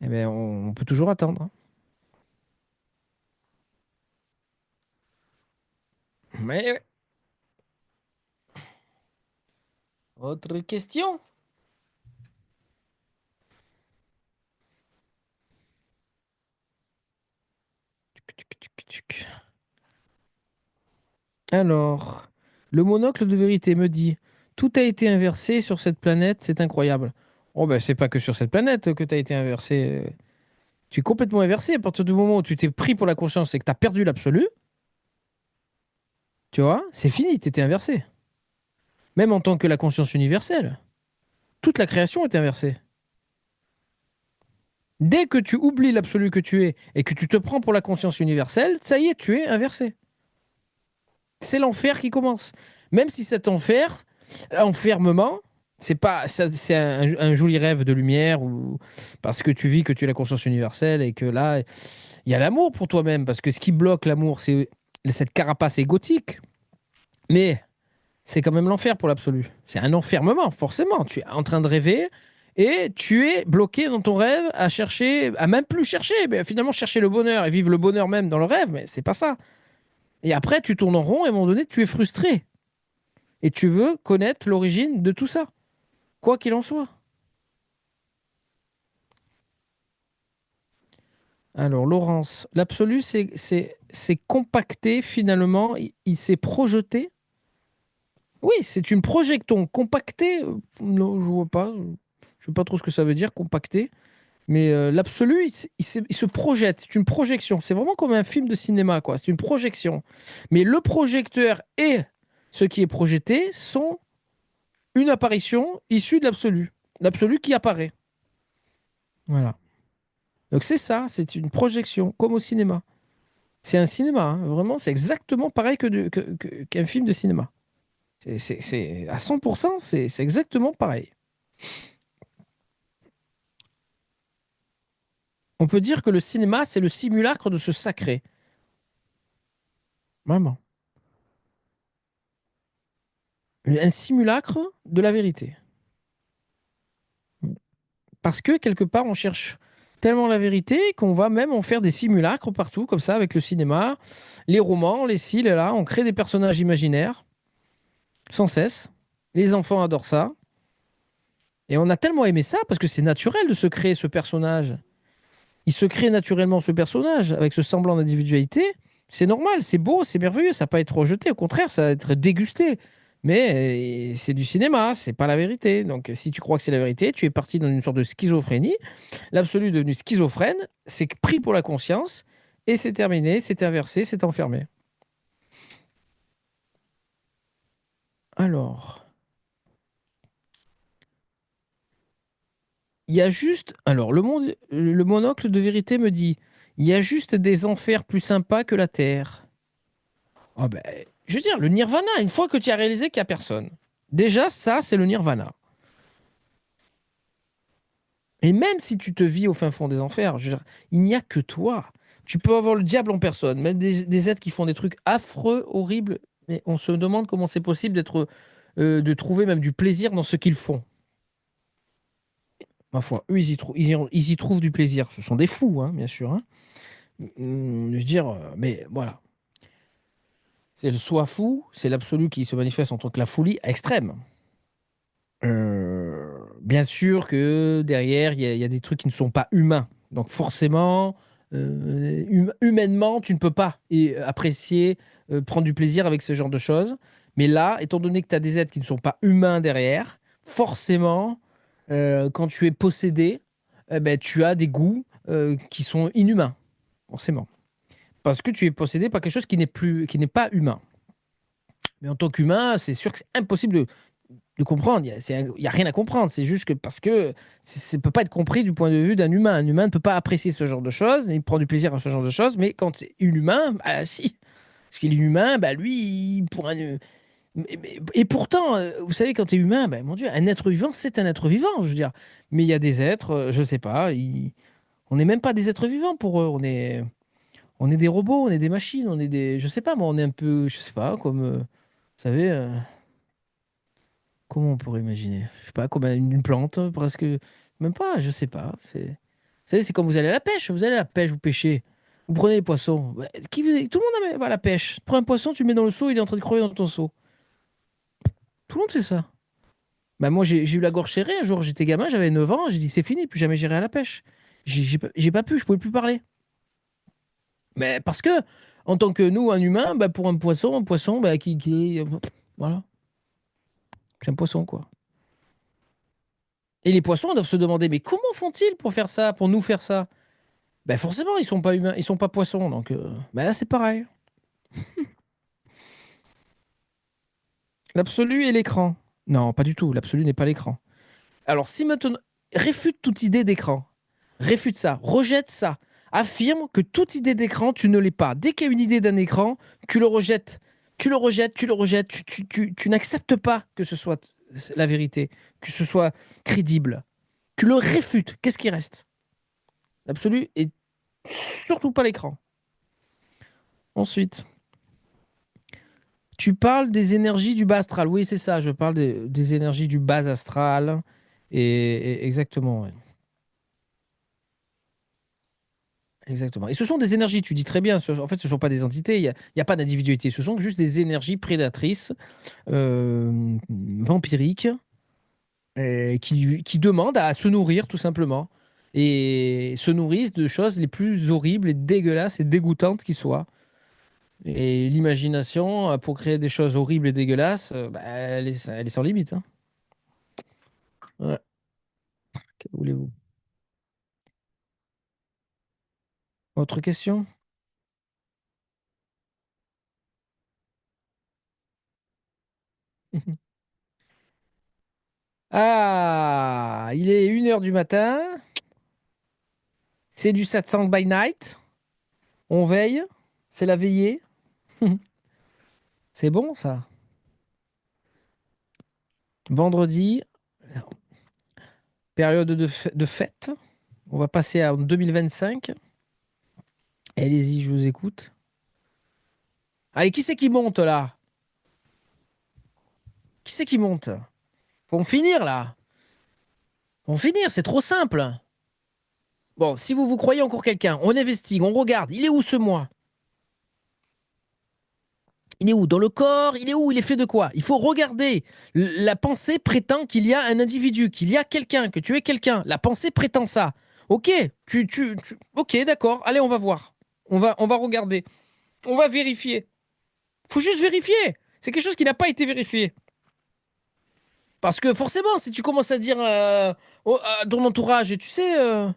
Speaker 2: eh ben on peut toujours attendre. Mais ouais. Autre question? Alors, le monocle de vérité me dit, tout a été inversé sur cette planète, c'est incroyable. Oh ben c'est pas que sur cette planète que tu as été inversé. Tu es complètement inversé à partir du moment où tu t'es pris pour la conscience et que tu as perdu l'absolu. Tu vois, c'est fini, tu étais inversé. Même en tant que la conscience universelle. Toute la création est inversée. Dès que tu oublies l'absolu que tu es et que tu te prends pour la conscience universelle, ça y est, tu es inversé. C'est l'enfer qui commence. Même si cet enfermement, c'est pas, c'est un joli rêve de lumière ou parce que tu vis que tu es la conscience universelle et que là, il y a l'amour pour toi-même. Parce que ce qui bloque l'amour, c'est cette carapace égotique. Mais c'est quand même l'enfer pour l'absolu. C'est un enfermement, forcément. Tu es en train de rêver et tu es bloqué dans ton rêve à chercher, à même plus chercher, mais finalement chercher le bonheur et vivre le bonheur même dans le rêve, mais c'est pas ça. Et après, tu tournes en rond et à un moment donné, tu es frustré. Et tu veux connaître l'origine de tout ça, quoi qu'il en soit. Alors, Laurence, l'absolu, c'est compacté finalement, il s'est projeté. Oui, c'est une projection compactée. Non, je vois pas. Je sais pas trop ce que ça veut dire, compacté. Mais l'absolu, il se projette. C'est une projection. C'est vraiment comme un film de cinéma, quoi. C'est une projection. Mais le projecteur et ce qui est projeté sont une apparition issue de l'absolu. L'absolu qui apparaît. Voilà. Donc c'est ça, c'est une projection, comme au cinéma. C'est un cinéma, hein. Vraiment, c'est exactement pareil qu'un film de cinéma. À 100%, c'est exactement pareil. On peut dire que le cinéma, c'est le simulacre de ce sacré. Vraiment. Un simulacre de la vérité. Parce que quelque part, on cherche tellement la vérité qu'on va même en faire des simulacres partout, comme ça, avec le cinéma, les romans, les ci, les là. On crée des personnages imaginaires sans cesse. Les enfants adorent ça. Et on a tellement aimé ça parce que c'est naturel de se créer ce personnage. Il se crée naturellement ce personnage avec ce semblant d'individualité. C'est normal, c'est beau, c'est merveilleux. Ça va pas être rejeté. Au contraire, ça va être dégusté. Mais c'est du cinéma, c'est pas la vérité. Donc si tu crois que c'est la vérité, tu es parti dans une sorte de schizophrénie. L'absolu devenu schizophrène, c'est pris pour la conscience et c'est terminé, c'est inversé, c'est enfermé. Alors, il y a juste. Alors, le monocle de vérité me dit il y a juste des enfers plus sympas que la terre. Ah ben, je veux dire, le nirvana, une fois que tu as réalisé qu'il n'y a personne. Déjà, ça, c'est le nirvana. Et même si tu te vis au fin fond des enfers, je veux dire, il n'y a que toi. Tu peux avoir le diable en personne, même des êtres qui font des trucs affreux, horribles. Mais on se demande comment c'est possible de trouver même du plaisir dans ce qu'ils font. Ma foi, eux, ils y trouvent du plaisir. Ce sont des fous, hein, bien sûr, hein. Je veux dire, mais voilà. C'est le soi fou, c'est l'absolu qui se manifeste en tant que la folie extrême. Bien sûr que derrière, il y a des trucs qui ne sont pas humains. Donc forcément, humainement, tu ne peux pas apprécier, prendre du plaisir avec ce genre de choses. Mais là, étant donné que tu as des êtres qui ne sont pas humains derrière, forcément, quand tu es possédé, ben, tu as des goûts qui sont inhumains, forcément. Parce que tu es possédé par quelque chose qui n'est pas humain. Mais en tant qu'humain, c'est sûr que c'est impossible de comprendre. Il y a rien à comprendre. C'est juste que parce que ça ne peut pas être compris du point de vue d'un humain. Un humain ne peut pas apprécier ce genre de choses. Il prend du plaisir à ce genre de choses. Mais quand c'est un humain, bah si. Parce qu'il est humain, bah lui, il pourra. Et pourtant, vous savez, quand tu es humain, bah, mon Dieu, un être vivant, c'est un être vivant, je veux dire. Mais il y a des êtres, je sais pas, on n'est même pas des êtres vivants pour eux. On est des robots, on est des machines, on est des. Je sais pas, moi, on est un peu, je sais pas, comme. Vous savez. Comment on pourrait imaginer? Je sais pas, comme une plante, presque. Même pas, je sais pas. Vous savez, c'est comme vous allez à la pêche. Vous allez à la pêche, vous pêchez. Vous prenez les poissons. Bah, tout le monde va à la pêche. Tu prends un poisson, tu le mets dans le seau, il est en train de crever dans ton seau. Tout le monde fait ça. Bah, moi, j'ai eu la gorge serrée. Un jour, j'étais gamin, j'avais 9 ans. J'ai dit, c'est fini, plus jamais j'irai à la pêche. J'ai pas pu, je pouvais plus parler. Mais parce que, en tant que nous, un humain, bah, pour un poisson bah, voilà, c'est un poisson, quoi. Et les poissons doivent se demander, mais comment font-ils pour faire ça, pour nous faire ça? Ben forcément, ils sont pas humains, ils sont pas poissons, donc ben là c'est pareil. L'absolu et l'écran. Non, pas du tout. L'absolu n'est pas l'écran. Alors si maintenant, réfute toute idée d'écran, réfute ça, rejette ça, affirme que toute idée d'écran, tu ne l'es pas. Dès qu'il y a une idée d'un écran, tu le rejettes, tu le rejettes, tu le rejettes, tu n'acceptes pas que ce soit la vérité, que ce soit crédible. Tu le réfutes. Qu'est-ce qui reste? L'absolu et surtout pas l'écran. Ensuite. Tu parles des énergies du bas astral. Oui, c'est ça. Je parle des énergies du bas astral. Exactement. Ouais. Exactement. Et ce sont des énergies, tu dis très bien. En fait, ce ne sont pas des entités. Il y a pas d'individualité. Ce sont juste des énergies prédatrices, vampiriques, qui demandent à se nourrir, tout simplement. Et se nourrissent de choses les plus horribles et dégueulasses et dégoûtantes qui soient. Et l'imagination, pour créer des choses horribles et dégueulasses, bah, elle est sans limite, hein. Ouais. Que voulez-vous? Autre question? Ah, il est 1 heure du matin. C'est du satsang by night. On veille. C'est la veillée. C'est bon, ça. Vendredi, période de fête. On va passer à 2025. Allez-y, je vous écoute. Allez, qui c'est qui monte là? Qui c'est qui monte? Faut en finir là. Faut en finir, c'est trop simple. Bon, si vous vous croyez encore quelqu'un, on investigue, on regarde. Il est où ce moi? Il est où? Dans le corps? Il est où? Il est fait de quoi? Il faut regarder. La pensée prétend qu'il y a un individu, qu'il y a quelqu'un, que tu es quelqu'un. La pensée prétend ça. Ok, ok, d'accord. Allez, on va voir. On va regarder. On va vérifier. Faut juste vérifier. C'est quelque chose qui n'a pas été vérifié. Parce que forcément, si tu commences à dire à ton entourage, tu sais,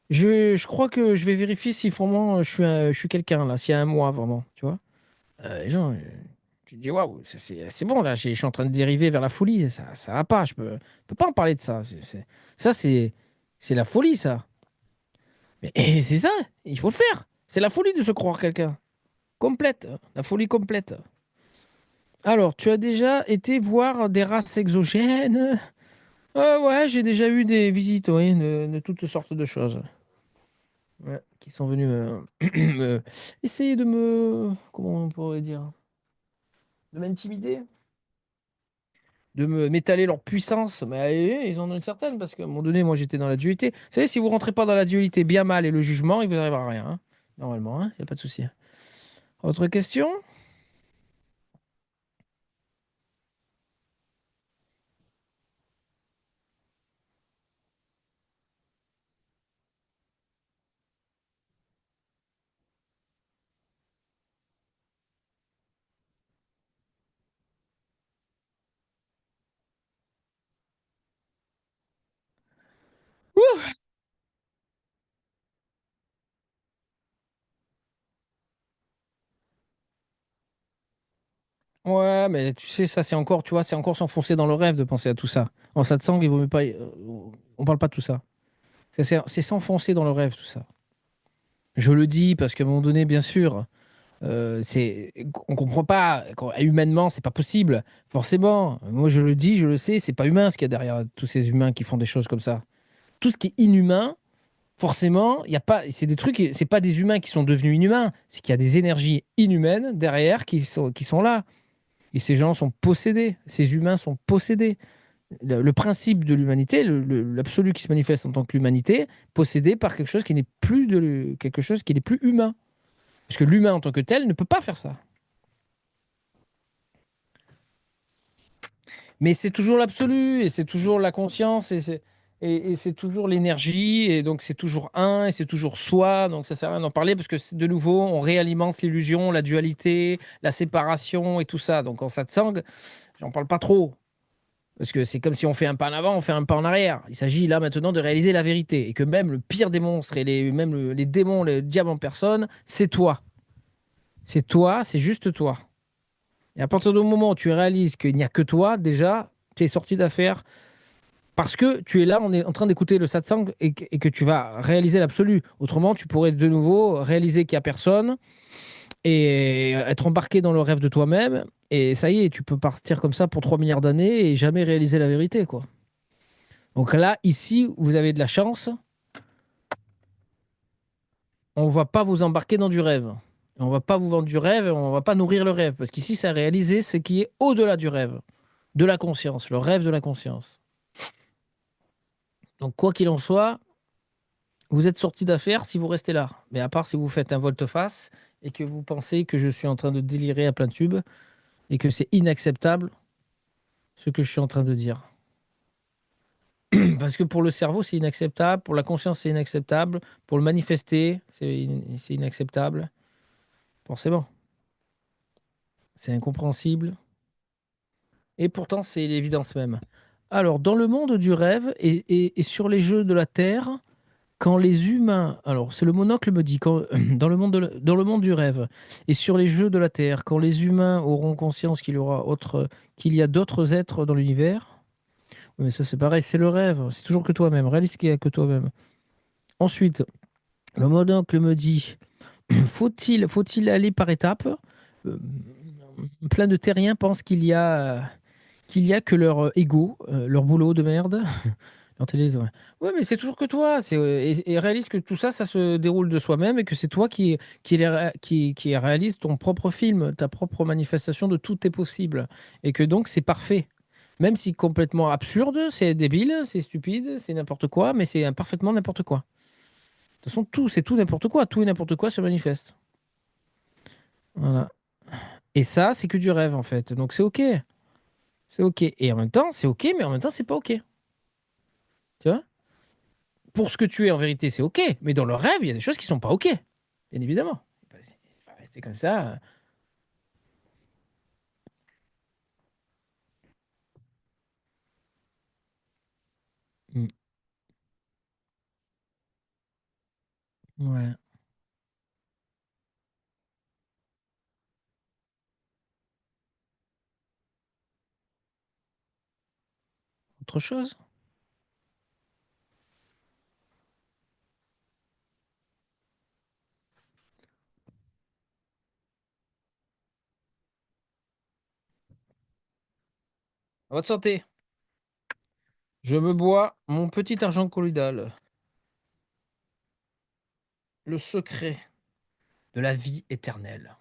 Speaker 2: je crois que je vais vérifier si vraiment je suis quelqu'un là, s'il y a un moi vraiment, tu vois. Les gens, tu te dis, waouh, c'est bon, là, je suis en train de dériver vers la folie, ça va pas, peux pas en parler de ça. Ça, c'est la folie, ça. Mais et c'est ça, il faut le faire. C'est la folie de se croire quelqu'un. Complète, la folie complète. Alors, tu as déjà été voir des races exogènes? Ouais, j'ai déjà eu des visites, oui, de toutes sortes de choses. Ouais, qui sont venus essayer de comment on pourrait dire? De m'intimider? De m'étaler leur puissance. Mais ils en ont une certaine, parce qu'à un moment donné, moi j'étais dans la dualité. Vous savez, si vous rentrez pas dans la dualité bien mal et le jugement, il vous arrivera rien, hein. Normalement, il n'y a pas de souci. Autre question? Ouh. Ouais, mais tu sais, ça c'est encore, tu vois, c'est encore s'enfoncer dans le rêve de penser à tout ça. En satsang, il vaut mieux pas, on parle pas de tout ça. C'est s'enfoncer dans le rêve, tout ça. Je le dis parce qu'à un moment donné, bien sûr, on comprend pas. Humainement, c'est pas possible. Forcément. Moi, je le dis, je le sais, c'est pas humain ce qu'il y a derrière tous ces humains qui font des choses comme ça. Tout ce qui est inhumain, forcément, il y a pas. C'est des trucs. C'est pas des humains qui sont devenus inhumains. C'est qu'il y a des énergies inhumaines derrière qui sont là. Et ces gens sont possédés. Ces humains sont possédés. Le principe de l'humanité, l'absolu qui se manifeste en tant que l'humanité, possédé par quelque chose qui n'est plus quelque chose qui n'est plus humain. Parce que l'humain en tant que tel ne peut pas faire ça. Mais c'est toujours l'absolu, et c'est toujours la conscience, et c'est toujours l'énergie, et donc c'est toujours un, et c'est toujours soi. Donc ça sert à rien d'en parler, parce que de nouveau, on réalimente l'illusion, la dualité, la séparation, et tout ça. Donc en satsang, j'en parle pas trop. Parce que c'est comme si on fait un pas en avant, on fait un pas en arrière. Il s'agit là maintenant de réaliser la vérité. Et que même le pire des monstres, et même les démons, le diable en personne, c'est toi. C'est toi, c'est juste toi. Et à partir du moment où tu réalises qu'il n'y a que toi, déjà, tu es sorti d'affaire parce que tu es là, on est en train d'écouter le satsang et que tu vas réaliser l'absolu. Autrement, tu pourrais de nouveau réaliser qu'il n'y a personne et être embarqué dans le rêve de toi-même. Et ça y est, tu peux partir comme ça pour 3 milliards d'années et jamais réaliser la vérité, quoi. Donc là, ici, vous avez de la chance. On ne va pas vous embarquer dans du rêve. On va pas vous vendre du rêve et on va pas nourrir le rêve. Parce qu'ici, c'est réaliser ce qui est au-delà du rêve, de la conscience, le rêve de la conscience. Donc, quoi qu'il en soit, vous êtes sorti d'affaire si vous restez là. Mais à part si vous faites un volte-face et que vous pensez que je suis en train de délirer à plein tube et que c'est inacceptable ce que je suis en train de dire. Parce que pour le cerveau, c'est inacceptable, pour la conscience, c'est inacceptable, pour le manifester, c'est inacceptable. Forcément, c'est incompréhensible. Et pourtant, c'est l'évidence même. Alors, dans le monde du rêve et sur les jeux de la Terre, quand les humains, alors c'est le monocle me dit, dans dans le monde du rêve et sur les jeux de la Terre, quand les humains auront conscience qu'il y a d'autres êtres dans l'univers, mais ça c'est pareil, c'est le rêve, c'est toujours que toi-même, réalise qu'il n'y a que toi-même. Ensuite, le monocle me dit, faut-il aller par étapes? Euh, Plein de terriens pensent qu'il y a que leur ego, leur boulot de merde. Ouais. Ouais, mais c'est toujours que toi. Et réalise que tout ça, ça se déroule de soi-même et que c'est toi qui réalise ton propre film, ta propre manifestation de tout est possible. Et que donc c'est parfait. Même si complètement absurde, c'est débile, c'est stupide, c'est n'importe quoi, mais c'est parfaitement n'importe quoi. De toute façon, c'est tout n'importe quoi. Tout et n'importe quoi se manifeste. Voilà. Et ça, c'est que du rêve en fait. Donc c'est OK. C'est OK. Et en même temps, c'est OK, mais en même temps, c'est pas OK. Tu vois? Pour ce que tu es en vérité, c'est OK. Mais dans le rêve, il y a des choses qui sont pas OK. Bien évidemment. C'est comme ça. Mm. Ouais. Autre chose? À votre santé. Je me bois mon petit argent colloïdal. Le secret de la vie éternelle.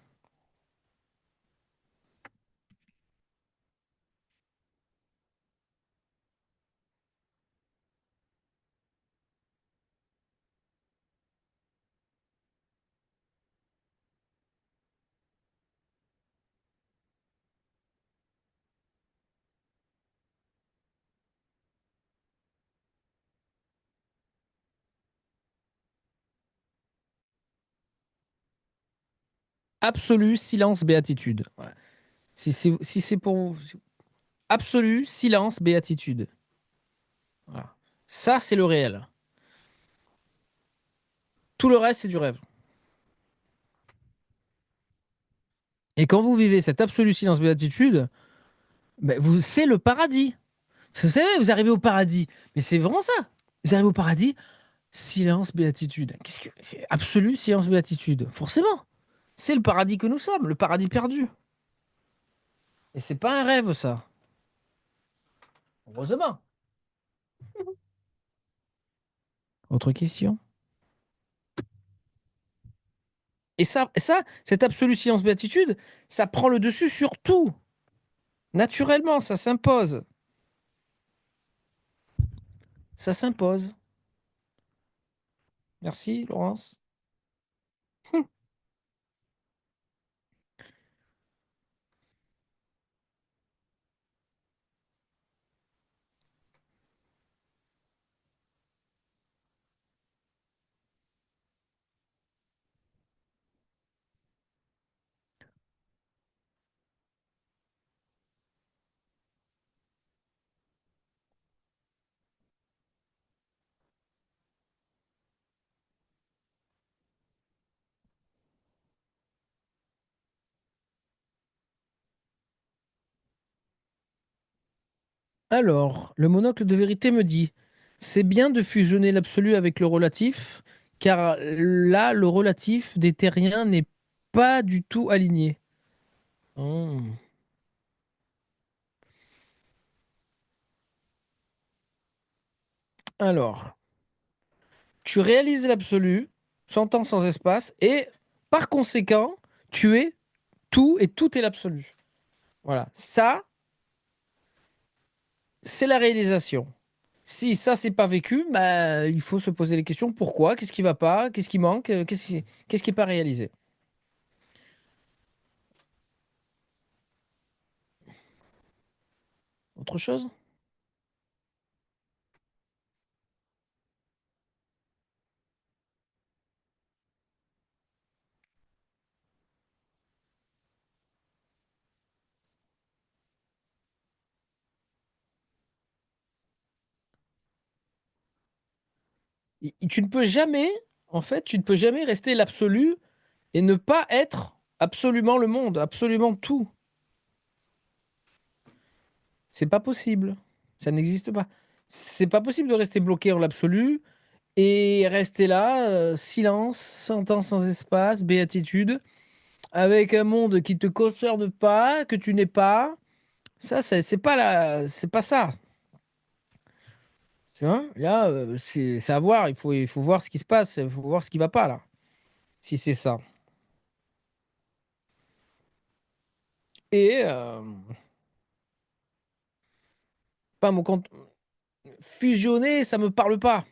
Speaker 2: Absolu silence béatitude. Voilà. Si c'est pour absolu silence béatitude. Voilà. Ça, c'est le réel. Tout le reste, c'est du rêve. Et quand vous vivez cet absolu silence béatitude, ben vous, c'est le paradis. Vous savez, vous arrivez au paradis. Mais c'est vraiment ça. Vous arrivez au paradis, silence béatitude. Qu'est-ce que c'est absolu silence béatitude? Forcément. C'est le paradis que nous sommes, le paradis perdu. Et c'est pas un rêve, ça. Heureusement. Autre question? Et ça, cette absolue silence béatitude, ça prend le dessus sur tout. Naturellement, ça s'impose. Ça s'impose. Merci, Laurence. Alors, le monocle de vérité me dit, c'est bien de fusionner l'absolu avec le relatif, car là, le relatif des terriens n'est pas du tout aligné. Hmm. Alors, tu réalises l'absolu, sans temps, sans espace, et par conséquent, tu es tout et tout est l'absolu. Voilà, ça, c'est la réalisation. Si ça, c'est pas vécu, bah, il faut se poser les questions. Pourquoi? Qu'est-ce qui va pas? Qu'est-ce qui manque? Qu'est-ce qui est pas réalisé? Autre chose? Tu ne peux jamais, en fait, tu ne peux jamais rester l'absolu et ne pas être absolument le monde, absolument tout. C'est pas possible. Ça n'existe pas. C'est pas possible de rester bloqué en l'absolu et rester là, silence, sans temps, sans espace, béatitude, avec un monde qui te concerne pas, que tu n'es pas. Ça, c'est pas ça. Tu vois? Là, c'est à voir. Il faut voir ce qui se passe. Il faut voir ce qui va pas là. Si c'est ça. Et pas mon compte. Fusionner, ça me parle pas.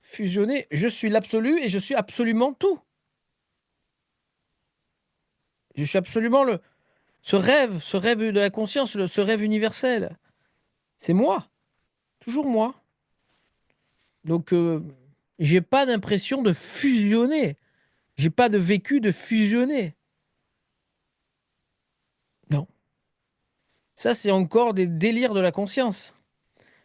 Speaker 2: Fusionner, je suis l'absolu et je suis absolument tout. Je suis absolument ce rêve de la conscience, ce rêve universel. C'est moi, toujours moi. Donc, j'ai pas d'impression de fusionner. J'ai pas de vécu de fusionner. Non. Ça, c'est encore des délires de la conscience.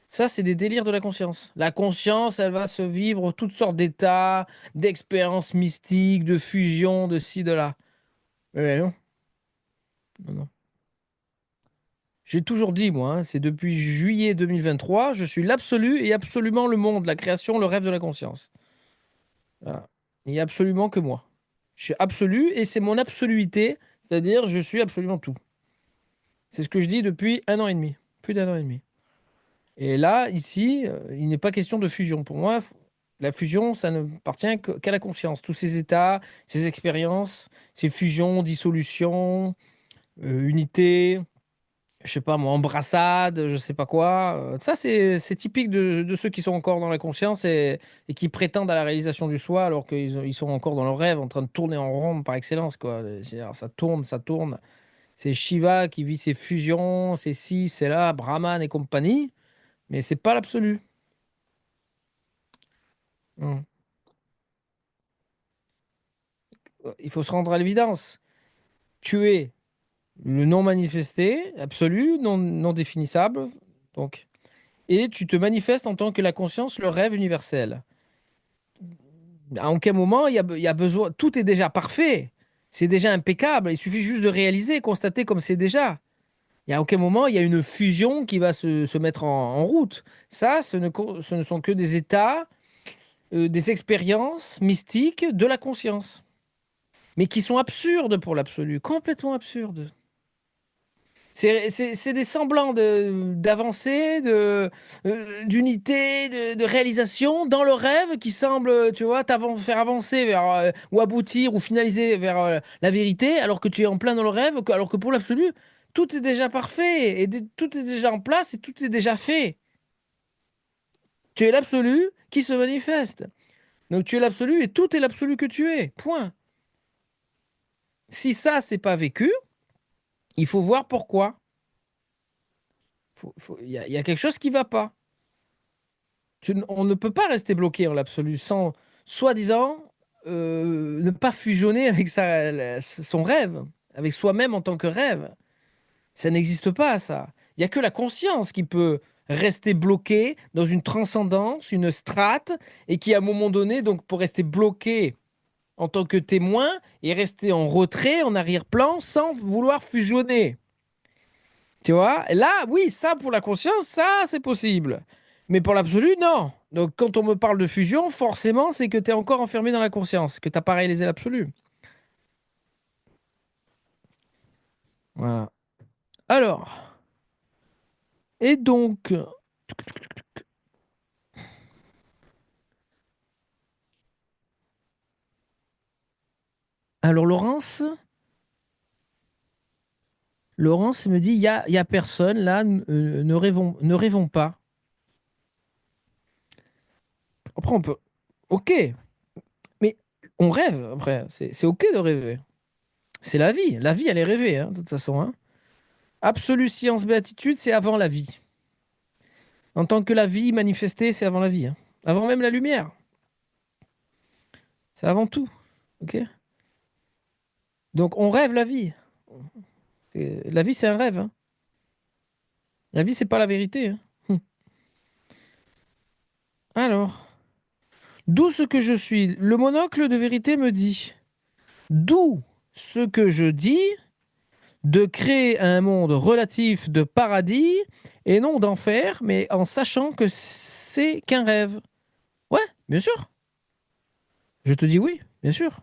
Speaker 2: Ça, c'est des délires de la conscience. La conscience, elle va se vivre toutes sortes d'états, d'expériences mystiques, de fusion, de ci, de là. Non, non, non. J'ai toujours dit, moi, hein, c'est depuis juillet 2023, je suis l'absolu et absolument le monde, la création, le rêve de la conscience. Voilà. Il n'y a absolument que moi. Je suis absolu et c'est mon absoluité, c'est-à-dire je suis absolument tout. C'est ce que je dis depuis un an et demi, plus d'un an et demi. Et là, ici, il n'est pas question de fusion. Pour moi, la fusion, ça ne appartient qu'à la conscience. Tous ces états, ces expériences, ces fusions, dissolutions, unités, je sais pas moi, embrassade, je sais pas quoi. Ça, c'est typique de ceux qui sont encore dans la conscience et qui prétendent à la réalisation du soi alors qu'ils sont encore dans leur rêve, en train de tourner en rond par excellence, quoi. C'est-à-dire, ça tourne, ça tourne. C'est Shiva qui vit ses fusions, c'est ci, c'est là, Brahman et compagnie, mais c'est pas l'absolu. Hmm. Il faut se rendre à l'évidence. Tu es le non manifesté, absolu, non définissable, donc, et tu te manifestes en tant que la conscience, le rêve universel. À aucun moment il y a besoin, tout est déjà parfait. c'est déjà impeccable. Il suffit juste de réaliser, constater comme c'est déjà. Il n'y a aucun moment, il y a une fusion qui va se mettre en route. Ça, ce ne sont que des états, des expériences mystiques de la conscience, mais qui sont absurdes pour l'absolu, complètement absurdes. C'est des semblants d'avancée, d'unité, de réalisation dans le rêve qui semble, tu vois, faire avancer vers, ou aboutir ou finaliser vers la vérité, alors que tu es en plein dans le rêve, alors que pour l'absolu, tout est déjà parfait, et tout est déjà en place et tout est déjà fait. Tu es l'absolu qui se manifeste. Donc tu es l'absolu et tout est l'absolu que tu es. Point. Si ça, c'est pas vécu, il faut voir pourquoi. Il y a quelque chose qui va pas. On ne peut pas rester bloqué en l'absolu sans, soi-disant, ne pas fusionner avec son rêve, avec soi-même en tant que rêve. Ça n'existe pas, ça. Il n'y a que la conscience qui peut rester bloquée dans une transcendance, une strate, et qui, à un moment donné, donc, pour rester bloqué en tant que témoin, et rester en retrait, en arrière-plan, sans vouloir fusionner. Tu vois? Là, oui, ça, pour la conscience, ça, c'est possible. Mais pour l'absolu, non. Donc, quand on me parle de fusion, forcément, c'est que tu es encore enfermé dans la conscience, que tu n'as pas réalisé l'absolu. Voilà. Alors, et donc, alors Laurence me dit, il y a personne là, ne rêvons pas. Après, on peut, ok, mais on rêve, après, c'est ok de rêver. C'est la vie, elle est rêvée, hein, de toute façon. Hein. Absolue science béatitude, c'est avant la vie. En tant que la vie manifestée, c'est avant la vie. Hein. Avant même la lumière. C'est avant tout. Ok. Donc on rêve la vie. La vie, c'est un rêve. Hein. La vie, c'est pas la vérité. Hein. Alors, d'où ce que je suis. Le monocle de vérité me dit. D'où ce que je dis de créer un monde relatif de paradis et non d'enfer, mais en sachant que c'est qu'un rêve. Ouais, bien sûr. Je te dis oui, bien sûr.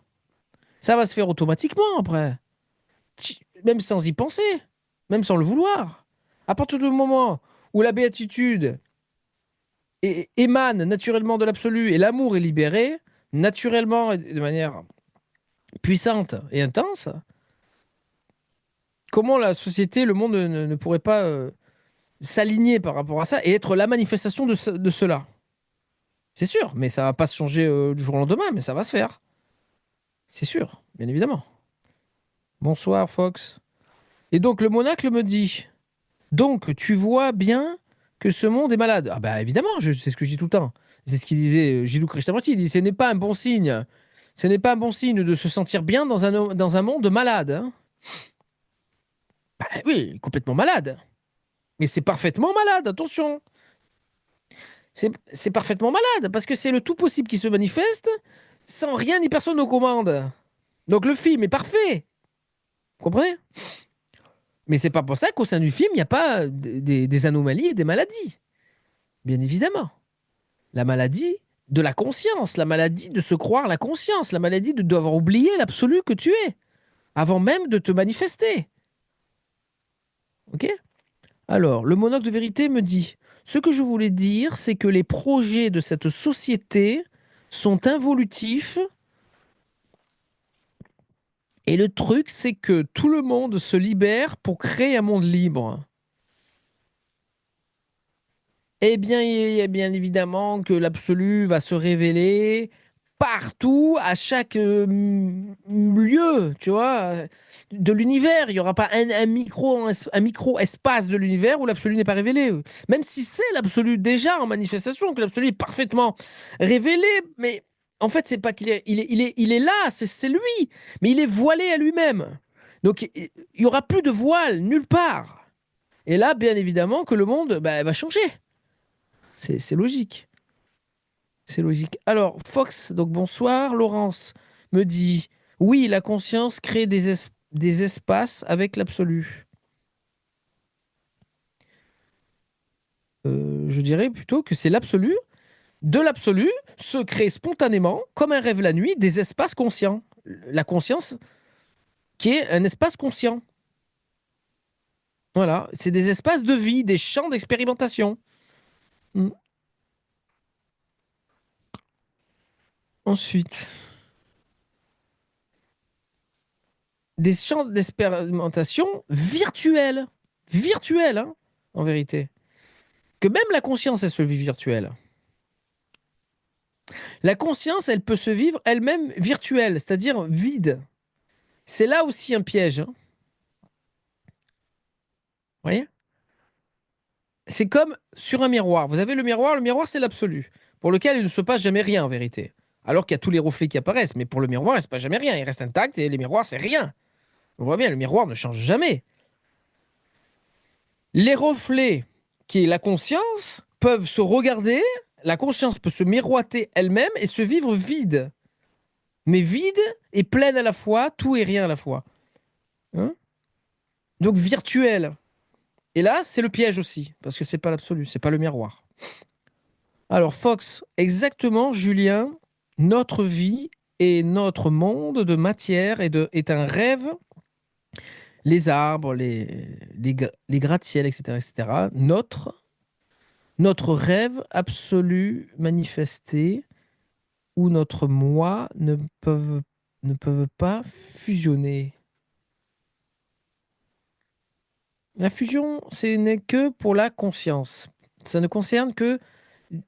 Speaker 2: Ça va se faire automatiquement après. Même sans y penser, même sans le vouloir. À partir du moment où la béatitude émane naturellement de l'absolu et l'amour est libéré, naturellement et de manière puissante et intense, comment la société, le monde ne pourrait pas s'aligner par rapport à ça et être la manifestation de cela? C'est sûr, mais ça va pas se changer du jour au lendemain, mais ça va se faire. C'est sûr, bien évidemment. Bonsoir, Fox. Et donc, le monacle me dit, donc, tu vois bien que ce monde est malade. Ah bah évidemment, c'est ce que je dis tout le temps. C'est ce qu'il disait Jiddu Krishnamurti. Il dit, ce n'est pas un bon signe. Ce n'est pas un bon signe de se sentir bien dans un monde malade. Hein. Bah oui, complètement malade. Mais c'est parfaitement malade, attention. C'est parfaitement malade, parce que c'est le tout possible qui se manifeste sans rien ni personne aux commandes. Donc le film est parfait. Vous comprenez? Mais c'est pas pour ça qu'au sein du film, il n'y a pas des anomalies et des maladies. Bien évidemment. La maladie de la conscience, la maladie de se croire la conscience, la maladie de devoir oublier l'absolu que tu es, avant même de te manifester. Ok? Alors, le monocle de vérité me dit, ce que je voulais dire, c'est que les projets de cette société sont involutifs. Et le truc, c'est que tout le monde se libère pour créer un monde libre. Eh bien, il y a bien évidemment que l'absolu va se révéler partout, à chaque lieu, tu vois, de l'univers. Il n'y aura pas un micro-espace de l'univers où l'absolu n'est pas révélé. Même si c'est l'absolu déjà en manifestation, que l'absolu est parfaitement révélé, mais en fait, c'est pas qu'il est, il est là, c'est lui, mais il est voilé à lui-même. Donc, il n'y aura plus de voile nulle part. Et là, bien évidemment, que le monde va changer. C'est logique. C'est logique. Alors, Fox, donc bonsoir. Laurence me dit, Oui, la conscience crée des espaces avec l'absolu. Je dirais plutôt que c'est l'absolu. De l'absolu se crée spontanément, comme un rêve la nuit, des espaces conscients. La conscience qui est un espace conscient. Voilà, c'est des espaces de vie, des champs d'expérimentation. Mm. Ensuite, des champs d'expérimentation virtuels. Virtuels, hein, en vérité. Que même la conscience, elle se vit virtuelle. La conscience, elle peut se vivre elle-même virtuelle, c'est-à-dire vide. C'est là aussi un piège, hein. Vous voyez? C'est comme sur un miroir. Vous avez le miroir c'est l'absolu, pour lequel il ne se passe jamais rien en vérité. Alors qu'il y a tous les reflets qui apparaissent, mais pour le miroir, il ne se passe jamais rien. Il reste intact et les miroirs, c'est rien. On voit bien, le miroir ne change jamais. Les reflets, qui est la conscience, peuvent se regarder, la conscience peut se miroiter elle-même et se vivre vide. Mais vide et pleine à la fois, tout et rien à la fois. Hein? Donc virtuel. Et là, c'est le piège aussi, parce que c'est pas l'absolu, c'est pas le miroir. Alors Fox, exactement, Julien, notre vie et notre monde de matière est un rêve. Les arbres, les gratte-ciel, etc., etc. Notre rêve absolu manifesté où notre moi ne peuvent pas fusionner. La fusion, ce n'est que pour la conscience. Ça ne concerne que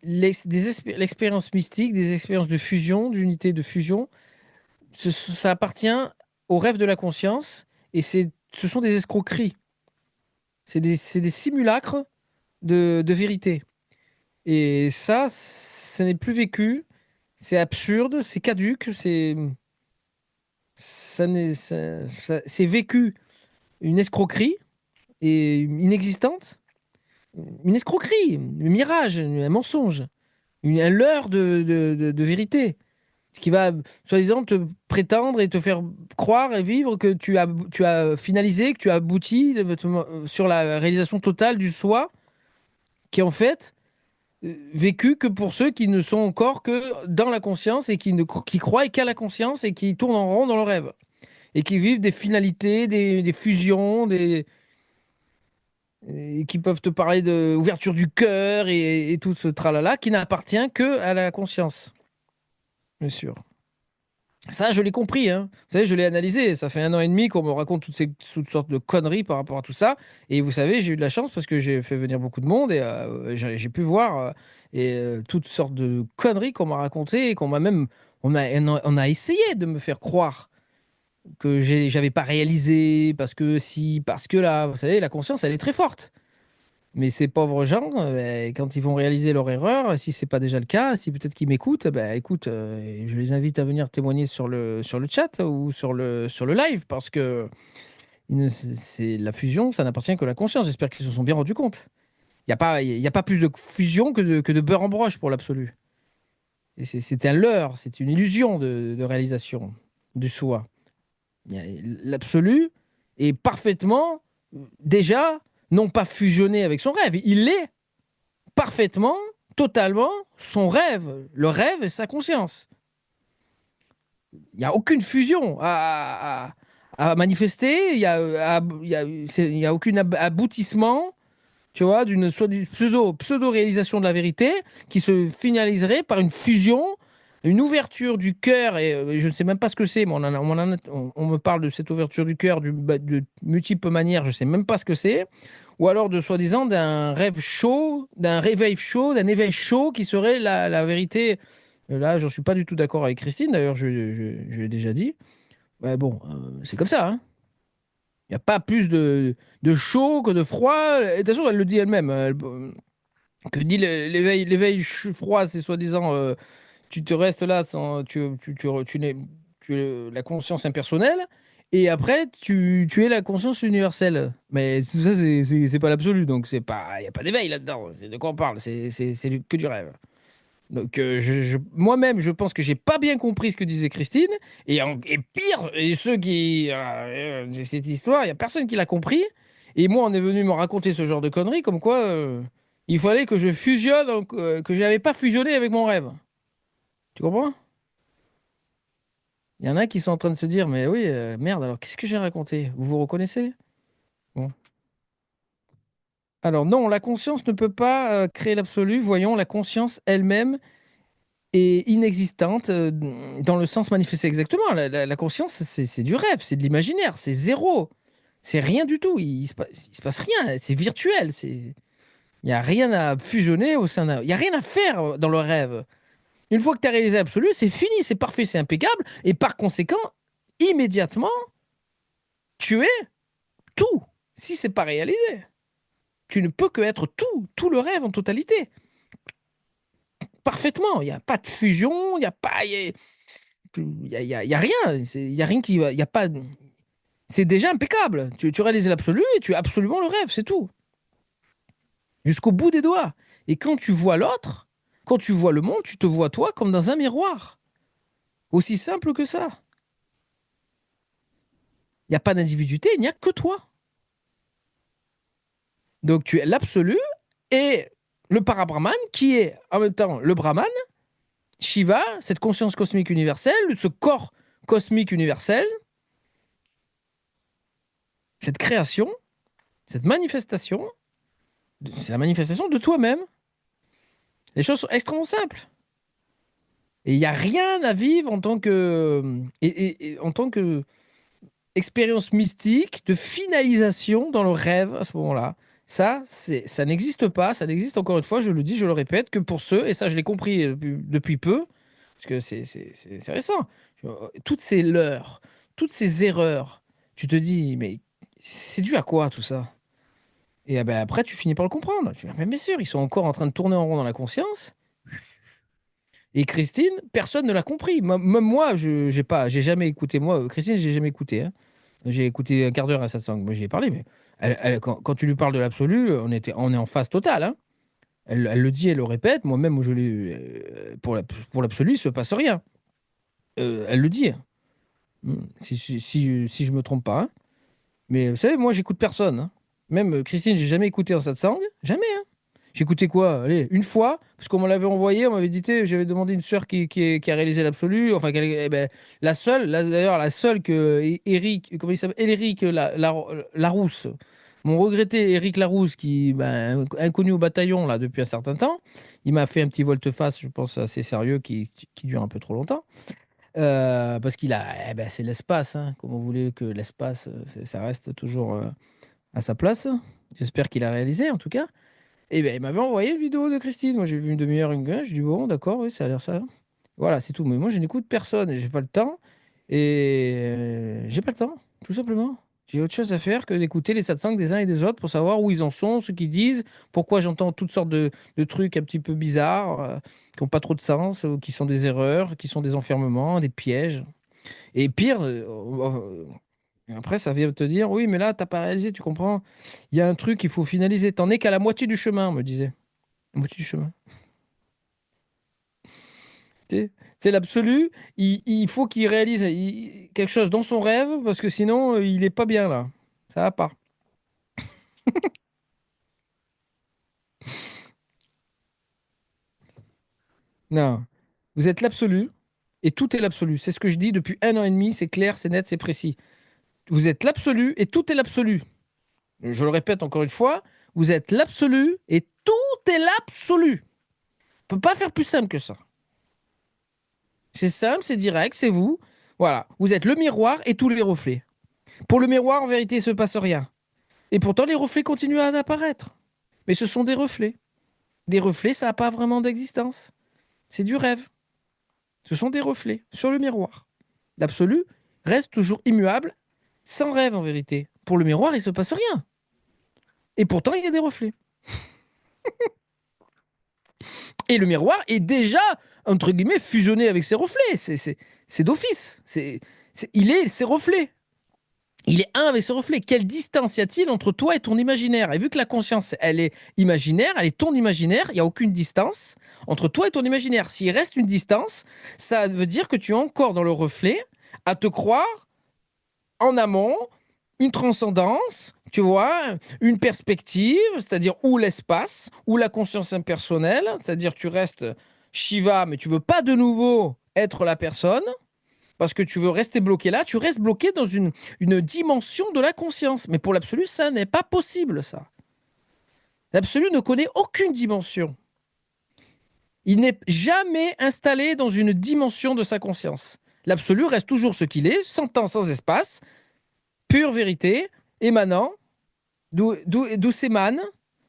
Speaker 2: l'expérience mystique, des expériences de fusion, d'unité de fusion. Ça appartient au rêve de la conscience et ce sont des escroqueries. C'est des simulacres de vérité. Et ça n'est plus vécu. C'est absurde, c'est caduque, c'est vécu une escroquerie et inexistante. Une escroquerie, un mirage, un mensonge, un leurre de vérité qui va, soi-disant, te prétendre et te faire croire et vivre que tu as finalisé, que tu as abouti sur la réalisation totale du soi, qui est en fait vécu que pour ceux qui ne sont encore que dans la conscience et qui croient qu'à la conscience et qui tournent en rond dans le rêve et qui vivent des finalités, des fusions, et qui peuvent te parler d'ouverture du cœur et tout ce tralala qui n'appartient que à la conscience, bien sûr. Ça, je l'ai compris, hein. Vous savez, je l'ai analysé. Ça fait 1 an et demi qu'on me raconte toutes sortes de conneries par rapport à tout ça. Et vous savez, j'ai eu de la chance parce que j'ai fait venir beaucoup de monde et j'ai pu voir toutes sortes de conneries qu'on m'a racontées et qu'on m'a même. On a essayé de me faire croire que j'avais pas réalisé parce que si, parce que là. Vous savez, la conscience, elle est très forte. Mais ces pauvres gens, quand ils vont réaliser leur erreur, si c'est pas déjà le cas, si peut-être qu'ils m'écoutent, écoute, je les invite à venir témoigner sur le chat ou sur le live parce que c'est la fusion, ça n'appartient que à la conscience. J'espère qu'ils se sont bien rendus compte. Il y a pas plus de fusion que de beurre en broche pour l'absolu. Et c'est un leurre, c'est une illusion de réalisation du soi. L'absolu est parfaitement déjà non pas fusionné avec son rêve, il est parfaitement, totalement son rêve. Le rêve et sa conscience. Il n'y a aucune fusion à manifester, il y a aucun aboutissement, tu vois, d'une pseudo-réalisation de la vérité qui se finaliserait par une fusion, une ouverture du cœur, et je ne sais même pas ce que c'est, mais on me parle de cette ouverture du cœur de multiples manières, je ne sais même pas ce que c'est, ou alors de soi-disant d'un rêve chaud, d'un réveil chaud, d'un éveil chaud qui serait la vérité. Là, j'en suis pas du tout d'accord avec Christine, d'ailleurs, je l'ai déjà dit. Ouais, bon, c'est comme ça, hein. Il n'y a pas plus de chaud que de froid. Et de toute façon, elle le dit elle-même. Que dit froid, c'est soi-disant, tu te restes là, tu es la conscience impersonnelle, et après, tu es la conscience universelle. Mais tout ça, c'est pas l'absolu, donc il n'y a pas d'éveil là-dedans. C'est de quoi on parle, que du rêve. Donc, moi-même, je pense que j'ai pas bien compris ce que disait Christine. Et pire, et ceux qui. Cette histoire, il y a personne qui l'a compris. Et moi, on est venu me raconter ce genre de conneries, comme quoi il fallait que je fusionne, que je n'avais pas fusionné avec mon rêve. Tu comprends? Il y en a qui sont en train de se dire, mais oui, merde, alors qu'est-ce que j'ai raconté? Vous vous reconnaissez? Bon. Alors non, la conscience ne peut pas créer l'absolu. Voyons, la conscience elle-même est inexistante dans le sens manifesté exactement. La conscience, c'est du rêve, c'est de l'imaginaire, c'est zéro. C'est rien du tout. Il se passe rien. C'est virtuel. Il n'y a rien à fusionner au sein d'un. Il n'y a rien à faire dans le rêve. Une fois que tu as réalisé l'absolu, c'est fini, c'est parfait, c'est impeccable. Et par conséquent, immédiatement, tu es tout. Si c'est pas réalisé, tu ne peux que être tout, tout le rêve en totalité. Parfaitement. Il n'y a pas de fusion, il n'y a pas. Il y a rien. Il y a rien qui. Il y a pas. C'est déjà impeccable. Tu réalises l'absolu et tu as absolument le rêve, c'est tout. Jusqu'au bout des doigts. Et quand tu vois l'autre, quand tu vois le monde, tu te vois toi comme dans un miroir. Aussi simple que ça. Il n'y a pas d'individualité, il n'y a que toi. Donc tu es l'absolu et le parabrahman qui est en même temps le brahman, Shiva, cette conscience cosmique universelle, ce corps cosmique universel, cette création, cette manifestation, c'est la manifestation de toi-même. Les choses sont extrêmement simples. Et il n'y a rien à vivre en tant que, et en tant que expérience mystique de finalisation dans le rêve à ce moment-là. Ça n'existe pas. Ça n'existe, encore une fois, je le dis, je le répète, que pour ceux, et ça je l'ai compris depuis peu, parce que c'est récent, toutes ces leurres, toutes ces erreurs, tu te dis, mais c'est dû à quoi tout ça? Et ben, après, tu finis par le comprendre. Tu dis, mais bien sûr, ils sont encore en train de tourner en rond dans la conscience. Et Christine, personne ne l'a compris. Même moi, j'ai jamais écouté. Moi, Christine, j'ai jamais écouté, hein. J'ai écouté un quart d'heure à Satsang. Moi, j'y ai parlé, mais quand tu lui parles de l'absolu, on est en phase totale, hein. Elle le dit, elle le répète. Moi-même, je l'ai, pour l'absolu, il ne se passe rien. Elle le dit. Si je me trompe pas, hein. Mais vous savez, moi, j'écoute personne, hein. Même Christine, j'ai jamais écouté en satsang. Jamais, hein. J'ai écouté quoi? Allez, une fois, parce qu'on me l'avait envoyé, on m'avait dit, j'avais demandé une sœur qui a réalisé l'absolu. Enfin, eh ben, la seule, d'ailleurs, la seule que Eric, comment il s'appelle? Eric Larousse. Mon regretté Eric Larousse, qui ben, inconnu au bataillon là depuis un certain temps, il m'a fait un petit volte-face, je pense assez sérieux, qui dure un peu trop longtemps. Parce qu'il a, eh ben, c'est l'espace, hein. Comment vous voulez que l'espace, ça reste toujours à sa place? J'espère qu'il a réalisé, en tout cas. Et ben, il m'avait envoyé une vidéo de Christine. Moi, j'ai vu une demi-heure, je dis bon, d'accord, oui, ça a l'air ça. Voilà, c'est tout. Mais moi, je n'écoute personne et j'ai pas le temps. Et j'ai pas le temps, tout simplement. J'ai autre chose à faire que d'écouter les satsangs des uns et des autres pour savoir où ils en sont, ce qu'ils disent, pourquoi j'entends toutes sortes de trucs un petit peu bizarres, qui n'ont pas trop de sens, ou qui sont des erreurs, qui sont des enfermements, des pièges. Et pire, après, ça vient te dire, oui, mais là, t'as pas réalisé, tu comprends? Il y a un truc qu'il faut finaliser. T'en es qu'à la moitié du chemin, on me disait. La moitié du chemin. C'est l'absolu. Il faut qu'il réalise quelque chose dans son rêve, parce que sinon, il est pas bien là. Ça va pas. Non. Vous êtes l'absolu, et tout est l'absolu. C'est ce que je dis depuis 1 an et demi, c'est clair, c'est net, c'est précis. Vous êtes l'absolu, et tout est l'absolu. Je le répète encore une fois, vous êtes l'absolu, et tout est l'absolu. On peut pas faire plus simple que ça. C'est simple, c'est direct, c'est vous. Voilà, vous êtes le miroir et tous les reflets. Pour le miroir, en vérité, il ne se passe rien. Et pourtant, les reflets continuent à apparaître. Mais ce sont des reflets. Des reflets, ça n'a pas vraiment d'existence. C'est du rêve. Ce sont des reflets sur le miroir. L'absolu reste toujours immuable, sans rêve en vérité. Pour le miroir, il ne se passe rien. Et pourtant, il y a des reflets. Et le miroir est déjà, entre guillemets, fusionné avec ses reflets. C'est d'office. Il est ses reflets. Il est un avec ce reflet. Quelle distance y a-t-il entre toi et ton imaginaire? Et vu que la conscience, elle est imaginaire, elle est ton imaginaire, il n'y a aucune distance entre toi et ton imaginaire. S'il reste une distance, ça veut dire que tu es encore dans le reflet à te croire en amont, une transcendance, tu vois, une perspective, c'est-à-dire ou l'espace, ou la conscience impersonnelle, c'est-à-dire tu restes Shiva, mais tu veux pas de nouveau être la personne, parce que tu veux rester bloqué là, tu restes bloqué dans une dimension de la conscience. Mais pour l'absolu, ça n'est pas possible, ça. L'absolu ne connaît aucune dimension. Il n'est jamais installé dans une dimension de sa conscience. L'absolu reste toujours ce qu'il est, sans temps, sans espace, pure vérité, émanant, d'où s'émane,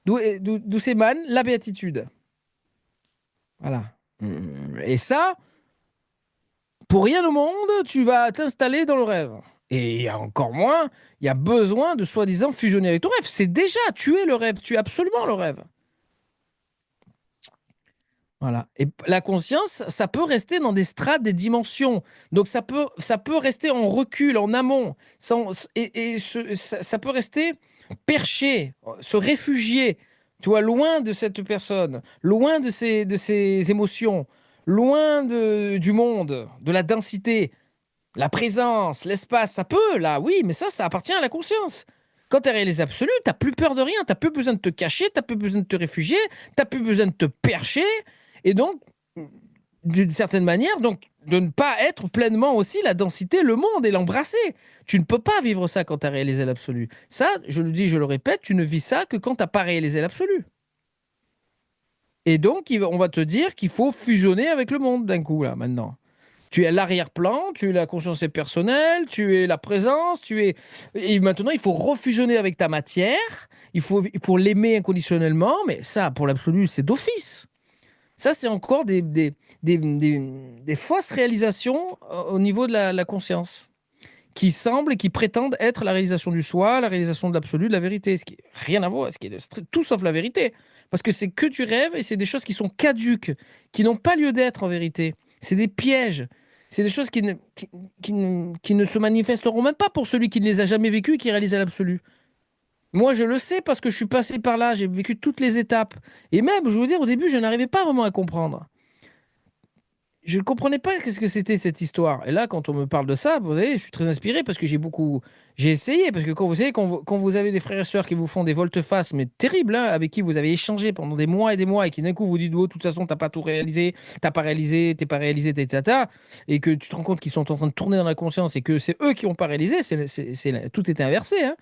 Speaker 2: d'où s'émane la béatitude. Voilà. Et ça, pour rien au monde, tu vas t'installer dans le rêve. Et encore moins, il y a besoin de soi-disant fusionner avec ton rêve. C'est déjà, tu es le rêve, tu es absolument le rêve. Voilà. Et la conscience, ça peut rester dans des strates, des dimensions. Donc ça peut rester en recul, en amont. Ça peut rester perché, se réfugier, tu vois, loin de cette personne, loin de ses émotions, loin du monde, de la densité. La présence, l'espace, ça peut, là, oui, mais ça appartient à la conscience. Quand tu es réalisé absolu, tu n'as plus peur de rien, tu n'as plus besoin de te cacher, tu n'as plus besoin de te réfugier, tu n'as plus besoin de te percher, et donc, d'une certaine manière, donc, de ne pas être pleinement aussi la densité, le monde, et l'embrasser. Tu ne peux pas vivre ça quand tu as réalisé l'absolu. Ça, je le dis, je le répète, tu ne vis ça que quand tu n'as pas réalisé l'absolu. Et donc, on va te dire qu'il faut fusionner avec le monde d'un coup, là, maintenant. Tu es l'arrière-plan, tu es la conscience personnelle, tu es la présence, et maintenant il faut refusionner avec ta matière, il faut pour l'aimer inconditionnellement, mais ça, pour l'absolu, c'est d'office. Ça, c'est encore des fausses réalisations au niveau de la conscience, qui semblent et qui prétendent être la réalisation du soi, la réalisation de l'absolu, de la vérité, ce qui n'a rien à voir, ce qui est tout sauf la vérité. Parce que c'est que tu rêves et c'est des choses qui sont caduques, qui n'ont pas lieu d'être en vérité. C'est des pièges. C'est des choses qui ne se manifesteront même pas pour celui qui ne les a jamais vécues et qui réalise à l'absolu. Moi, je le sais parce que je suis passé par là, j'ai vécu toutes les étapes. Et même, je veux dire, au début, je n'arrivais pas vraiment à comprendre. Je ne comprenais pas qu'est-ce que c'était cette histoire. Et là, quand on me parle de ça, vous voyez, je suis très inspiré parce que j'ai essayé. Parce que quand vous savez, quand vous avez des frères et sœurs qui vous font des volte-face, mais terribles, hein, avec qui vous avez échangé pendant des mois et des mois, et qui d'un coup vous dites, oh, de toute façon, t'as pas tout réalisé, t'as pas réalisé, t'es pas réalisé, tata, et que tu te rends compte qu'ils sont en train de tourner dans la conscience et que c'est eux qui n'ont pas réalisé, tout était inversé. Hein.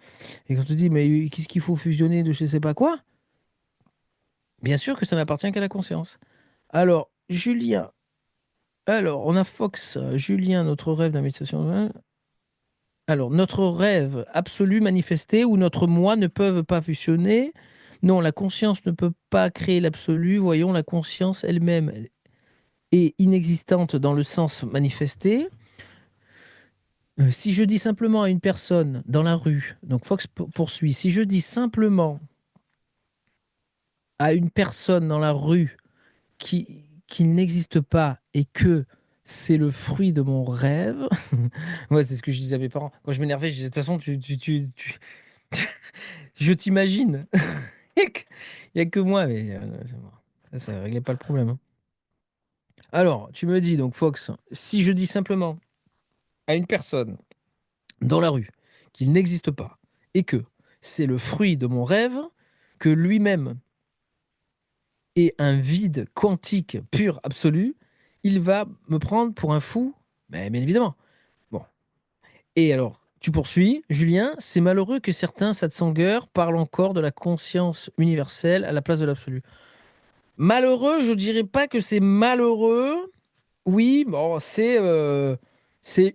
Speaker 2: Et quand tu te dis, mais qu'est-ce qu'il faut fusionner de je sais pas quoi? Bien sûr que ça n'appartient qu'à la conscience. Alors, Julien. Alors, on a Fox, Julien, notre rêve de la méditation. Alors, notre rêve absolu manifesté ou notre moi ne peuvent pas fusionner. Non, la conscience ne peut pas créer l'absolu. Voyons, la conscience elle-même est inexistante dans le sens manifesté. Si je dis simplement à une personne dans la rue, donc Fox poursuit, si je dis simplement à une personne dans la rue qui n'existe pas et que c'est le fruit de mon rêve. Ouais, c'est ce que je disais à mes parents. Quand je m'énervais, je disais, de toute façon, je t'imagine. Il n'y a que moi, mais ça ne réglait pas le problème. Hein. Alors, tu me dis donc, Fox, si je dis simplement à une personne dans la rue qu'il n'existe pas et que c'est le fruit de mon rêve, que lui-même est un vide quantique pur, absolu, il va me prendre pour un fou, mais bien évidemment. Bon. Et alors, tu poursuis, Julien, c'est malheureux que certains satsangueurs parlent encore de la conscience universelle à la place de l'absolu. Malheureux, je dirais pas que c'est malheureux. Oui, bon, c'est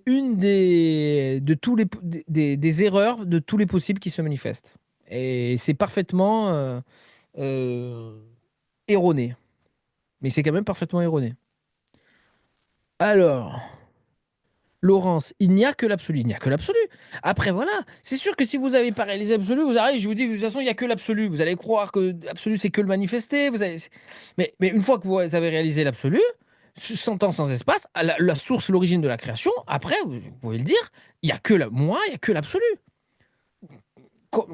Speaker 2: une des erreurs de tous les possibles qui se manifestent. Et c'est parfaitement euh, erroné. Mais c'est quand même parfaitement erroné. Alors, Laurence, il n'y a que l'absolu. Il n'y a que l'absolu. Après, voilà. C'est sûr que si vous n'avez pas réalisé l'absolu, vous arrivez, je vous dis, de toute façon, il n'y a que l'absolu. Vous allez croire que l'absolu, c'est que le manifesté. Mais une fois que vous avez réalisé l'absolu, sans temps, sans espace, la source, l'origine de la création, après, vous pouvez le dire, il n'y a que moi, il n'y a que l'absolu.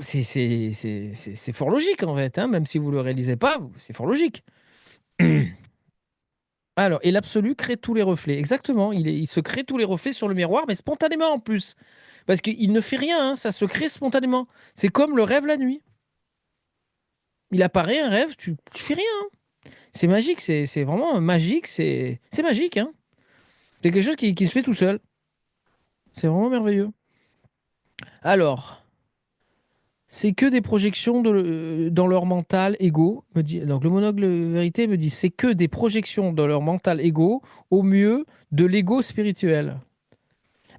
Speaker 2: C'est fort logique en fait, hein, même si vous ne le réalisez pas, c'est fort logique. Alors, et l'absolu crée tous les reflets. Exactement, il se crée tous les reflets sur le miroir, mais spontanément en plus. Parce qu'il ne fait rien, hein, ça se crée spontanément. C'est comme le rêve la nuit. Il apparaît un rêve, tu fais rien, hein. C'est magique, c'est vraiment magique, c'est magique. Hein. C'est quelque chose qui se fait tout seul. C'est vraiment merveilleux. Alors, c'est que des projections dans leur mental égaux. Donc le monocle vérité me dit c'est que des projections dans leur mental égaux, au mieux de l'ego spirituel.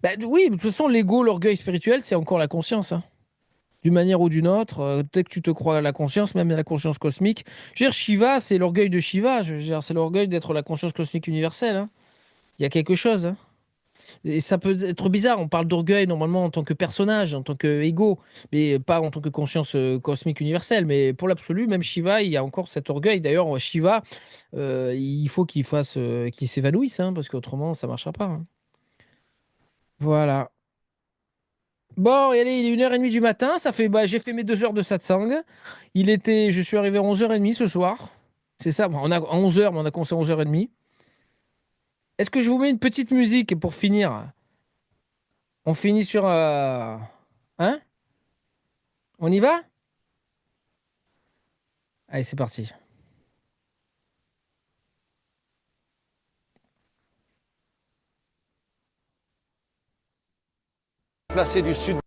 Speaker 2: Ben, oui, de toute façon, l'ego, l'orgueil spirituel, c'est encore la conscience. Hein. D'une manière ou d'une autre, dès que tu te crois à la conscience, même à la conscience cosmique. Je veux dire, Shiva, c'est l'orgueil de Shiva. Je veux dire, c'est l'orgueil d'être la conscience cosmique universelle. Hein. Il y a quelque chose. Hein. Et ça peut être bizarre. On parle d'orgueil normalement en tant que personnage, en tant qu'ego, mais pas en tant que conscience cosmique universelle. Mais pour l'absolu, même Shiva, il y a encore cet orgueil. D'ailleurs, Shiva, il faut qu'il s'évanouisse, hein, parce qu'autrement, ça marchera pas. Hein. Voilà. Bon, et allez, il est 1h30 du matin. J'ai fait mes 2 heures de satsang. Je suis arrivé à 11h30 ce soir. C'est ça. Bon, on a à 11h, mais on a commencé à 11h30. Est-ce que je vous mets une petite musique pour finir? On finit sur... Hein? On y va? Allez, c'est parti.
Speaker 3: Placé du sud.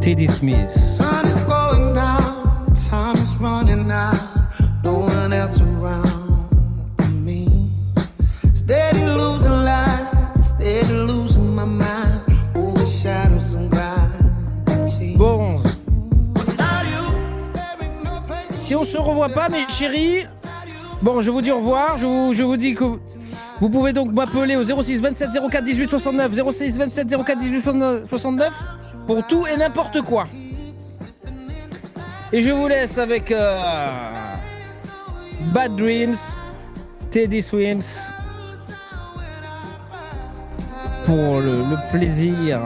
Speaker 2: Teddy Smith.
Speaker 1: Sun is going down, time is running out, no one else around me. Steady losing light, steady losing my mind, over shadows and gravity.
Speaker 2: Bon. Si on se revoit pas, mes chéris, bon, je vous dis au revoir. Je vous dis que vous pouvez donc m'appeler au 06 27 04 18 69, 06 27 04 18 69 pour tout et n'importe quoi. Et je vous laisse avec Bad Dreams, Teddy Swims, pour le plaisir.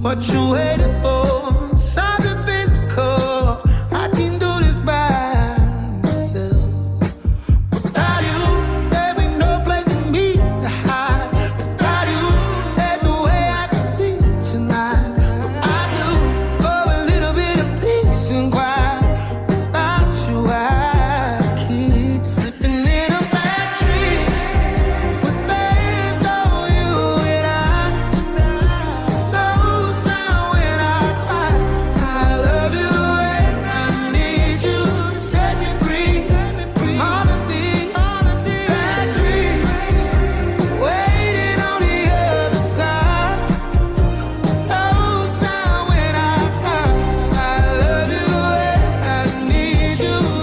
Speaker 2: What you waiting